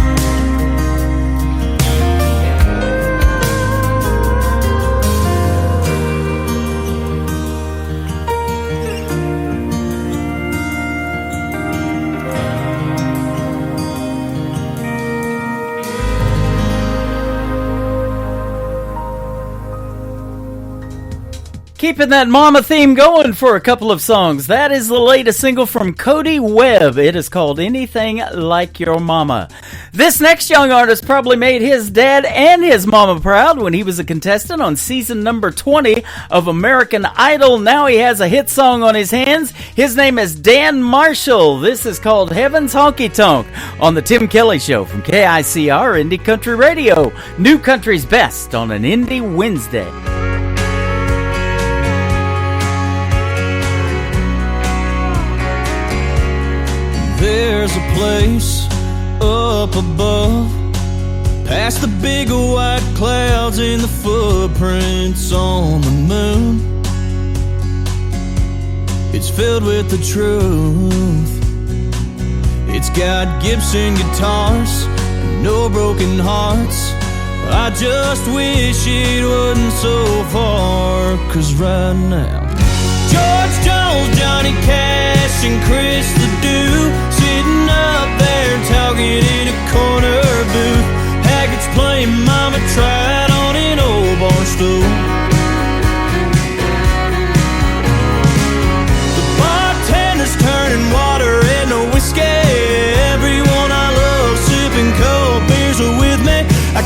Keeping that mama theme going for a couple of songs. That is the latest single from Cody Webb. It is called Anything Like Your Mama. This next young artist probably made his dad and his mama proud when he was a contestant on season number 20 of American Idol. Now he has a hit song on his hands. His name is Dan Marshall. This is called Heaven's Honky Tonk on the Tim Kelly Show from KICR Indie Country Radio. New Country's best on an Indie Wednesday. There's a place up above, past the big white clouds and the footprints on the moon. It's filled with the truth. It's got Gibson guitars and no broken hearts. I just wish it wasn't so far, 'cause right now George Jones, Johnny Cash, and Chris Ledoux sitting up there talking in a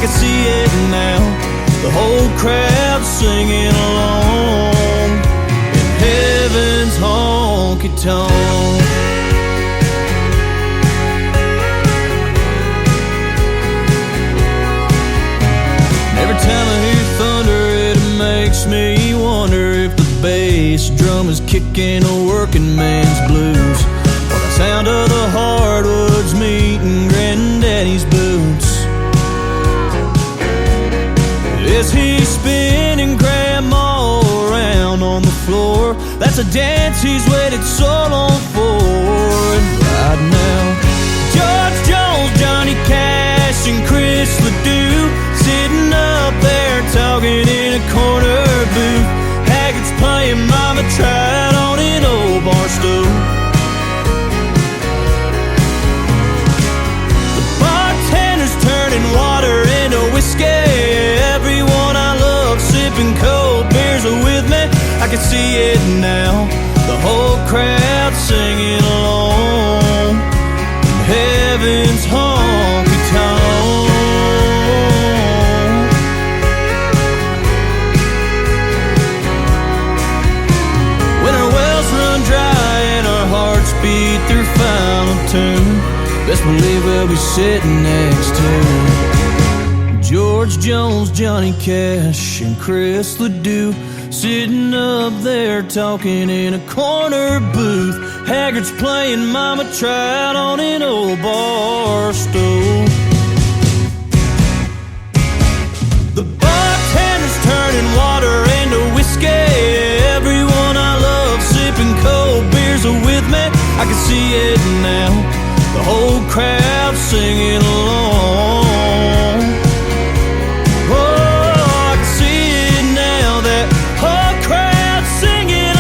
can see it now. The whole crowd singing along in heaven's honky-tonk. Every time I hear thunder, it makes me wonder if the bass drum is kicking a working man's blues, or the sound of the hardwoods meeting granddaddy's boots. Is he spinning grandma around on the floor? That's a dance he's waited so long for. And right now, George Jones, Johnny Cash, and Chris Ledoux sitting up there talking in a corner booth. Haggart's playing Mama Tried on an old bar stool. The bartender's turning water into whiskey. Everyone I love sipping cold beers are with me. I can see it now, the whole crowd singing along in heaven's honky-tonk. When our wells run dry and our hearts beat their final tune, best believe we'll be sitting next to George Jones, Johnny Cash, and Chris Ledoux sitting up there talking in a corner booth. Haggart's playing Mama Tried on an old bar stool. The bartender's turning water into whiskey. Everyone I love sipping cold beers are with me. I can see it now, the whole crowd singing along. Oh, I can see it now, that whole crowd singing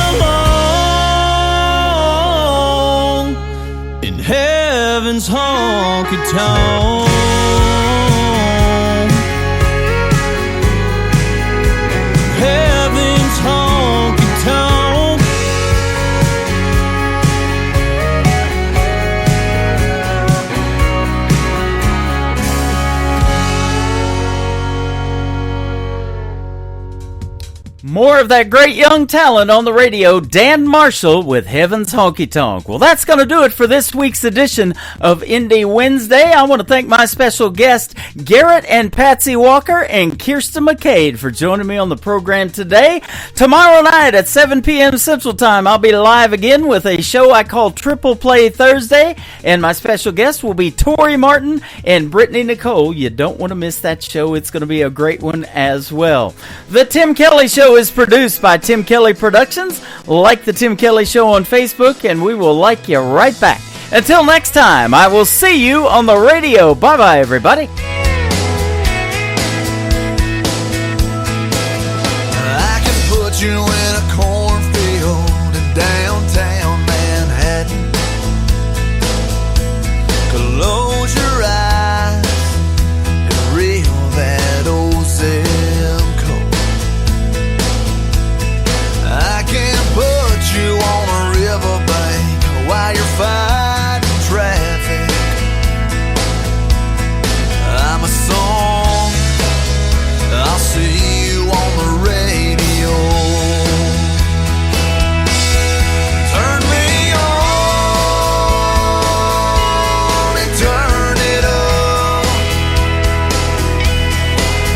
along in heaven's honky-tonk. Heaven's honky-tonk. More of that great young talent on the radio, Dan Marshall with Heaven's Honky Tonk. Well, that's going to do it for this week's edition of Indie Wednesday. I want to thank my special guests, Garrett and Patsy Walker and Kirsten McCade, for joining me on the program today. Tomorrow night at 7 p.m. Central Time, I'll be live again with a show I call Triple Play Thursday, and my special guest will be Tori Martin and Brittany Nicole. You don't want to miss that show. It's going to be a great one as well. The Tim Kelly Show is produced by Tim Kelly Productions. Like the Tim Kelly Show on Facebook, and we will like you right back. Until next time, I will see you on the radio. Bye-bye, everybody. I can put you in a cornfield in downtown Manhattan. Close your eyes and reel that old zip code. I can put you on a riverbank while you're fighting traffic. I'm a song, I'll see you on the radio. Turn me on and turn it up.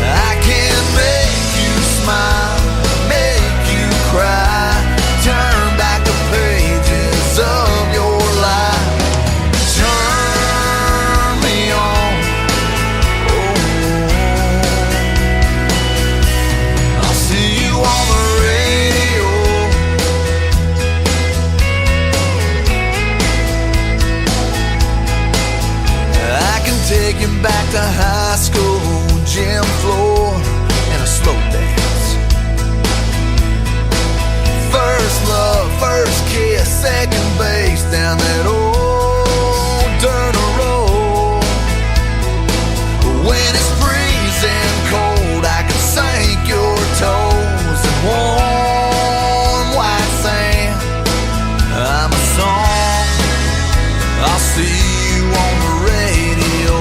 I can make you smile, make you cry, turn back the pages of your life. Turn me on, oh, I'll see you on the radio. I can take you back to high school, gym floor, and a slow dance. First love, first kiss, second base down that old dirt road. When it's freezing cold, I can sink your toes in warm white sand. I'm a song, I'll see you on the radio.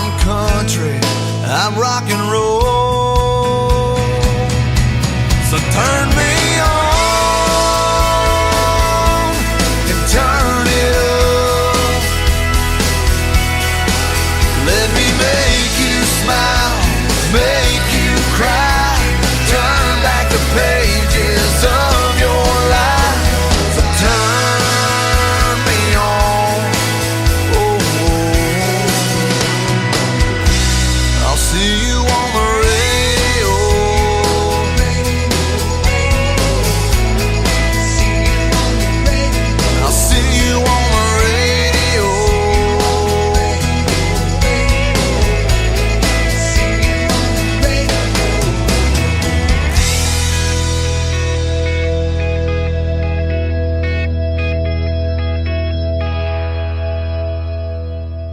I'm country, I'm rock and roll. So turn me